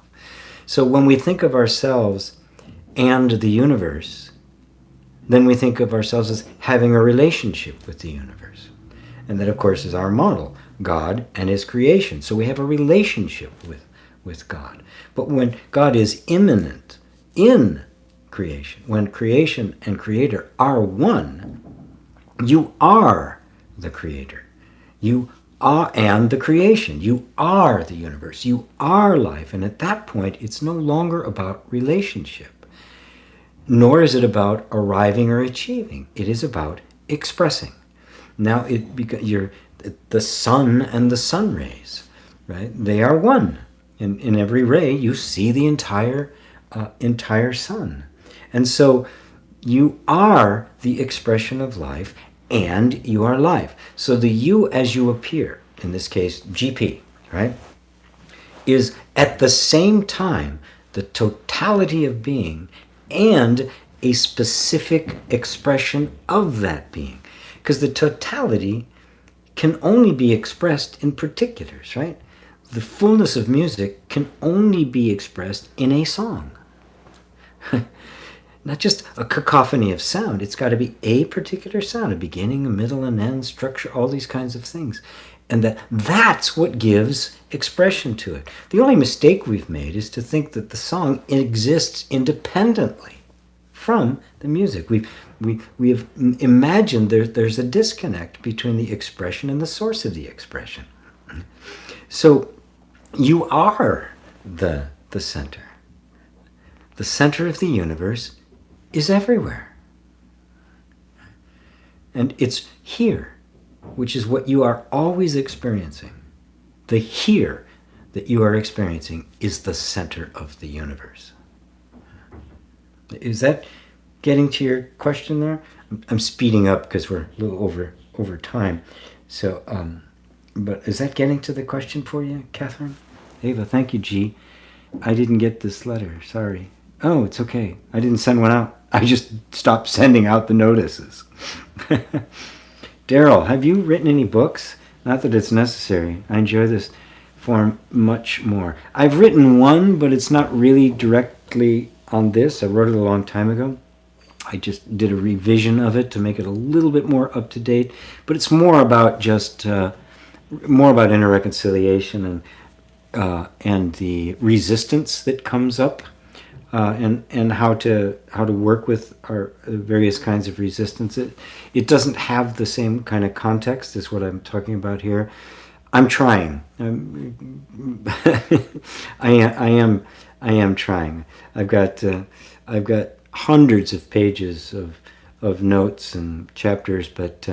So when we think of ourselves and the universe, then we think of ourselves as having a relationship with the universe. And that, of course, is our model, God and his creation. So we have a relationship with God. But when God is immanent in creation, when creation and creator are one, you are the creator. You are and the creation. You are the universe. You are life. And at that point, it's no longer about relationship. Nor is it about arriving or achieving. It is about expressing. Now you're the sun and the sun rays, right? They are one. In every ray, you see the entire sun. And so you are the expression of life, and you are life. So the you as you appear, in this case, GP, right, is at the same time the totality of being and a specific expression of that being. Because the totality can only be expressed in particulars, right? The fullness of music can only be expressed in a song. Not just a cacophony of sound. It's got to be a particular sound, a beginning, a middle, an end, structure, all these kinds of things. And that's what gives expression to it. The only mistake we've made is to think that the song exists independently from the music. We have imagined there's a disconnect between the expression and the source of the expression. So you are the center. The center of the universe is everywhere. And it's here, which is what you are always experiencing. The here that you are experiencing is the center of the universe. Is that getting to your question there? I'm speeding up because we're a little over time. So, but is that getting to the question for you, Catherine? Ava, thank you, G. I didn't get this letter. Sorry. Oh, it's okay. I didn't send one out. I just stopped sending out the notices. Daryl, have you written any books? Not that it's necessary. I enjoy this form much more. I've written one, but it's not really directly on this. I wrote it a long time ago. I just did a revision of it to make it a little bit more up to date. But it's more about just more about inner reconciliation and the resistance that comes up. And how to work with our various kinds of resistance. It doesn't have the same kind of context as what I'm talking about here. I'm trying. I am trying. I've got hundreds of pages of notes and chapters, but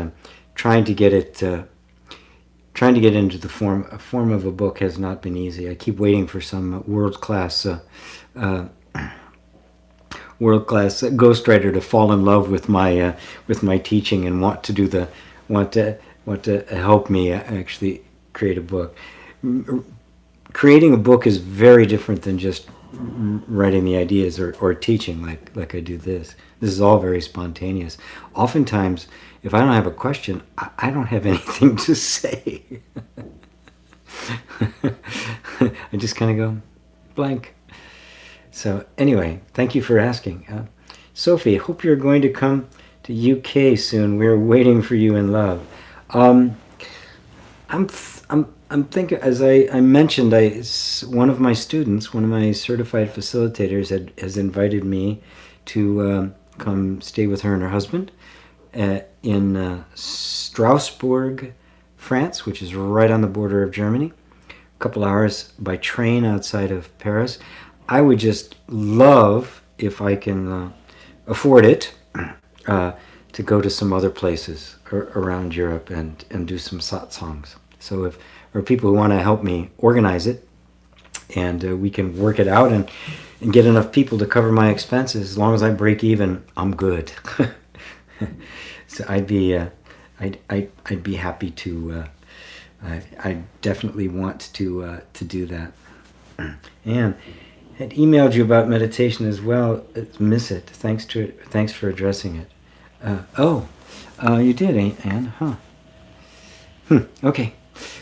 trying to get it into the form of a book has not been easy. I keep waiting for some world-class ghostwriter to fall in love with my teaching and want to help me actually create a book. Creating a book is very different than just writing the ideas or teaching like I do this. This is all very spontaneous. Oftentimes, if I don't have a question, I don't have anything to say. I just kind of go blank. So anyway, thank you for asking. Sophie, hope you're going to come to UK soon. We're waiting for you in love. I'm thinking, as I mentioned, one of my students, one of my certified facilitators, has invited me to come stay with her and her husband in Strasbourg, France, which is right on the border of Germany. A couple hours by train outside of Paris. I would just love, if I can afford it, to go to some other places around Europe and do some satsangs. So if there are people who want to help me organize it, and we can work it out and get enough people to cover my expenses, as long as I break even, I'm good. So I'd be happy to. I definitely want to do that. And had emailed you about meditation as well. Miss it. Thanks for addressing it. You did, Anne? Huh. Okay.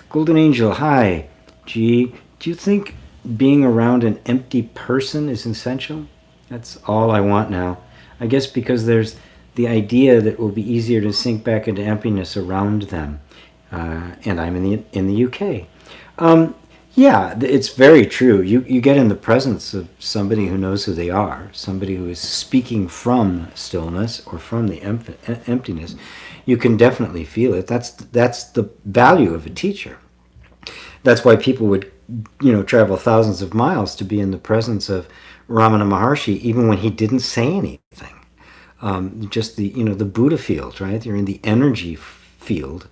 Golden Angel, hi. Gee, do you think being around an empty person is essential? That's all I want now. I guess because there's the idea that it will be easier to sink back into emptiness around them. And I'm in the UK. Yeah, it's very true. You get in the presence of somebody who knows who they are, somebody who is speaking from stillness or from the emptiness. You can definitely feel it. That's the value of a teacher. That's why people would, travel thousands of miles to be in the presence of Ramana Maharshi, even when he didn't say anything. Just the Buddha field, right? You're in the energy field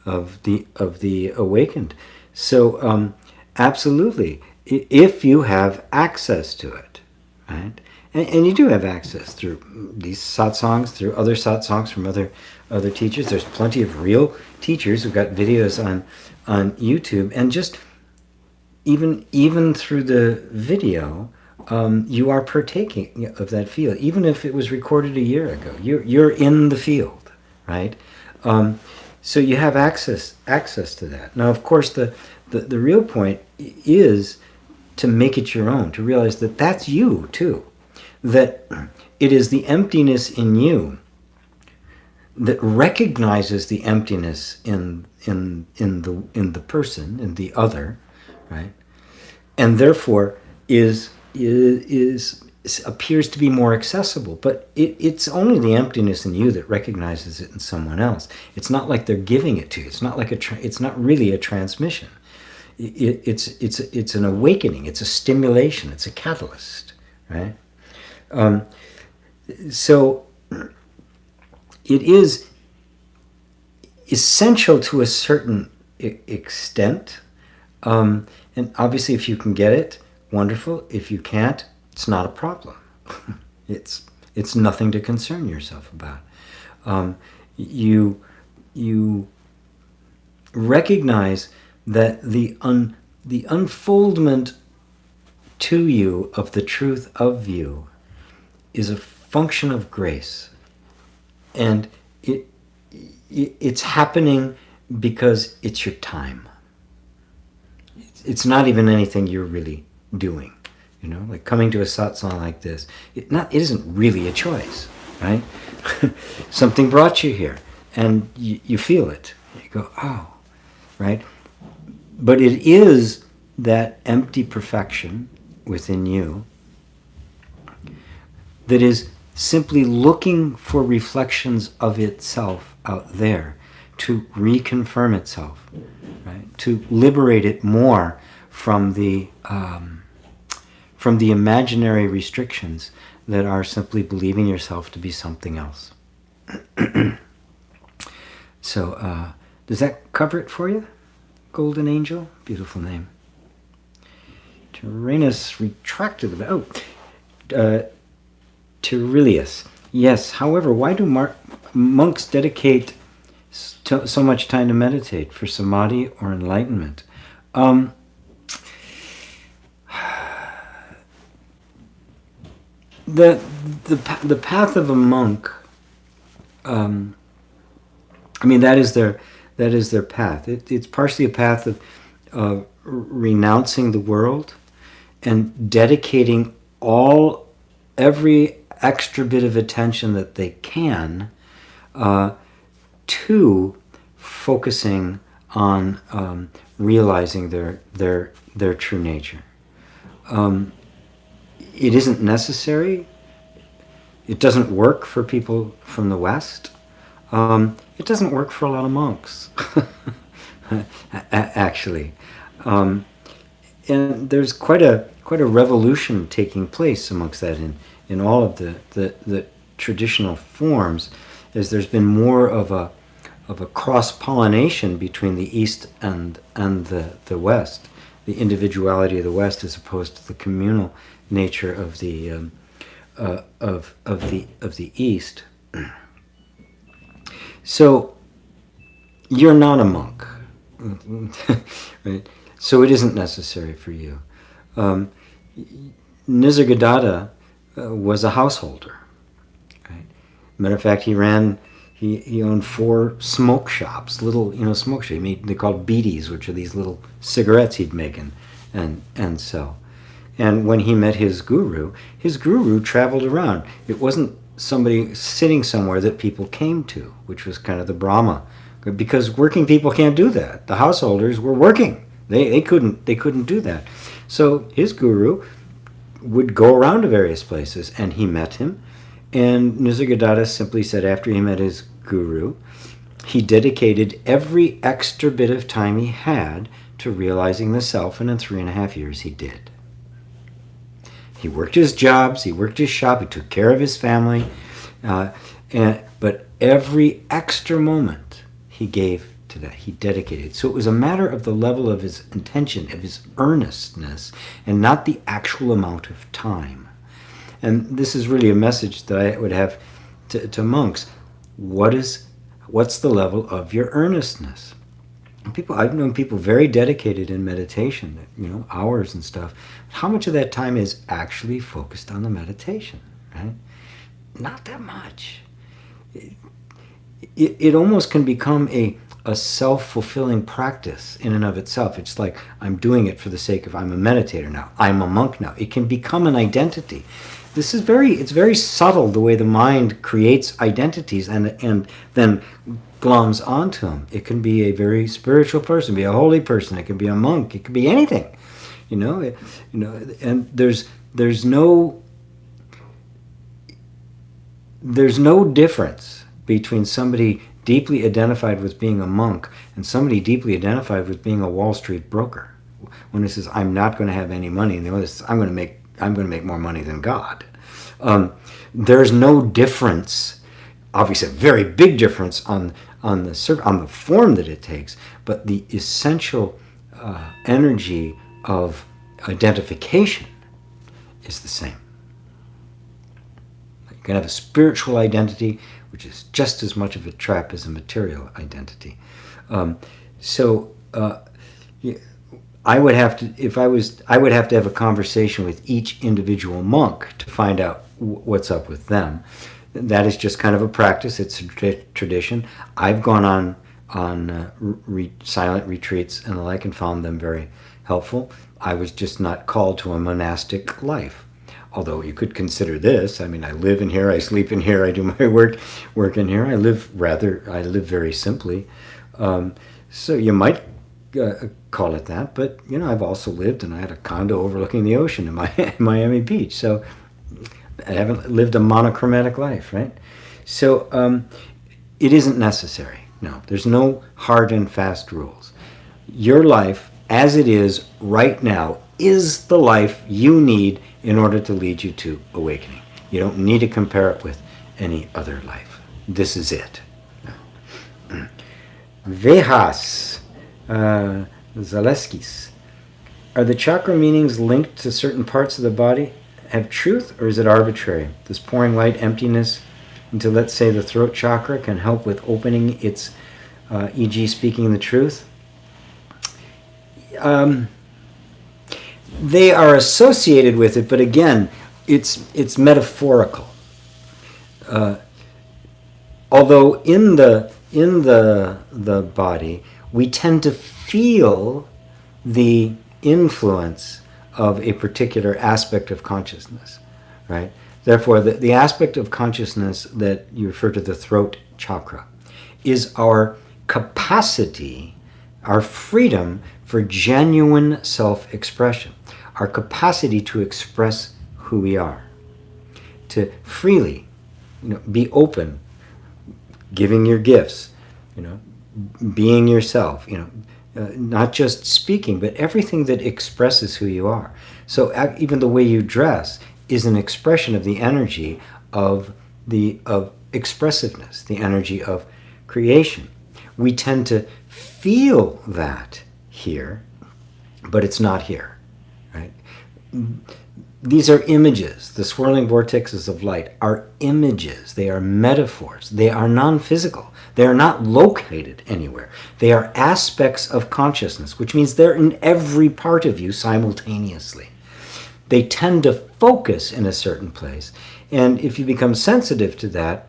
of the awakened. So absolutely, if you have access to it, right? And you do have access through these satsangs, through other satsangs from other teachers. There's plenty of real teachers who've got videos on YouTube, and just even through the video, you are partaking of that field, even if it was recorded a year ago. You're in the field, right? So you have access to that. Now, of course, the real point is to make it your own, to realize that that's you too, that it is the emptiness in you that recognizes the emptiness in the person, in the other, right? And therefore is appears to be more accessible, but it's only the emptiness in you that recognizes it in someone else. It's not like they're giving it to you. It's not like it's not really a transmission. It's an awakening. It's a stimulation. It's a catalyst, right? So it is essential to a certain extent, and obviously, if you can get it, wonderful. If you can't, it's not a problem. It's nothing to concern yourself about. You recognize that the unfoldment to you of the truth of you is a function of grace, and it's happening because it's your time. It's not even anything you're really doing. Like coming to a satsang like this, it isn't really a choice, right? Something brought you here, and you feel it. You go, oh, right? But it is that empty perfection within you that is simply looking for reflections of itself out there to reconfirm itself, right? To liberate it more from the imaginary restrictions that are simply believing yourself to be something else. So, does that cover it for you? Golden Angel? Beautiful name. Tyrannus retracted the... Tyrilius. Yes, however, why do monks dedicate so much time to meditate? For samadhi or enlightenment? the path of a monk. I mean, that is their path. It's partially a path of renouncing the world and dedicating every extra bit of attention that they can to focusing on realizing their true nature. It isn't necessary. It doesn't work for people from the West. It doesn't work for a lot of monks, actually. And there's quite a revolution taking place amongst that in all of the traditional forms, as there's been more of a cross-pollination between the East and the West, the individuality of the West as opposed to the communal nature of the East. So you're not a monk, right? So it isn't necessary for you. Nisargadatta was a householder. Right? Matter of fact, he owned 4 smoke shops, little smoke shops. They called beedies, which are these little cigarettes he'd make and sell. And when he met his guru traveled around. It wasn't somebody sitting somewhere that people came to, which was kind of the Brahma, because working people can't do that. The householders were working; they couldn't do that. So his guru would go around to various places, and he met him. And Nisargadatta simply said, after he met his guru, he dedicated every extra bit of time he had to realizing the self, and in 3.5 years he did. He worked his jobs, he worked his shop, he took care of his family, but every extra moment he gave to that, he dedicated. So it was a matter of the level of his intention, of his earnestness, and not the actual amount of time. And this is really a message that I would have to monks. What's the level of your earnestness? I've known people very dedicated in meditation, hours and stuff. How much of that time is actually focused on the meditation? Right? Not that much. It almost can become a self-fulfilling practice in and of itself. It's like, I'm doing it for the sake of, I'm a meditator now, I'm a monk now. It can become an identity. It's very subtle the way the mind creates identities and then gloms onto them. It can be a very spiritual person, be a holy person. It can be a monk. It can be anything, And there's no difference between somebody deeply identified with being a monk and somebody deeply identified with being a Wall Street broker. When it says, I'm not going to have any money, and the other says, I'm going to make more money than God. There's no difference. Obviously, a very big difference on the form that it takes, but the essential energy of identification is the same. You can have a spiritual identity, which is just as much of a trap as a material identity. I would have to have a conversation with each individual monk to find out what's up with them. That is just kind of a practice. It's a tradition. I've gone on silent retreats and the like and found them very helpful. I was just not called to a monastic life. Although you could consider this. I mean, I live in here, I sleep in here, I do my work in here. I live very simply. So you might call it that, but I've also lived, and I had a condo overlooking the ocean in Miami Beach. So I haven't lived a monochromatic life, right? So it isn't necessary. No, there's no hard and fast rules. Your life, as it is right now, is the life you need in order to lead you to awakening. You don't need to compare it with any other life. This is it. Vehas Zaleskis. Are the chakra meanings linked to certain parts of the body? Have truth, or is it arbitrary? Does pouring light emptiness into, let's say, the throat chakra can help with opening its, e.g., speaking the truth? They are associated with it, but again, it's metaphorical. Although in the body, we tend to feel the influence of a particular aspect of consciousness, right? Therefore, the aspect of consciousness that you refer to, the throat chakra, is our capacity, our freedom for genuine self-expression, our capacity to express who we are, to freely, be open, giving your gifts, being yourself, not just speaking, but everything that expresses who you are. So even the way you dress is an expression of the energy of expressiveness, the energy of creation. We tend to feel that here, but it's not here, right? These are images. The swirling vortexes of light are images. They are metaphors. They are non-physical. They are not located anywhere. They are aspects of consciousness, which means they're in every part of you simultaneously. They tend to focus in a certain place. And if you become sensitive to that,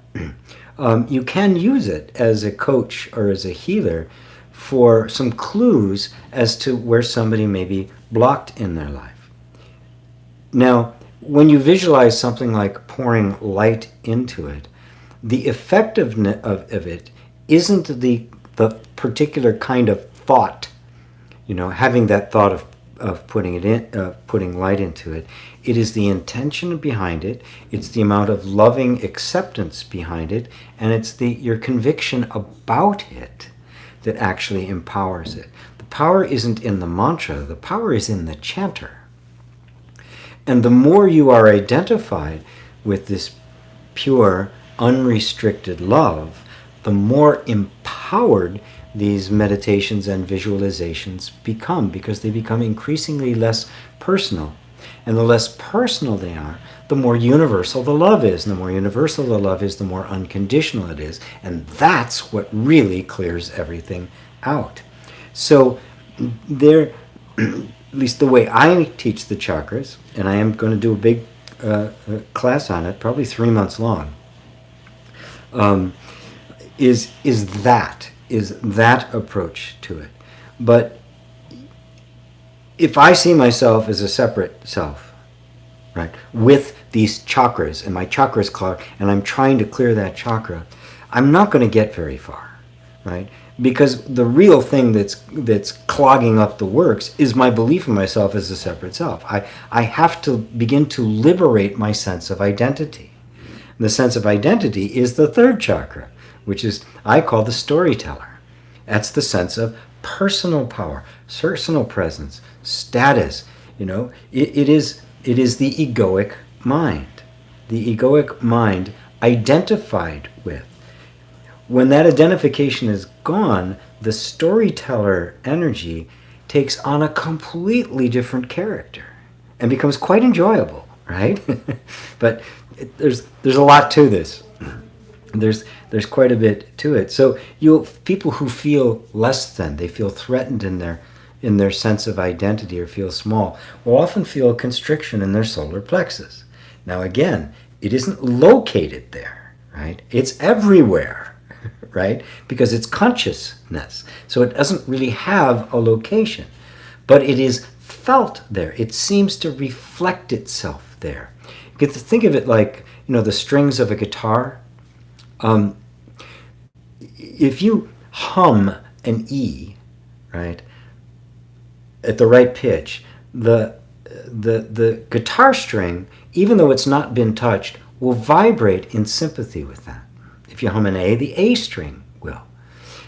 you can use it as a coach or as a healer for some clues as to where somebody may be blocked in their life. Now, when you visualize something like pouring light into it, the effectiveness of it isn't the particular kind of thought, having that thought of putting light into it. It is the intention behind it. It's the amount of loving acceptance behind it, and it's your conviction about it that actually empowers it. The power isn't in the mantra. The power is in the chanter. And the more you are identified with this pure, unrestricted love, the more empowered these meditations and visualizations become, because they become increasingly less personal. And the less personal they are, the more universal the love is. And the more universal the love is, the more unconditional it is. And that's what really clears everything out. So there, at least the way I teach the chakras, and I am going to do a big class on it, probably 3 months long, is that approach to it. But if I see myself as a separate self, right, with these chakras, and my chakras cloud, and I'm trying to clear that chakra, I'm not going to get very far, right? Because the real thing that's clogging up the works is my belief in myself as a separate self. I have to begin to liberate my sense of identity. And the sense of identity is the third chakra, which is, I call the storyteller. That's the sense of personal power, personal presence, status. It is the egoic mind. The egoic mind identified with. When that identification is gone, the storyteller energy takes on a completely different character and becomes quite enjoyable, right? But there's a lot to this. There's quite a bit to it. So people who feel less than, they feel threatened in their sense of identity or feel small, will often feel a constriction in their solar plexus. Now again, it isn't located there, right? It's everywhere. Right? Because it's consciousness. So it doesn't really have a location, but it is felt there. It seems to reflect itself there. You get to think of it like, the strings of a guitar. If you hum an E, right, at the right pitch, the guitar string, even though it's not been touched, will vibrate in sympathy with that. If you hum an A, the A string will.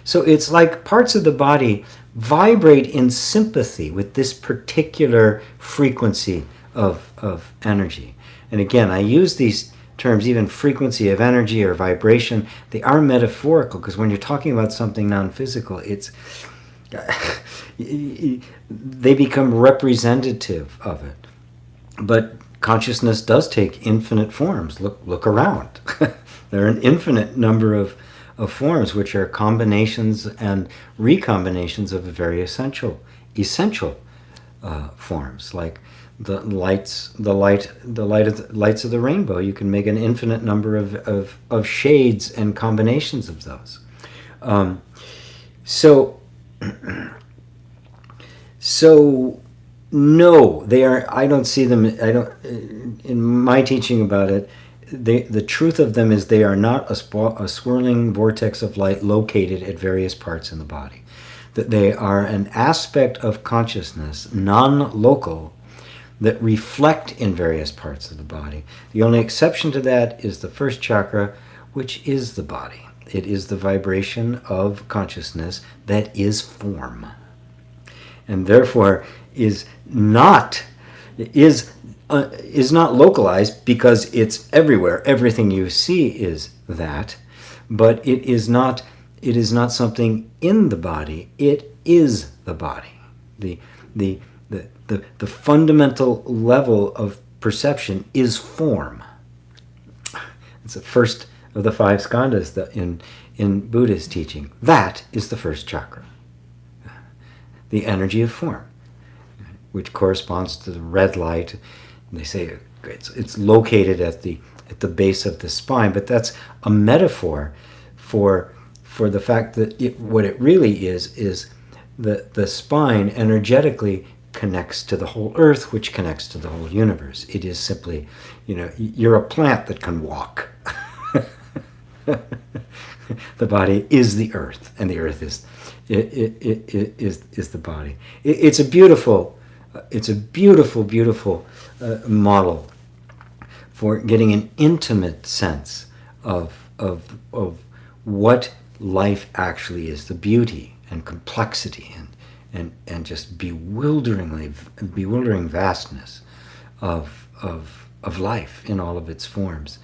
So it's like parts of the body vibrate in sympathy with this particular frequency of energy. And again, I use these terms, even frequency of energy or vibration, they are metaphorical, because when you're talking about something non-physical, they become representative of it. But consciousness does take infinite forms. Look around. There are an infinite number of forms, which are combinations and recombinations of very essential forms, like the lights of the rainbow. You can make an infinite number of shades and combinations of those. So no, they are. I don't see them. I don't. In my teaching about it, the truth of them is they are not a swirling vortex of light located at various parts in the body. That they are an aspect of consciousness, non-local, that reflect in various parts of the body. The only exception to that is the first chakra, which is the body. It is the vibration of consciousness that is form, and therefore is not localized because it's everywhere. Everything you see is that, but it is not something in the body. It is the body. The fundamental level of perception is form. It's the first of the 5 skandhas that in Buddhist teaching. That is the first chakra. The energy of form, which corresponds to the red light. They say it's located at the base of the spine, but that's a metaphor for the fact that what it really is the spine energetically connects to the whole earth, which connects to the whole universe. It is simply, you're a plant that can walk. The body is the earth, and the earth is the body. It's a beautiful model for getting an intimate sense of what life actually is, the beauty and complexity and just bewildering vastness of life in all of its forms.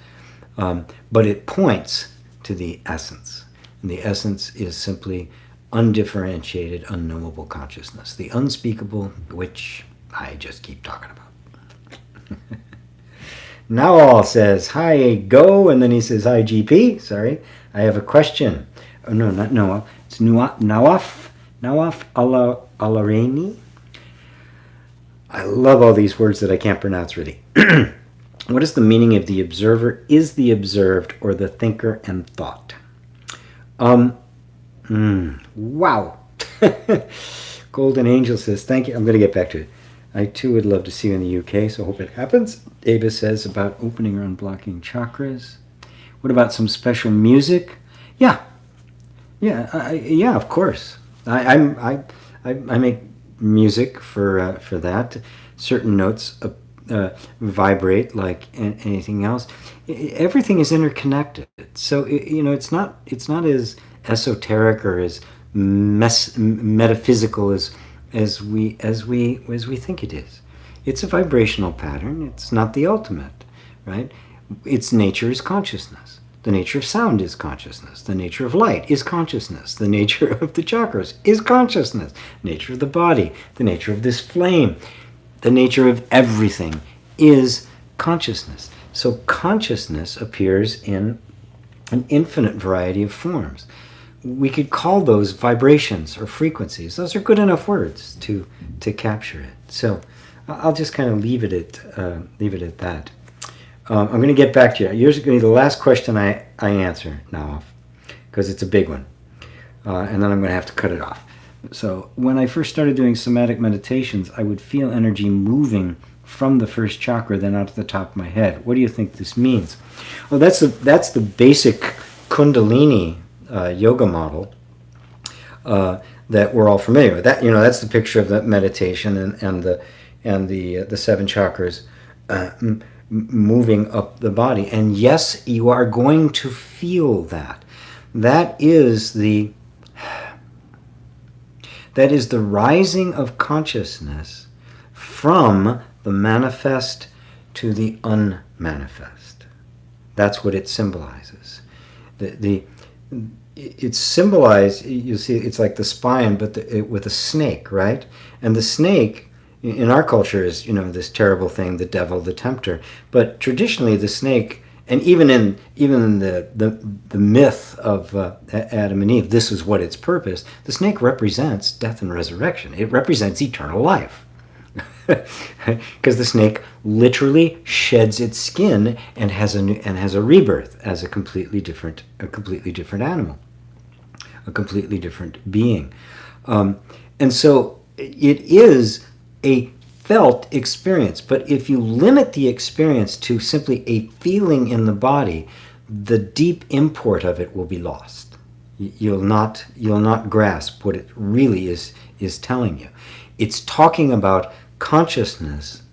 But it points to the essence. And the essence is simply undifferentiated, unknowable consciousness. The unspeakable, which I just keep talking about. Nawal says, hi, Go, and then he says, hi, GP. Sorry, I have a question. Oh, no, not Noah. It's Nawaf Alarani. I love all these words that I can't pronounce really. What is the meaning of the observer is the observed, or the thinker and thought? Wow. Golden Angel says, thank you. I'm going to get back to it. I too would love to see you in the UK, so hope it happens. Ava says about opening or unblocking chakras. What about some special music? Yeah, of course. I make music for that. Certain notes vibrate like anything else. Everything is interconnected. So it's not as esoteric or as metaphysical as we think it is. It's a vibrational pattern. It's not the ultimate, right? Its nature is consciousness. The nature of sound is consciousness. The nature of light is consciousness. The nature of the chakras is consciousness. The nature of the body, the nature of this flame, the nature of everything is consciousness. So consciousness appears in an infinite variety of forms. We could call those vibrations or frequencies. Those are good enough words to capture it. So I'll just kind of leave it at that. I'm going to get back to you. Here's going to be the last question I answer now, because it's a big one. And then I'm going to have to cut it off. So when I first started doing somatic meditations, I would feel energy moving from the first chakra, then out to the top of my head. What do you think this means? Well, that's the basic Kundalini yoga model that we're all familiar with. That's the picture of that meditation and the 7 chakras moving up the body. And yes, you are going to feel that. That is the rising of consciousness from the manifest to the unmanifest. That's what it symbolizes. It's symbolized, you see, it's like the spine, but with a snake, right? And the snake, in our culture, is, this terrible thing, the devil, the tempter. But traditionally, the snake, and even in the myth of Adam and Eve, this is what its purpose. The snake represents death and resurrection. It represents eternal life. Because the snake literally sheds its skin and has a rebirth as a completely different animal, a completely different being. And so it is a felt experience. But if you limit the experience to simply a feeling in the body, the deep import of it will be lost. You'll not grasp what it really is telling you. It's talking about consciousness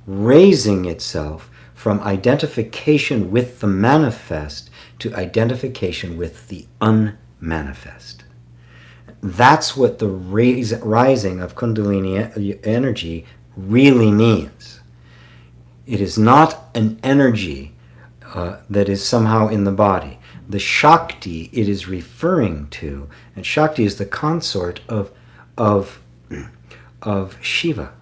raising itself from identification with the manifest to identification with the unmanifest. That's what the rising of Kundalini energy really means. It is not an energy that is somehow in the body. The Shakti it is referring to, and Shakti is the consort of Shiva.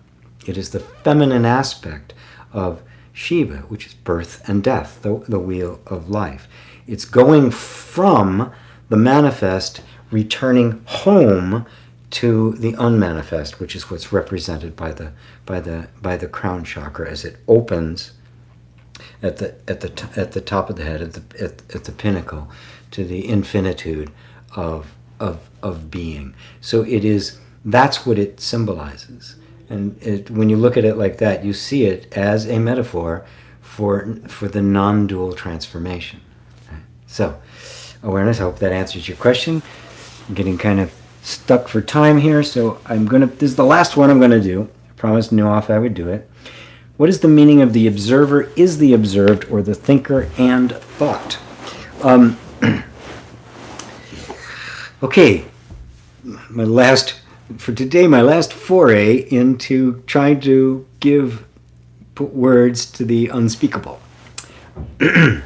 It is the feminine aspect of Shiva, which is birth and death, the wheel of life. It's going from the manifest, returning home to the unmanifest, which is what's represented by the crown chakra as it opens at the top of the head, at the pinnacle, to the infinitude of being. So that's what it symbolizes. And when you look at it like that, you see it as a metaphor for the non-dual transformation. Right? So, awareness, I hope that answers your question. I'm getting kind of stuck for time here, so this is the last one I'm going to do. I promised Nuoff I would do it. What is the meaning of the observer is the observed, or the thinker and thought? Okay, my last foray into trying to put words to the unspeakable. It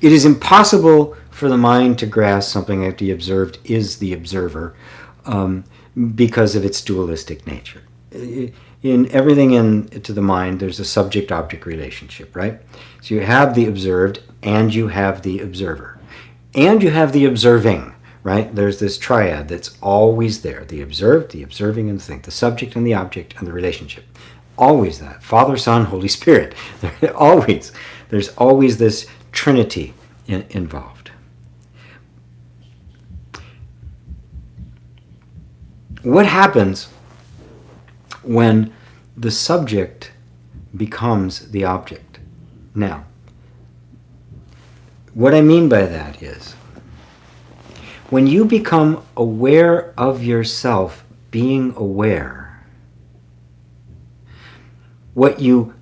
is impossible for the mind to grasp something that the observed is the observer because of its dualistic nature. In everything into the mind, there's a subject-object relationship, right? So you have the observed, and you have the observer. And you have the observing, right? There's this triad that's always there. The observed, the observing, and the thing. The subject and the object and the relationship. Always that. Father, Son, Holy Spirit. There's always this trinity involved. What happens when the subject becomes the object? Now, what I mean by that is, when you become aware of yourself being aware, what you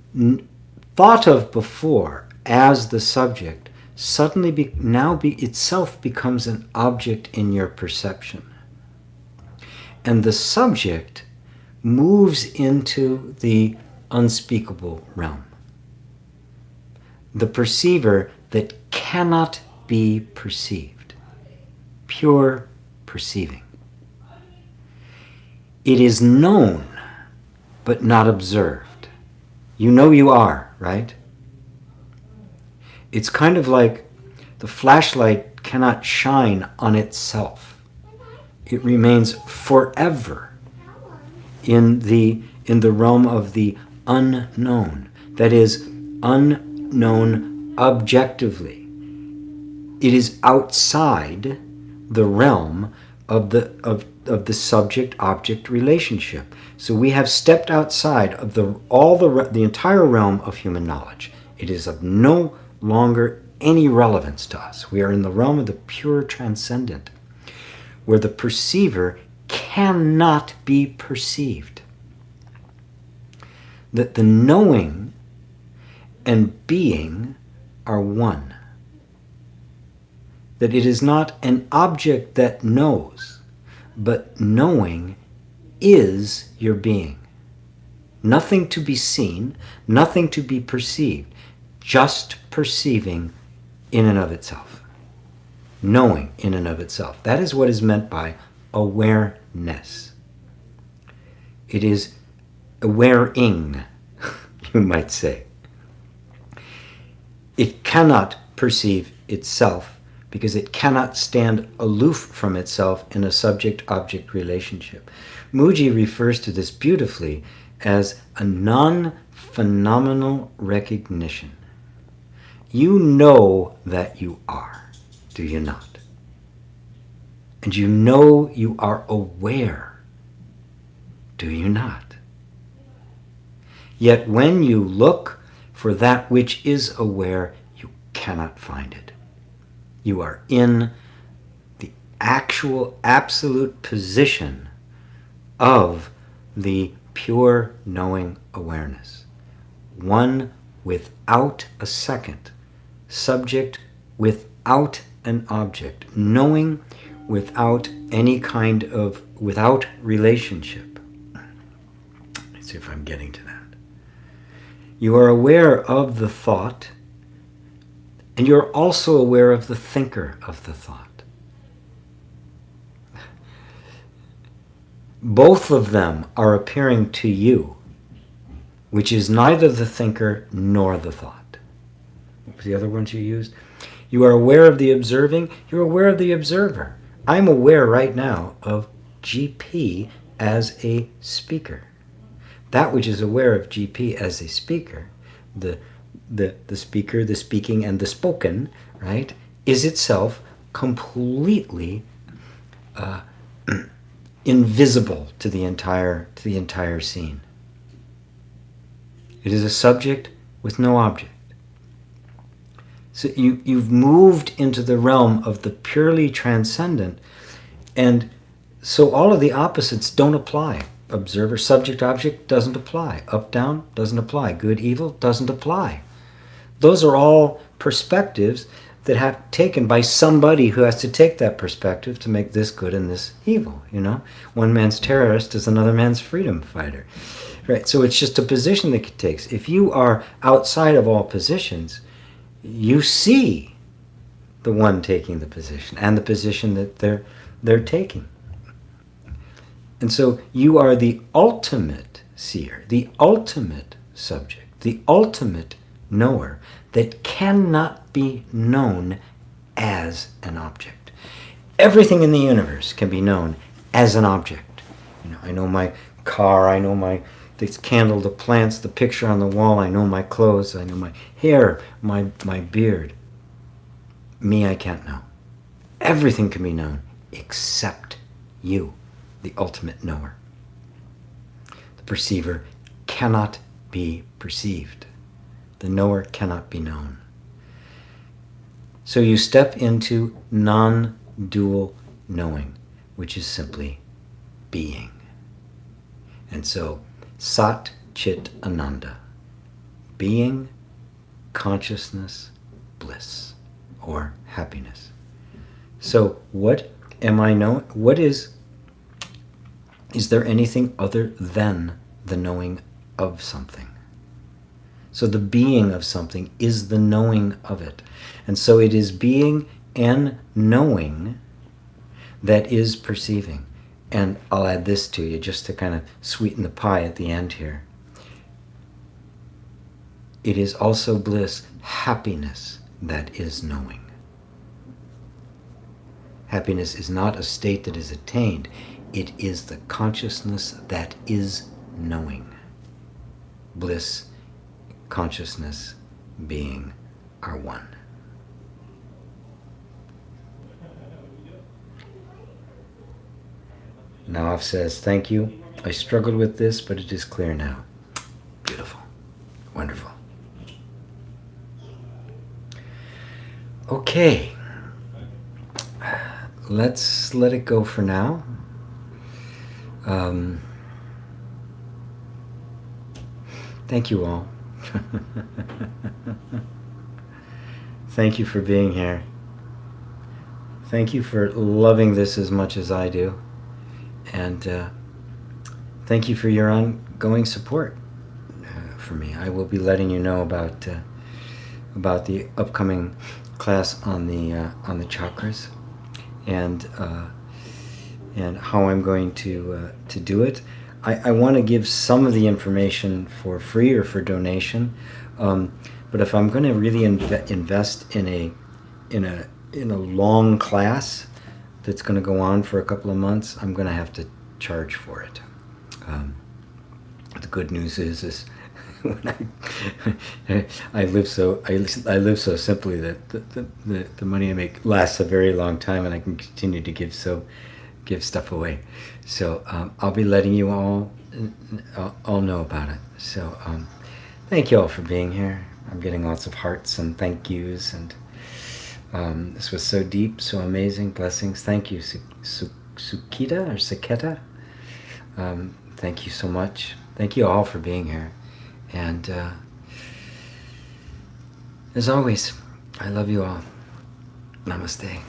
thought of before as the subject suddenly itself becomes an object in your perception. And the subject moves into the unspeakable realm. The perceiver that cannot be perceived. Pure perceiving. It is known, but not observed. You know you are, right? It's kind of like the flashlight cannot shine on itself. It remains forever in the realm of the unknown. That is, unknown objectively. It is outside the realm of the subject-object relationship. So we have stepped outside of the entire realm of human knowledge. It is of no longer any relevance to us. We are in the realm of the pure transcendent, where the perceiver cannot be perceived. That the knowing and being are one. That it is not an object that knows, but knowing is your being. Nothing to be seen, nothing to be perceived, just perceiving in and of itself. Knowing in and of itself. That is what is meant by awareness. It is awareing, you might say. It cannot perceive itself because it cannot stand aloof from itself in a subject-object relationship. Muji refers to this beautifully as a non-phenomenal recognition. You know that you are, do you not? And you know you are aware, do you not? Yet when you look for that which is aware, you cannot find it. You are in the actual absolute position of the pure knowing awareness. One without a second, subject without an object, knowing without any kind of, without relationship. Let's see if I'm getting to that. You are aware of the thought, and you're also aware of the thinker of the thought. Both of them are appearing to you, which is neither the thinker nor the thought. What was the other ones you used? You are aware of the observing, you're aware of the observer. I'm aware right now of GP as a speaker. That which is aware of GP as a speaker, the speaker, the speaking, and the spoken, right, is itself completely invisible to the entire scene. It is a subject with no object. So you've moved into the realm of the purely transcendent, and so all of the opposites don't apply. Observer, subject, object doesn't apply. Up, down doesn't apply. Good, evil doesn't apply. Those are all perspectives that have taken by somebody who has to take that perspective to make this good and this evil. You know, one man's terrorist is another man's freedom fighter, right? So it's just a position that it takes. If you are outside of all positions, you see the one taking the position and the position that they're taking. And so you are the ultimate seer, the ultimate subject, the ultimate knower that cannot be known as an object. Everything in the universe can be known as an object. You know, I know my car, I know this candle, the plants, the picture on the wall, I know my clothes, I know my hair, my beard. Me, I can't know. Everything can be known except you, the ultimate knower. The perceiver cannot be perceived. The knower cannot be known. So you step into non-dual knowing, which is simply being. And so Sat Chit Ananda, being, consciousness, bliss, or happiness. So what am I knowing? What is there anything other than the knowing of something? So the being of something is the knowing of it. And so it is being and knowing that is perceiving. And I'll add this to you just to kind of sweeten the pie at the end here. It is also bliss, happiness, that is knowing. Happiness is not a state that is attained. It is the consciousness that is knowing. Bliss, consciousness, being are one. Nawaf says, thank you. I struggled with this, but it is clear now. Beautiful. Wonderful. Okay. Let's let it go for now. Thank you all. Thank you for being here. Thank you for loving this as much as I do. And thank you for your ongoing support for me. I will be letting you know about the upcoming class on the chakras and how I'm going to do it. I want to give some of the information for free or for donation, but if I'm going to really invest in in a long class that's going to go on for a couple of months, I'm going to have to charge for it. The good news is when I live so simply that the money I make lasts a very long time, and I can continue to give stuff away. So I'll be letting you all know about it. So thank you all for being here. I'm getting lots of hearts and thank yous, and this was so deep, so amazing. Blessings. Thank you, Sukita or Saketa. Thank you so much. Thank you all for being here. And as always, I love you all. Namaste.